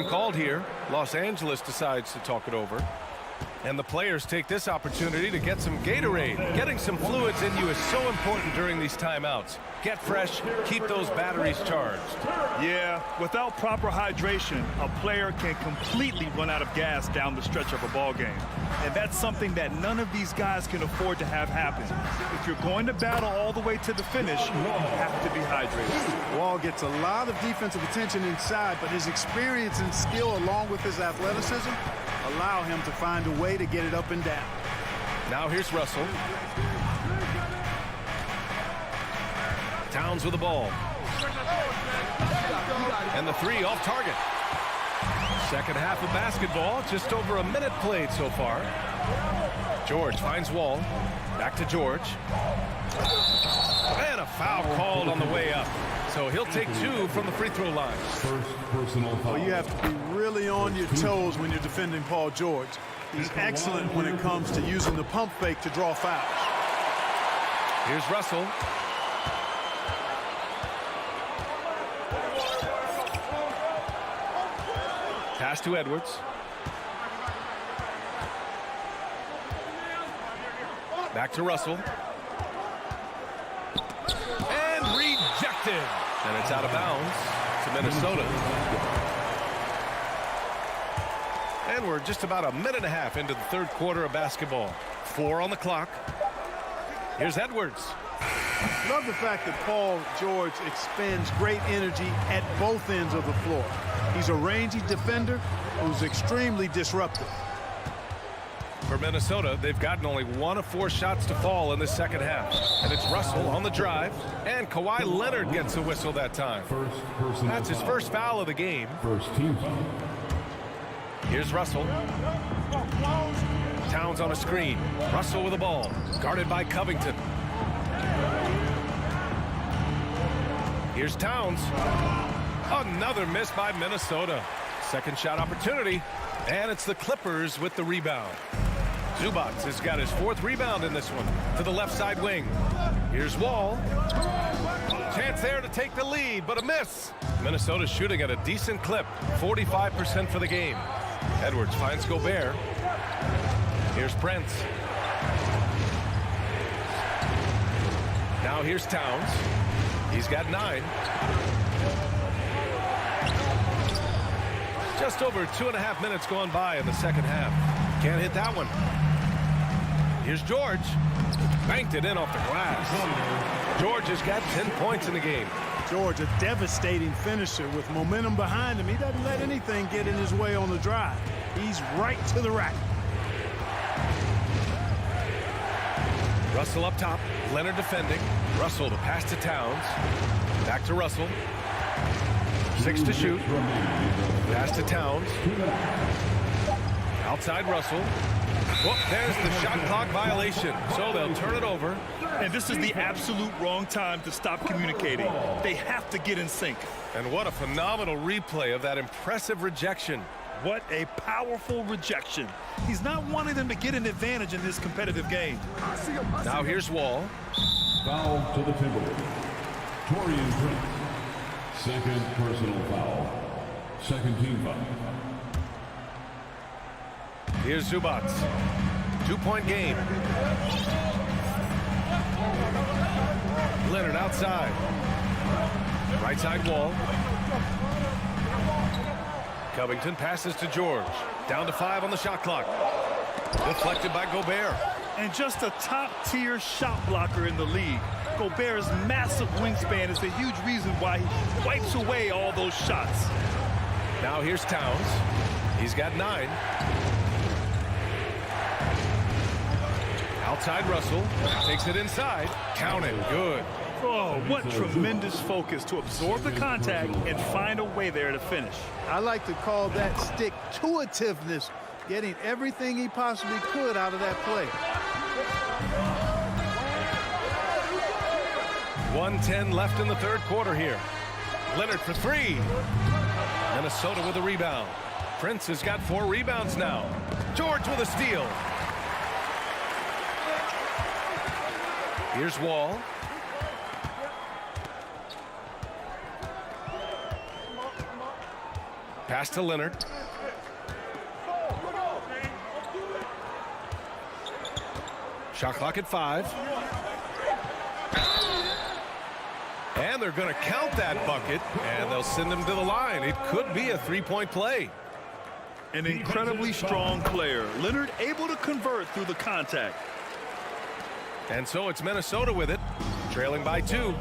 Speaker 1: Timeout called here. Los Angeles decides to talk it over. And the players take this opportunity to get some Gatorade. Getting some fluids in you is so important during these timeouts. Get fresh, keep those batteries charged.
Speaker 2: Yeah, without proper hydration, a player can completely run out of gas down the stretch of a ball game. And that's something that none of these guys can afford to have happen. If you're going to battle all the way to the finish, you have to be hydrated.
Speaker 12: Wall gets a lot of defensive attention inside, but his experience and skill along with his athleticism allow him to find a way to get it up and down.
Speaker 1: Now here's Russell. Towns with the ball. And the three off target. Second half of basketball, just over a minute played so far. George finds Wall. Back to George. And a foul called on the way up. So he'll take two from the free throw line.
Speaker 8: First personal foul.
Speaker 12: Well, you have to be really on your toes when you're defending Paul George. He's excellent when it comes to using the pump fake to draw fouls.
Speaker 1: Here's Russell. Pass to Edwards. Back to Russell. And rejected. And it's out of bounds to Minnesota. And we're just about a minute and a half into the third quarter of basketball. 4 on the clock. Here's Edwards.
Speaker 12: Love the fact that Paul George expends great energy at both ends of the floor. He's a rangy defender who's extremely disruptive.
Speaker 1: For Minnesota, they've gotten only 1 of 4 shots to fall in the second half. And it's Russell on the drive. And Kawhi Leonard gets a whistle that time. That's his first foul of the game.
Speaker 8: First team foul.
Speaker 1: Here's Russell. Towns on a screen. Russell with the ball. Guarded by Covington. Here's Towns. Another miss by Minnesota. Second shot opportunity. And it's the Clippers with the rebound. Zubac has got his 4th rebound in this one. To the left side wing. Here's Wall. Chance there to take the lead, but a miss. Minnesota's shooting at a decent clip. 45% for the game. Edwards finds Gobert. Here's Prince. Now here's Towns. He's got 9. Just over 2.5 minutes gone by in the second half. Can't hit that one. Here's George. Banked it in off the glass. George has got 10 points in the game.
Speaker 12: George, a devastating finisher with momentum behind him. He doesn't let anything get in his way on the drive. He's right to the rack.
Speaker 1: Russell up top. Leonard defending. Russell the pass to Towns. Back to Russell. 6 to shoot. Pass to Towns. Outside Russell. Whoop, there's the shot clock violation. So they'll turn it over.
Speaker 2: And this is the absolute wrong time to stop communicating. They have to get in sync.
Speaker 1: And what a phenomenal replay of that impressive rejection.
Speaker 2: What a powerful rejection. He's not wanting them to get an advantage in this competitive game.
Speaker 1: Now here's Wall.
Speaker 8: Foul to the Timberwolves. Torian Prince. Second personal foul. Second team foul.
Speaker 1: Here's Zubac. 2-point game. Leonard outside. Right side Wall. Covington passes to George. Down to 5 on the shot clock. Deflected by Gobert.
Speaker 2: And just a top-tier shot blocker in the league. Gobert's massive wingspan is a huge reason why he wipes away all those shots.
Speaker 1: Now here's Towns. He's got 9. Outside Russell. Takes it inside. Count it. Good.
Speaker 2: Oh, what tremendous focus to absorb the contact and find a way there to finish.
Speaker 12: I like to call that stick-to-itiveness, getting everything he possibly could out of that play.
Speaker 1: 1:10 left in the third quarter here. Leonard for 3. Minnesota with a rebound. Prince has got 4 rebounds now. George with a steal. Here's Wall. Pass to Leonard. Shot clock at 5. And they're going to count that bucket, and they'll send him to the line. It could be a three-point play.
Speaker 2: An incredibly strong player. Leonard able to convert through the contact.
Speaker 1: And so it's Minnesota with it, trailing by 2.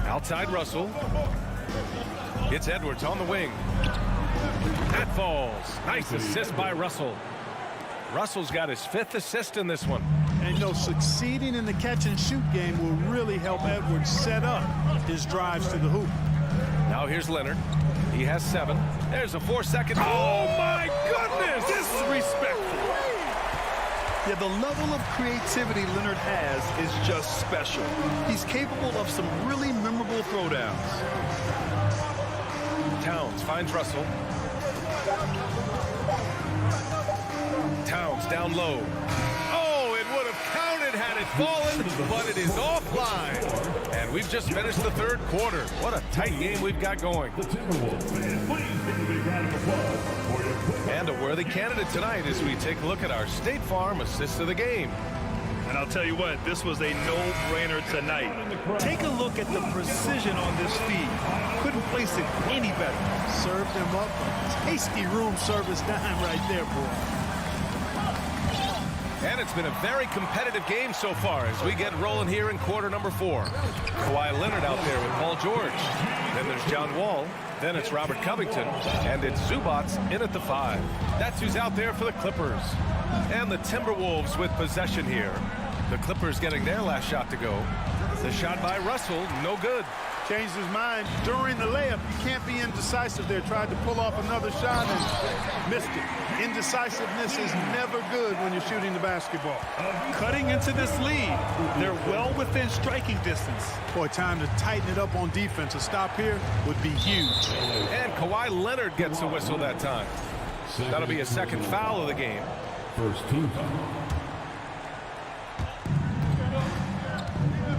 Speaker 1: Outside Russell. It's Edwards on the wing. That falls. Nice assist by Russell. Russell's got his 5th assist in this one.
Speaker 12: And you know, succeeding in the catch-and-shoot game will really help Edwards set up his drives to the hoop.
Speaker 1: Now here's Leonard. He has 7. There's a 4-second. Oh, my goodness!
Speaker 2: Disrespectful. Yeah, the level of creativity Leonard has is just special. He's capable of some really memorable throwdowns.
Speaker 1: Towns finds Russell. Towns down low. Oh, it would have counted had it fallen, but it is offline. And we've just finished the 3rd quarter. What a tight game we've got going. And a worthy candidate tonight as we take a look at our State Farm assist of the game.
Speaker 2: And I'll tell you what, this was a no-brainer tonight. Take a look at the precision on this feed. Couldn't place it any better.
Speaker 12: Served him up a tasty room service dime right there, boy.
Speaker 1: And it's been a very competitive game so far as we get rolling here in quarter number 4. Kawhi Leonard out there with Paul George. Then there's John Wall. Then it's Robert Covington. And it's Zubats in at the 5. That's who's out there for the Clippers. And the Timberwolves with possession here. The Clippers getting their last shot to go. The shot by Russell, no good.
Speaker 12: Changed his mind during the layup. You can't be indecisive there. Tried to pull off another shot and missed it. Indecisiveness is never good when you're shooting the basketball.
Speaker 2: Cutting into this lead. They're well within striking distance.
Speaker 12: Boy, time to tighten it up on defense. A stop here would be huge.
Speaker 1: And Kawhi Leonard gets a whistle that time. That'll be a 2nd foul of the game.
Speaker 8: First team foul.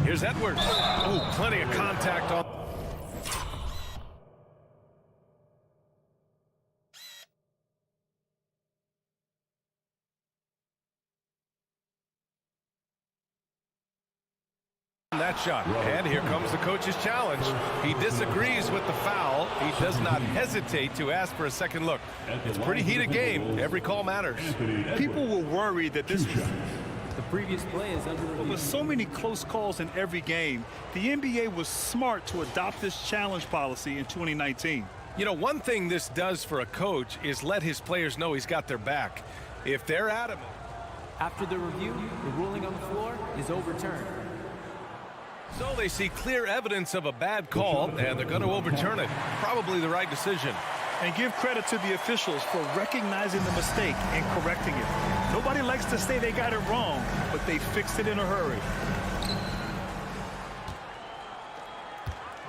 Speaker 1: Here's Edwards. Oh, plenty of contact on. That shot. And here comes the coach's challenge. He disagrees with the foul. He does not hesitate to ask for a second look. It's a pretty heated game. Every call matters.
Speaker 2: People were worried that this
Speaker 13: The previous play is under review.
Speaker 2: with so many close calls in every game, the NBA was smart to adopt this challenge policy in 2019.
Speaker 1: You know, one thing this does for a coach is let his players know he's got their back. If they're adamant.
Speaker 13: After the review, the ruling on the floor is overturned.
Speaker 1: So they see clear evidence of a bad call, and they're going to overturn it. Probably the right decision.
Speaker 2: And give credit to the officials for recognizing the mistake and correcting it. Nobody likes to say they got it wrong, but they fixed it in a hurry.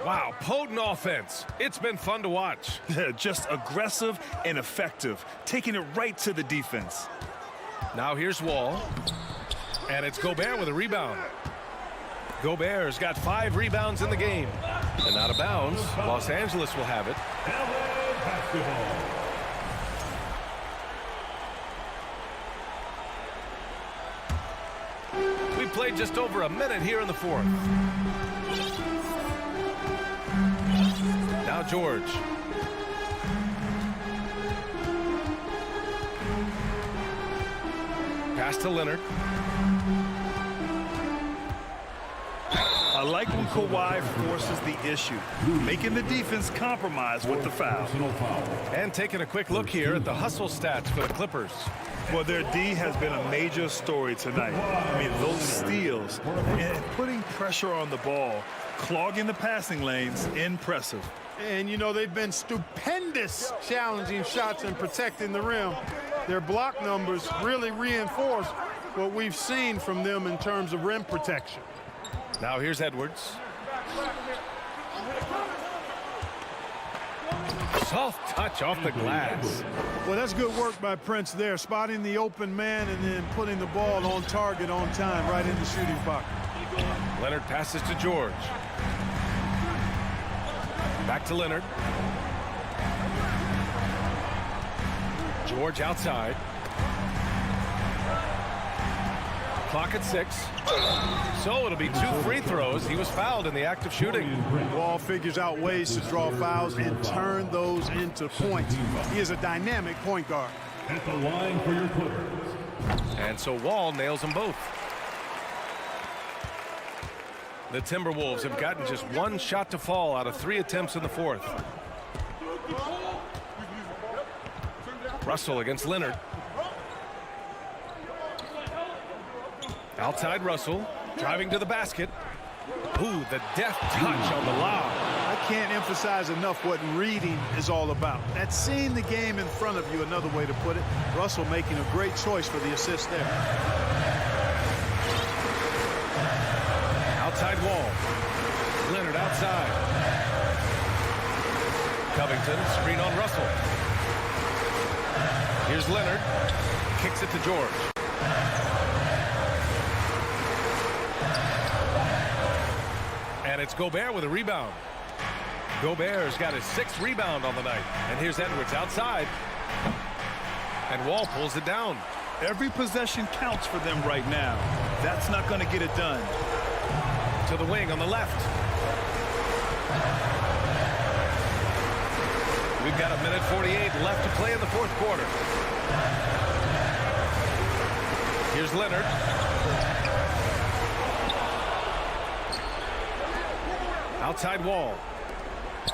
Speaker 1: Wow, potent offense. It's been fun to watch.
Speaker 2: Just aggressive and effective, taking it right to the defense.
Speaker 1: Now here's Wall, and it's Gobert with a rebound. Gobert's got 5 rebounds in the game. And out of bounds, Los Angeles will have it. We played just over a minute here in the 4th. Now George. Pass to Leonard.
Speaker 2: I like when Kawhi forces the issue, making the defense compromise with the foul.
Speaker 1: And taking a quick look here at the hustle stats for the Clippers.
Speaker 2: Well, their D has been a major story tonight. I mean, those steals and putting pressure on the ball, clogging the passing lanes, impressive.
Speaker 12: And, you know, they've been stupendous challenging shots and protecting the rim. Their block numbers really reinforce what we've seen from them in terms of rim protection.
Speaker 1: Now here's Edwards. Soft touch off the glass.
Speaker 12: Well, that's good work by Prince there, spotting the open man and then putting the ball on target on time right in the shooting pocket.
Speaker 1: Leonard passes to George. Back to Leonard. George outside. Clock at 6. So it'll be 2 free throws. He was fouled in the act of shooting.
Speaker 12: Wall figures out ways to draw fouls and turn those into points. He is a dynamic point guard.
Speaker 8: At the line for your Clippers.
Speaker 1: And so Wall nails them both. The Timberwolves have gotten just 1 shot to fall out of 3 attempts in the 4th. Russell against Leonard. Outside Russell, driving to the basket. Ooh, the deft touch on the lob.
Speaker 12: I can't emphasize enough what reading is all about. That's seeing the game in front of you, another way to put it. Russell making a great choice for the assist there.
Speaker 1: Outside Wall. Leonard outside. Covington, screen on Russell. Here's Leonard. Kicks it to George. And it's Gobert with a rebound. Gobert's got his 6th rebound on the night. And here's Edwards outside. And Wall pulls it down.
Speaker 2: Every possession counts for them right now. That's not going to get it done.
Speaker 1: To the wing on the left. We've got 1:48 left to play in the 4th quarter. Here's Leonard. Outside Wall.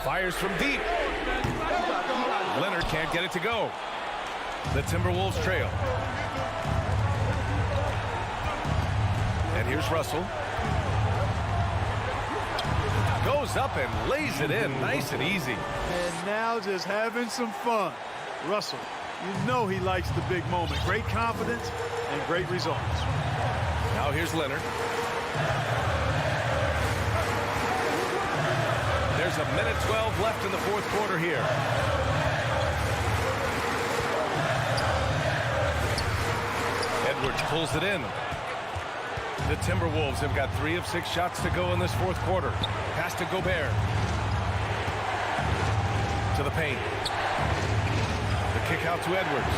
Speaker 1: Fires from deep. Leonard can't get it to go. The Timberwolves trail. And here's Russell. Goes up and lays it in nice and easy.
Speaker 12: And now just having some fun. Russell, you know he likes the big moment. Great confidence and great results.
Speaker 1: Now here's Leonard. There's 1:12 left in the 4th quarter here. Edwards pulls it in. The Timberwolves have got 3 of 6 shots to go in this 4th quarter. Pass to Gobert. To the paint. The kick out to Edwards.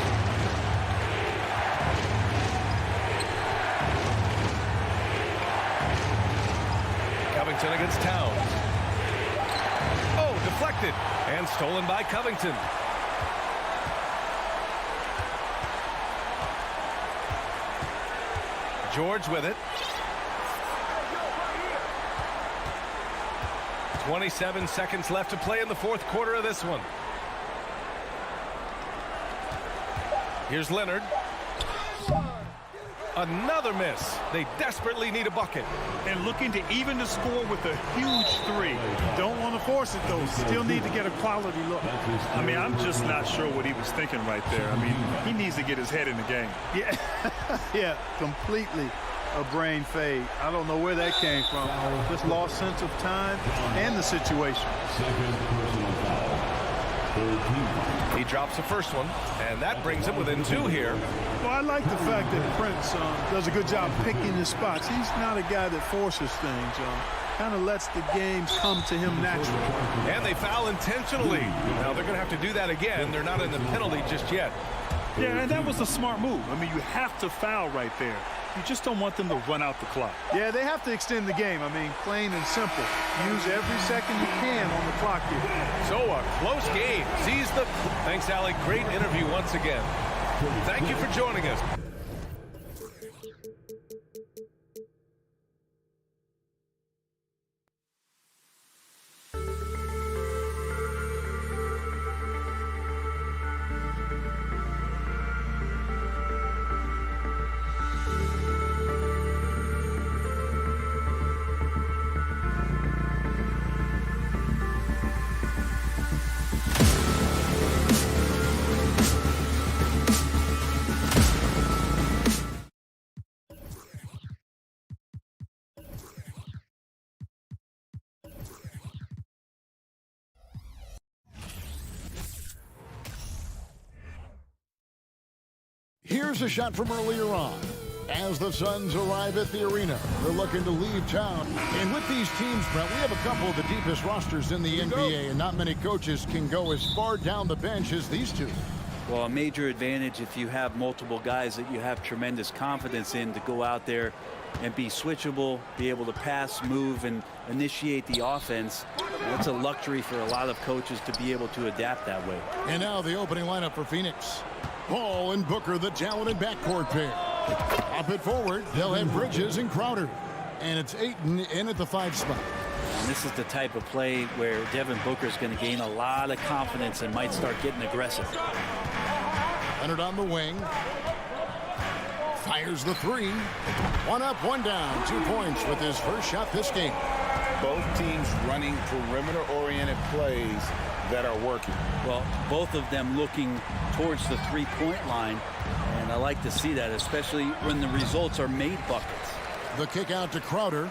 Speaker 1: Covington against Towns. Oh, deflected and stolen by Covington. George with it. 27 seconds left to play in the 4th quarter of this one. Here's Leonard. Another miss. They desperately need a bucket.
Speaker 2: And looking to even the score with a huge 3.
Speaker 12: Don't want to force it, though. Still need to get a quality look.
Speaker 2: I mean, I'm just not sure what he was thinking right there. I mean, he needs to get his head in the game.
Speaker 12: Yeah, yeah, completely a brain fade. I don't know where that came from. Just lost sense of time and the situation.
Speaker 1: He drops the first one, and that brings him within 2 here.
Speaker 12: Well, I like the fact that Prince does a good job picking his spots. He's not a guy that forces things. Kind of lets the games come to him naturally.
Speaker 1: And they foul intentionally. Now they're going to have to do that again. They're not in the penalty just yet.
Speaker 2: Yeah, and that was a smart move. I mean, you have to foul right there. You just don't want them to run out the clock.
Speaker 12: Yeah, they have to extend the game. I mean, plain and simple. Use every second you can on the clock here.
Speaker 1: So a close game. Sees the... Thanks, Alec. Great interview once again. Thank you for joining us.
Speaker 4: Here's a shot from earlier on. As the Suns arrive at the arena, they're looking to leave town. And with these teams, Brent, we have a couple of the deepest rosters in the NBA, and not many coaches can go as far down the bench as these two.
Speaker 3: Well, a major advantage if you have multiple guys that you have tremendous confidence in to go out there and be switchable, be able to pass, move, and initiate the offense. That's a luxury for a lot of coaches to be able to adapt that way.
Speaker 4: And now the opening lineup for Phoenix. Paul and Booker, the talented backcourt pair. Up it forward, they'll have Bridges and Crowder. And it's Ayton in at the 5 spot.
Speaker 3: And this is the type of play where Devin Booker is going to gain a lot of confidence and might start getting aggressive.
Speaker 4: Leonard on the wing. Fires the 3. 1 up, 1 down. 2 points with his first shot this game.
Speaker 9: Both teams running perimeter-oriented plays that are working.
Speaker 3: Well, both of them looking towards the 3-point line. And I like to see that, especially when the results are made buckets.
Speaker 4: The kick out to Crowder.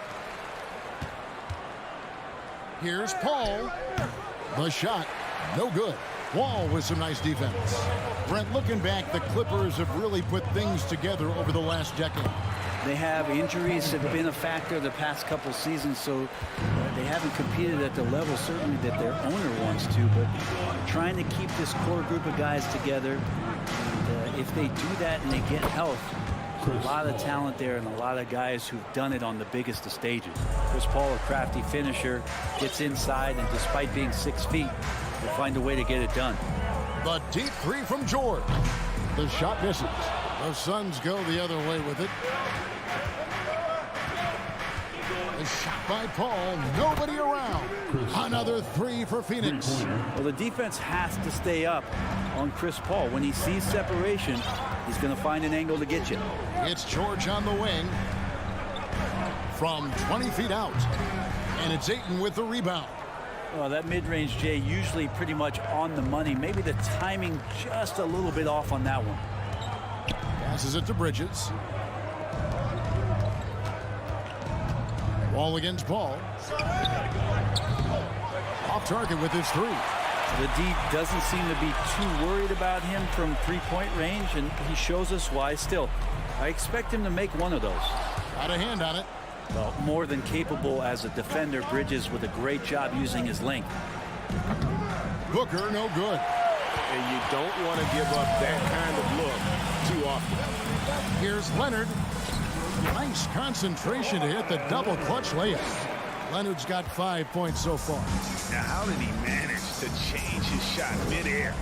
Speaker 4: Here's Paul. The shot, no good. Wall with some nice defense. Brent, looking back, the Clippers have really put things together over the last decade.
Speaker 3: They have injuries that have been a factor the past couple seasons, so they haven't competed at the level certainly that their owner wants to, but trying to keep this core group of guys together. And if they do that and they get health, there's a lot of talent there and a lot of guys who've done it on the biggest of stages. Chris Paul, a crafty finisher, gets inside, and despite being 6 feet, will find a way to get it done.
Speaker 4: The deep 3 from George. The shot misses. The Suns go the other way with it. A shot by Paul. Nobody around. Another 3 for Phoenix.
Speaker 3: Well, the defense has to stay up on Chris Paul. When he sees separation, he's going to find an angle to get you.
Speaker 4: It's George on the wing. From 20 feet out. And it's Ayton with the rebound.
Speaker 3: Well, that mid-range, Jay, usually pretty much on the money. Maybe the timing just a little bit off on that one.
Speaker 4: Passes it to Bridges. Wall against Paul. Off target with his 3.
Speaker 3: The D doesn't seem to be too worried about him from 3-point range, and he shows us why. Still, I expect him to make one of those.
Speaker 4: Got a hand on it.
Speaker 3: Well, more than capable as a defender. Bridges with a great job using his length.
Speaker 4: Booker, no good.
Speaker 9: And you don't want to give up that kind of look too often.
Speaker 4: Here's Leonard. Nice concentration to hit the double clutch layup. Leonard's got 5 points so far.
Speaker 9: Now, how did he manage to change his shot midair?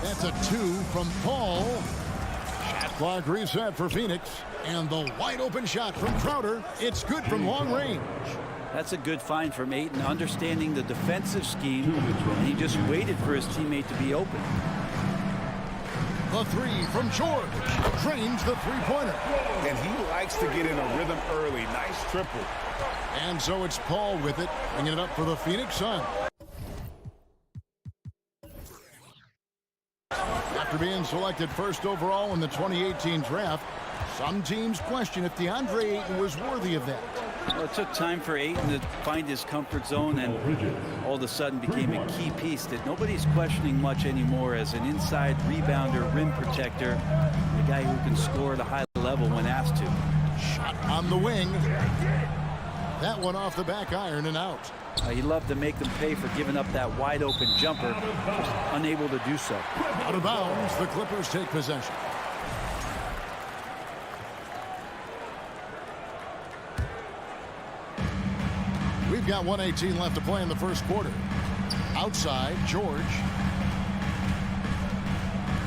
Speaker 4: That's a 2 from Paul. Shot clock reset for Phoenix. And the wide open shot from Crowder. It's good from long range.
Speaker 3: That's a good find from Ayton, understanding the defensive scheme, and he just waited for his teammate to be open.
Speaker 4: The 3 from George. Drains the 3-pointer.
Speaker 9: And he likes to get in a rhythm early. Nice triple.
Speaker 4: And so it's Paul with it, bringing it up for the Phoenix Suns. After being selected first overall in the 2018 draft, some teams question if DeAndre Ayton was worthy of that.
Speaker 3: Well, it took time for Ayton to find his comfort zone, and all of a sudden became a key piece that nobody's questioning much anymore as an inside rebounder, rim protector, the guy who can score at a high level when asked to.
Speaker 4: Shot on the wing. That one off the back iron and out.
Speaker 3: He loved to make them pay for giving up that wide open jumper, just unable to do so.
Speaker 4: Out of bounds, the Clippers take possession. We've got 1:18 left to play in the first quarter. Outside, George.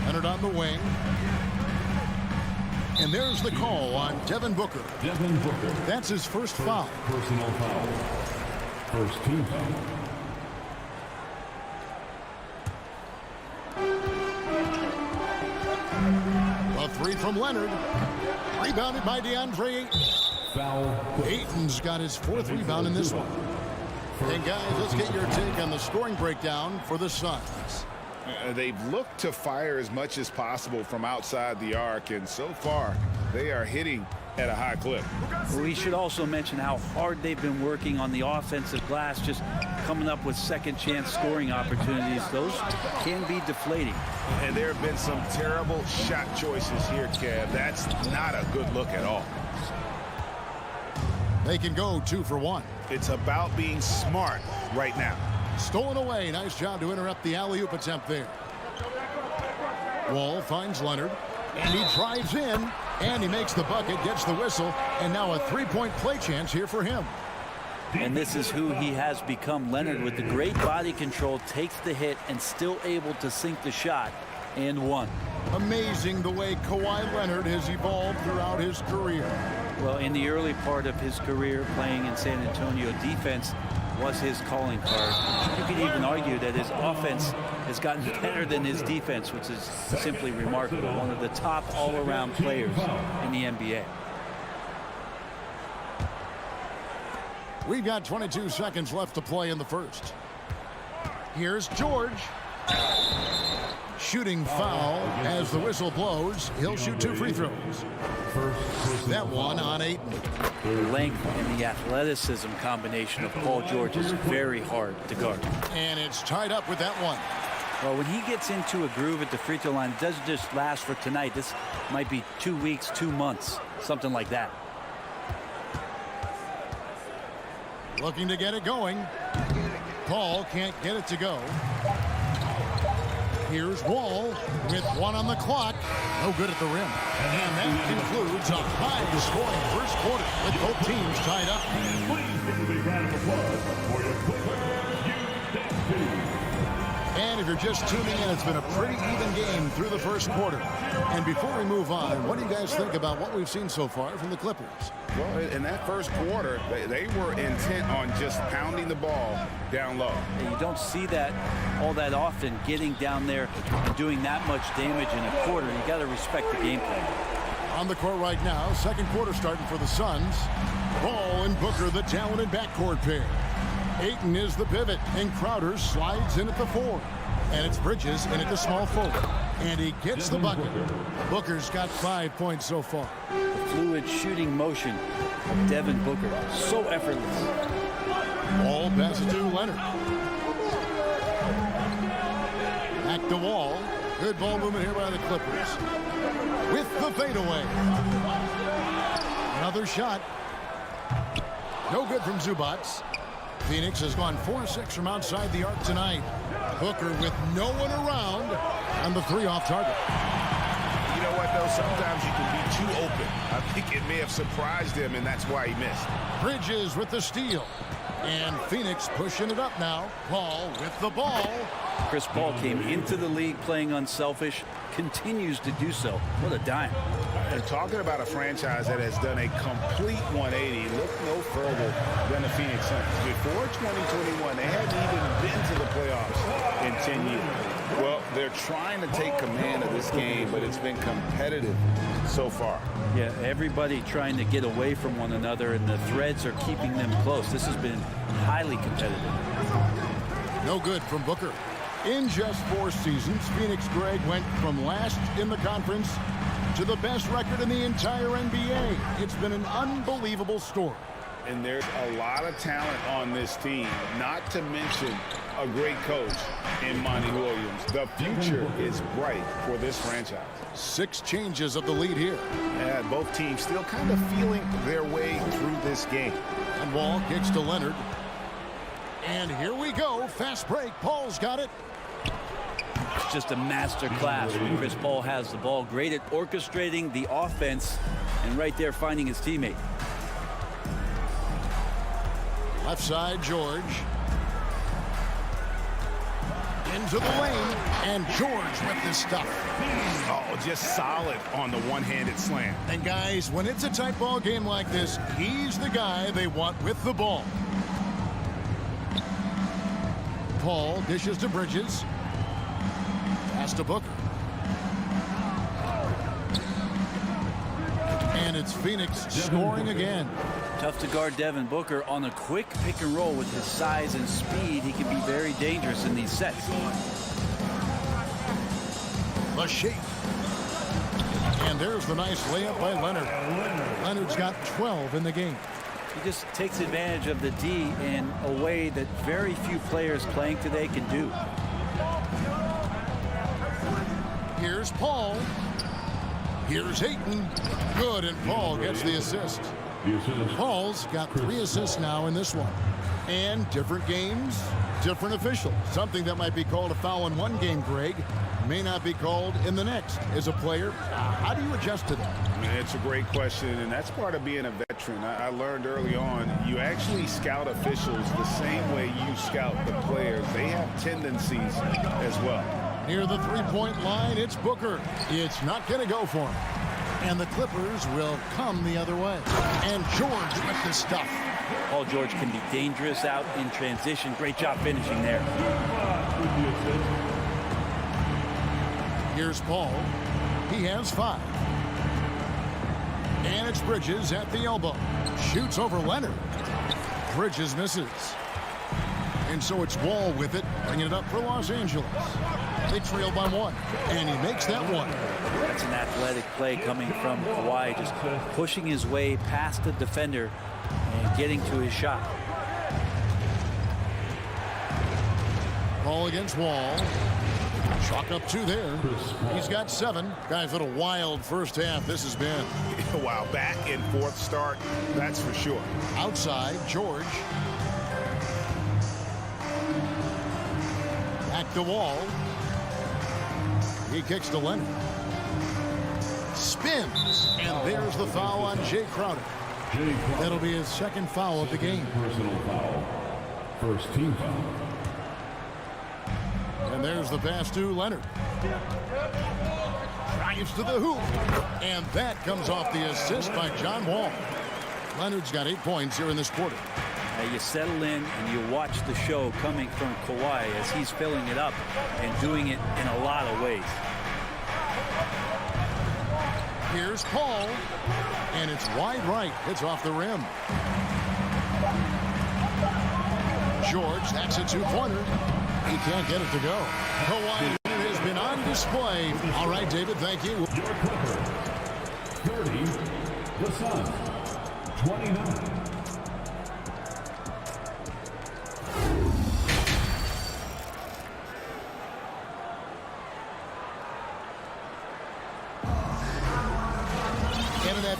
Speaker 4: Entered on the wing. And there's the call on Devin Booker.
Speaker 14: Devin Booker.
Speaker 4: That's his first foul.
Speaker 14: Personal foul. First team foul.
Speaker 4: A 3 from Leonard. Rebounded by DeAndre Ayton.
Speaker 14: Foul.
Speaker 4: Ayton's got his 4th rebound in this one. And guys, let's get your take on the scoring breakdown for the Suns.
Speaker 9: They've looked to fire as much as possible from outside the arc, and so far they are hitting at a high clip.
Speaker 3: We should also mention how hard they've been working on the offensive glass, just coming up with second chance scoring opportunities. Those can be deflating.
Speaker 9: And there have been some terrible shot choices here, Kev. That's not a good look at all.
Speaker 4: They can go 2 for 1.
Speaker 9: It's about being smart right now.
Speaker 4: Stolen away. Nice job to interrupt the alley-oop attempt there. Wall finds Leonard, and he drives in, and he makes the bucket, gets the whistle, and now a three-point play chance here for him.
Speaker 3: And this is who he has become. Leonard, with the great body control, takes the hit and still able to sink the shot, and one.
Speaker 4: Amazing the way Kawhi Leonard has evolved throughout his career.
Speaker 3: Well, in the early part of his career playing in San Antonio, defense was his calling card. You could even argue that his offense has gotten better than his defense, which is simply remarkable. One of the top all-around players in the NBA.
Speaker 4: We've got 22 seconds left to play in the first. Here's George. Shooting foul as the whistle blows. He'll shoot 2 free throws. That one on Ayton.
Speaker 3: The length and the athleticism combination of Paul George is very hard to guard.
Speaker 4: And it's tied up with that one.
Speaker 3: Well, when he gets into a groove at the free throw line, it doesn't just last for tonight. This might be 2 weeks, 2 months, something like that.
Speaker 4: Looking to get it going. Paul can't get it to go. Here's Wall with 1 on the clock. No good at the rim. And that concludes a high-scoring first quarter with both teams tied up. And if you're just tuning in, it's been a pretty even game through the first quarter. And before we move on, what do you guys think about what we've seen so far from the Clippers?
Speaker 9: Well, in that first quarter, they were intent on just pounding the ball down low.
Speaker 3: And you don't see that all that often, getting down there and doing that much damage in a quarter. You got to respect the game plan.
Speaker 4: On the court right now, second quarter starting for the Suns. Ball and Booker, the talented backcourt pair. Ayton is the pivot, and Crowder slides in at the 4. And it's Bridges in at the small forward. And he gets the bucket. Booker's got 5 points so far.
Speaker 3: The fluid shooting motion of Devin Booker, so effortless.
Speaker 4: Ball passes to Leonard. Back to Wall. Good ball movement here by the Clippers. With the fadeaway. Another shot. No good from Zubats. Phoenix has gone 4-6 from outside the arc tonight. Booker with no one around on the 3 off target.
Speaker 9: You know what, though? Sometimes you can be too open. I think it may have surprised him, and that's why he missed.
Speaker 4: Bridges with the steal. And Phoenix pushing it up now. Paul with the ball.
Speaker 3: Chris Paul came into the league playing unselfish, continues to do so. What a dime.
Speaker 9: And talking about a franchise that has done a complete 180, look no further than the Phoenix Suns. Before 2021, they hadn't even been to the playoffs in 10 years. Well, they're trying to take command of this game, but it's been competitive so far.
Speaker 3: Yeah, everybody trying to get away from one another, and the threads are keeping them close. This has been highly competitive.
Speaker 4: No good from Booker. In just 4 seasons, Phoenix, Greg, went from last in the conference to the best record in the entire NBA. It's been an unbelievable story.
Speaker 9: And there's a lot of talent on this team, not to mention a great coach in Monty Williams. The future is bright for this franchise.
Speaker 4: 6 changes of the lead here.
Speaker 9: Yeah, both teams still kind of feeling their way through this game.
Speaker 4: And Wall kicks to Leonard. And here we go. Fast break. Paul's got it.
Speaker 3: It's just a master class when Chris Paul has the ball. Great at orchestrating the offense and right there finding his teammate.
Speaker 4: Left side, George. Into the lane, and George with this stuff.
Speaker 9: Oh, just solid on the one-handed slam.
Speaker 4: And guys, when it's a tight ball game like this, he's the guy they want with the ball. Paul dishes to Bridges. Pass to Booker. And it's Phoenix scoring again.
Speaker 3: Tough to guard Devin Booker on a quick pick and roll with his size and speed. He can be very dangerous in these sets.
Speaker 4: The shake. And And there's the nice layup by Leonard. Leonard's got 12 in the game.
Speaker 3: He just takes advantage of the D in a way that very few players playing today can do.
Speaker 4: Here's Paul. Here's Ayton. Good, and Paul gets the assist. Paul's got 3 assists now in this one. And different games, different officials. Something that might be called a foul in one game, Greg, may not be called in the next. As a player, how do you adjust to that?
Speaker 9: I mean, it's a great question, and that's part of being a veteran. I learned early on, you actually scout officials the same way you scout the players. They have tendencies as well.
Speaker 4: Near the three-point line, it's Booker. It's not going to go for him. And the Clippers will come the other way. And George with the stuff.
Speaker 3: Paul George can be dangerous out in transition. Great job finishing there.
Speaker 4: Here's Paul. He has 5. And it's Bridges at the elbow. Shoots over Leonard. Bridges misses. And so it's Wall with it, bringing it up for Los Angeles. They trail by 1, and he makes that one.
Speaker 3: That's an athletic play coming from Kawhi, just pushing his way past the defender and getting to his shot.
Speaker 4: Ball against Wall. Chalk up 2 there. He's got 7. Guys, what a wild first half this has been.
Speaker 9: Wow, back and forth start, that's for sure.
Speaker 4: Outside, George. Back to Wall. He kicks to Leonard. Spins. And there's the foul on Jay Crowder. That'll be his 2nd foul of the game.
Speaker 14: Personal foul. First team foul.
Speaker 4: And there's the pass to Leonard. Drives to the hoop. And that comes off the assist by John Wall. Leonard's got 8 points here in this quarter.
Speaker 3: You settle in and you watch the show coming from Kawhi as he's filling it up and doing it in a lot of ways.
Speaker 4: Here's Paul. And it's wide right. It's off the rim. George, that's a 2-pointer. He can't get it to go. Kawhi has been on display. All right, David, thank you.
Speaker 14: Your Clipper. 30. The Suns. 29.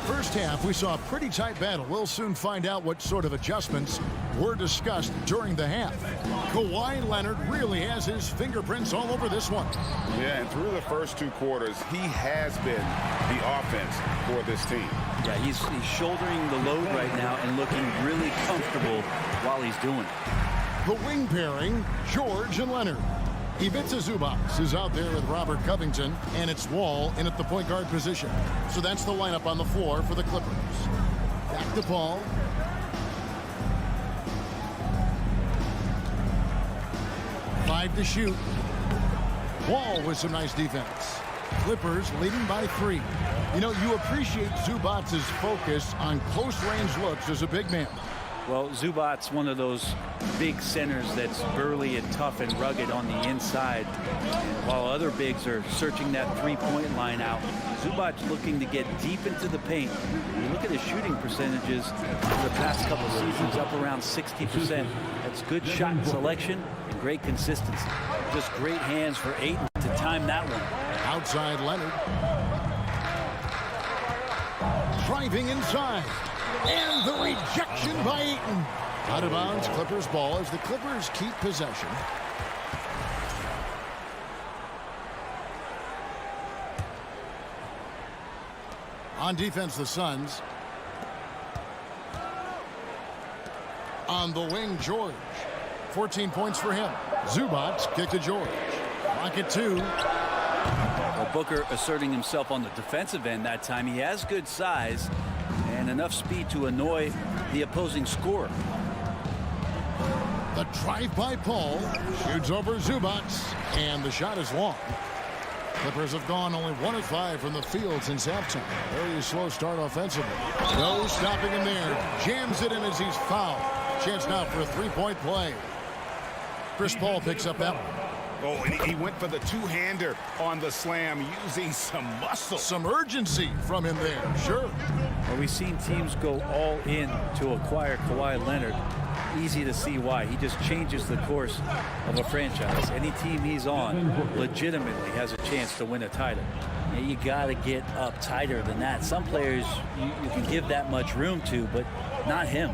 Speaker 4: First half, we saw a pretty tight battle. We'll soon find out what sort of adjustments were discussed during the half. Kawhi Leonard really has his fingerprints all over this one.
Speaker 9: Yeah, and through the first 2 quarters, he has been the offense for this team.
Speaker 3: Yeah, he's shouldering the load right now and looking really comfortable while he's doing it.
Speaker 4: The wing pairing, George and Leonard. Ivica Zubac is out there with Robert Covington, and it's Wall in at the point guard position. So that's the lineup on the floor for the Clippers. Back to Paul. Five to shoot. Wall with some nice defense. Clippers leading by 3. You know, you appreciate Zubac's focus on close-range looks as a big man.
Speaker 3: Well, Zubac's one of those big centers that's burly and tough and rugged on the inside. And while other bigs are searching that three-point line out, Zubac's looking to get deep into the paint. When you look at his shooting percentages for the past couple seasons, up around 60%. That's good shot selection and great consistency. Just great hands for Ayton to time that one.
Speaker 4: Outside Leonard. Driving inside. And the rejection by Ayton. Out of bounds, Clippers ball as the Clippers keep possession. On defense, the Suns. On the wing, George. 14 points for him. Zubac kick to George. Rocket 2.
Speaker 3: Well, Booker asserting himself on the defensive end that time. He has good size and enough speed to annoy the opposing scorer.
Speaker 4: The drive by Paul. Shoots over Zubac. And the shot is long. Clippers have gone only 1 of 5 from the field since halftime. Very slow start offensively. No stopping him there. Jams it in as he's fouled. Chance now for a three-point play. Chris Paul picks up that one.
Speaker 9: Oh, and he went for the two-hander on the slam, using some muscle.
Speaker 4: Some urgency from him there, sure.
Speaker 3: Well, we've seen teams go all in to acquire Kawhi Leonard. Easy to see why. He just changes the course of a franchise. Any team he's on legitimately has a chance to win a title. And you got to get up tighter than that. Some players you can give that much room to, but not him.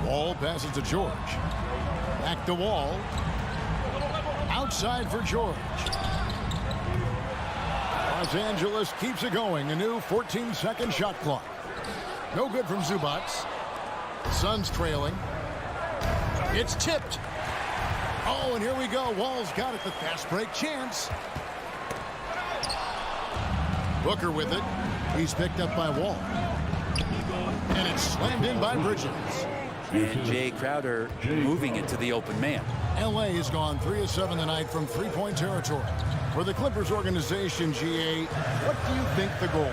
Speaker 4: Wall passes to George. Back to Wall. Outside for George. Los Angeles keeps it going. A new 14-second shot clock. No good from Zubac. Suns trailing. It's tipped. Oh, and here we go. Wall's got it. The fast break chance. Booker with it. He's picked up by Wall. And it's slammed in by Bridges.
Speaker 3: And Jay Crowder moving it to the open man.
Speaker 4: L.A. has gone 3 of 7 tonight from three-point territory. For the Clippers organization, GA, what do you think the goal is?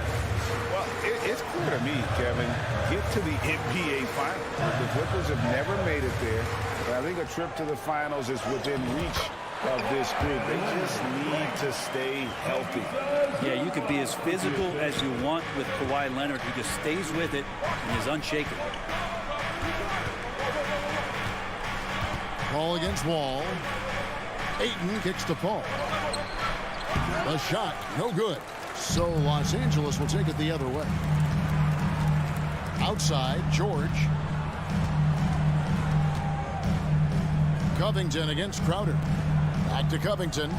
Speaker 9: Well, it's clear to me, Kevin. Get to the NBA Finals. The Clippers have never made it there. But I think a trip to the Finals is within reach of this group. They just need to stay healthy.
Speaker 3: Yeah, you could be as physical as you want with Kawhi Leonard. He just stays with it and is unshaken.
Speaker 4: Paul against Wall. Ayton kicks to Paul. The shot, no good. So Los Angeles will take it the other way. Outside, George. Covington against Crowder. Back to Covington.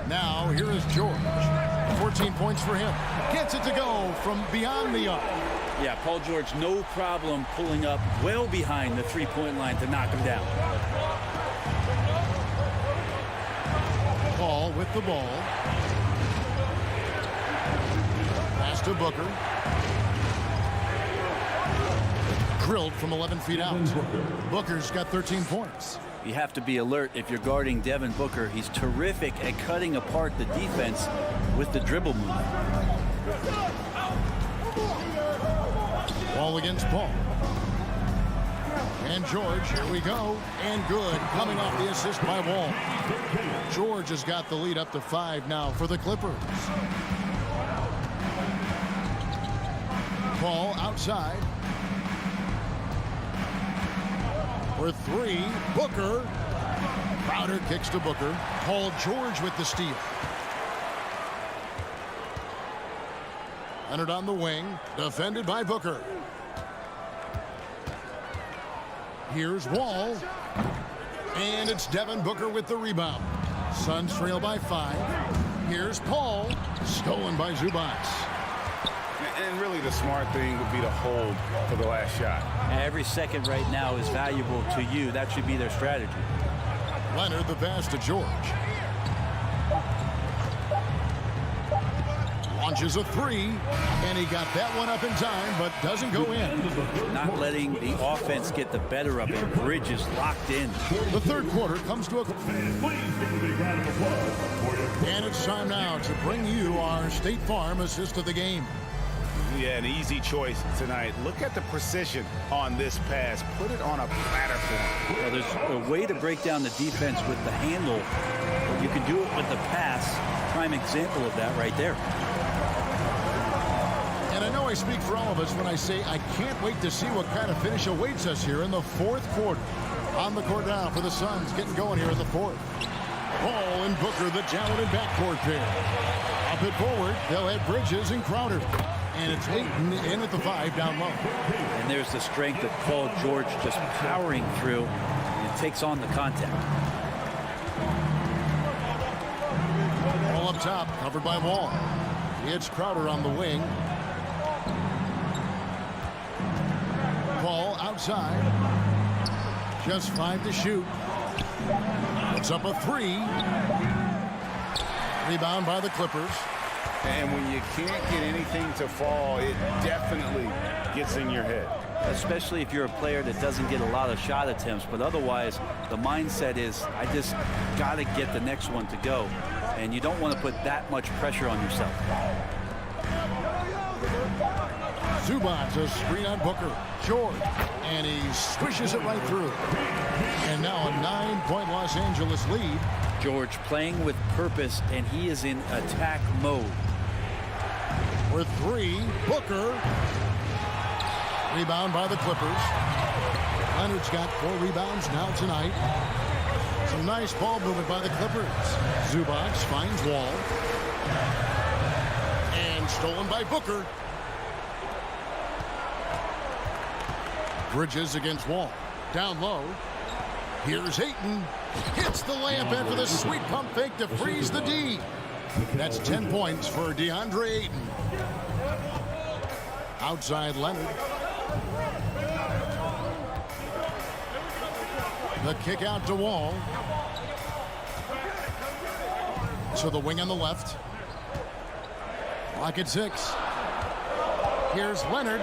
Speaker 4: Now, here is George. 14 points for him. Gets it to go from beyond the arc.
Speaker 3: Yeah, Paul George, no problem pulling up well behind the three-point line to knock him down.
Speaker 4: Paul with the ball. Pass to Booker. Drilled from 11 feet out. Booker's got 13 points.
Speaker 3: You have to be alert if you're guarding Devin Booker. He's terrific at cutting apart the defense with the dribble move.
Speaker 4: Ball against Paul. And George, here we go. And good, coming off the assist by Wall. George has got the lead up to 5 now for the Clippers. Paul outside. For 3, Booker. Crowder kicks to Booker. Paul George with the steal. Leonard on the wing, defended by Booker. Here's Wall. And it's Devin Booker with the rebound. Suns trail by 5. Here's Paul. Stolen by Zubac.
Speaker 9: And really the smart thing would be to hold for the last shot.
Speaker 3: Every second right now is valuable to you. That should be their strategy.
Speaker 4: Leonard the pass to George. Launches a 3, and he got that one up in time, but doesn't go in.
Speaker 3: Not letting the offense get the better of him. Bridges locked in.
Speaker 4: The third quarter comes to a... And it's time now to bring you our State Farm assist of the game.
Speaker 9: Yeah, an easy choice tonight. Look at the precision on this pass. Put it on a platter for him.
Speaker 3: Well, there's a way to break down the defense with the handle. You can do it with the pass. Prime example of that right there.
Speaker 4: And I know I speak for all of us when I say I can't wait to see what kind of finish awaits us here in the fourth quarter. On the court now for the Suns, getting going here in the fourth. Paul and Booker, the talented backcourt pair. Up and forward, they'll have Bridges and Crowder. And it's Ayton in at the 5 down low.
Speaker 3: And there's the strength of Paul George just powering through, and it takes on the contact.
Speaker 4: Ball up top, covered by Wall. It's Crowder on the wing. Paul outside. Just 5 to shoot. It's up a 3. Rebound by the Clippers.
Speaker 9: And when you can't get anything to fall, it definitely gets in your head.
Speaker 3: Especially if you're a player that doesn't get a lot of shot attempts, but otherwise the mindset is I just got to get the next one to go, and you don't want to put that much pressure on yourself.
Speaker 4: Zubats a screen on Booker. George. And he swishes it right through. And now a 9-point Los Angeles lead.
Speaker 3: George playing with purpose, and he is in attack mode.
Speaker 4: For three, Booker. Rebound by the Clippers. Leonard's got 4 rebounds now tonight. Some nice ball movement by the Clippers. Zubats finds Wall. And stolen by Booker. Bridges against Wall. Down low. Here's Ayton. Hits the layup after the sweet pump fake to freeze the D. That's 10 points for DeAndre Ayton. Outside Leonard. The kick out to Wall. So the wing on the left. Clock at 6. Here's Leonard.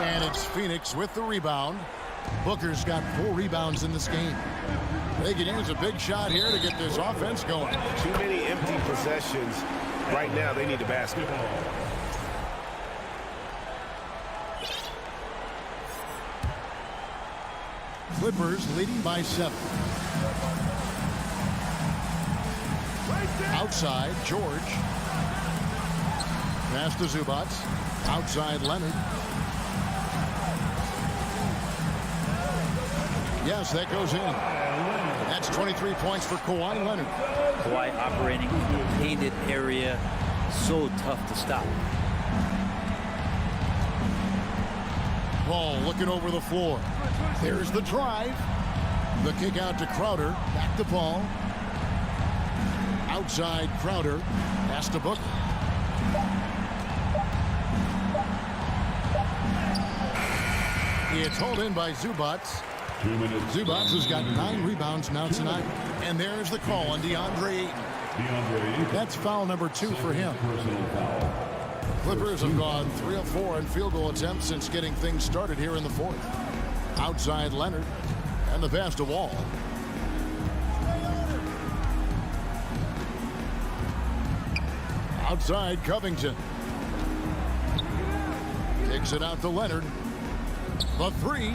Speaker 4: And it's Phoenix with the rebound. Booker's got 4 rebounds in this game. They can use a big shot here to get this offense going.
Speaker 9: Too many empty possessions. Right now, they need a basket.
Speaker 4: Clippers leading by 7. Outside, George. Pass to Zubats. Outside, Leonard. Yes, that goes in. That's 23 points for Kawhi Leonard.
Speaker 3: Kawhi operating in the painted area. So tough to stop.
Speaker 4: Ball looking over the floor. There's the drive. The kick out to Crowder. Back to Paul. Outside Crowder. Pass to Booker. It's hauled in by Zubats.
Speaker 14: 2 minutes.
Speaker 4: Zubats has got 9 rebounds now tonight. And there's the call on DeAndre Ayton. That's foul number 2 for him.
Speaker 14: Personal foul.
Speaker 4: Clippers have gone 3 of 4 in field goal attempts since getting things started here in the 4th. Outside Leonard. And the pass to Wall. Outside Covington. Kicks it out to Leonard. The 3.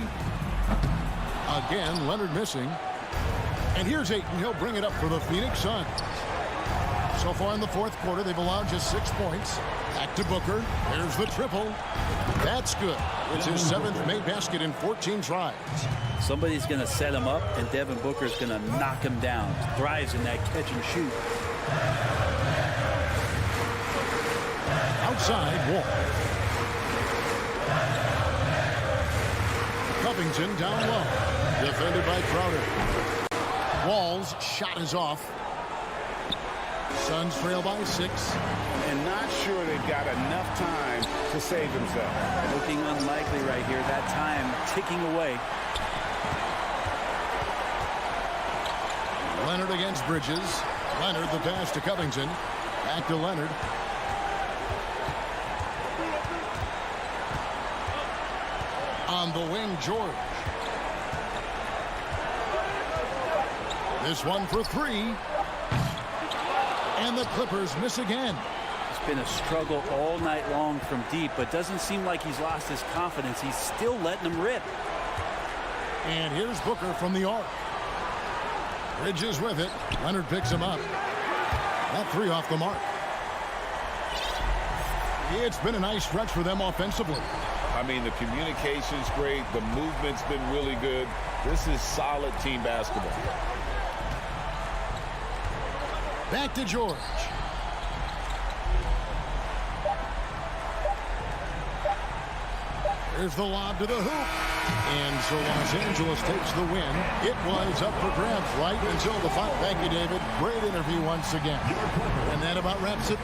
Speaker 4: Again, Leonard missing. And here's Ayton. He'll bring it up for the Phoenix Suns. So far in the 4th quarter, they've allowed just 6 points. Back to Booker. There's the triple. That's good. It's his 7th made basket in 14 tries.
Speaker 3: Somebody's going to set him up, and Devin Booker's going to knock him down. Thrives in that catch and shoot.
Speaker 4: Outside, Wall. Covington down low. Defended by Crowder. Wall's shot is off. Suns trail by 6.
Speaker 9: And not sure they've got enough time to save themselves.
Speaker 3: Looking unlikely right here. That time ticking away.
Speaker 4: Leonard against Bridges. Leonard the pass to Covington. Back to Leonard. On the wing, George. This one for 3. And the Clippers miss again.
Speaker 3: It's been a struggle all night long from deep, but doesn't seem like he's lost his confidence. He's still letting them rip.
Speaker 4: And here's Booker from the arc. Bridges with it. Leonard picks him up. That 3 off the mark. It's been a nice stretch for them offensively.
Speaker 9: I mean, the communication's great. The movement's been really good. This is solid team basketball.
Speaker 4: Back to George. There's the lob to the hoop. And so Los Angeles takes the win. It was up for grabs right until the fight. Thank you, David. Great interview once again. And that about wraps it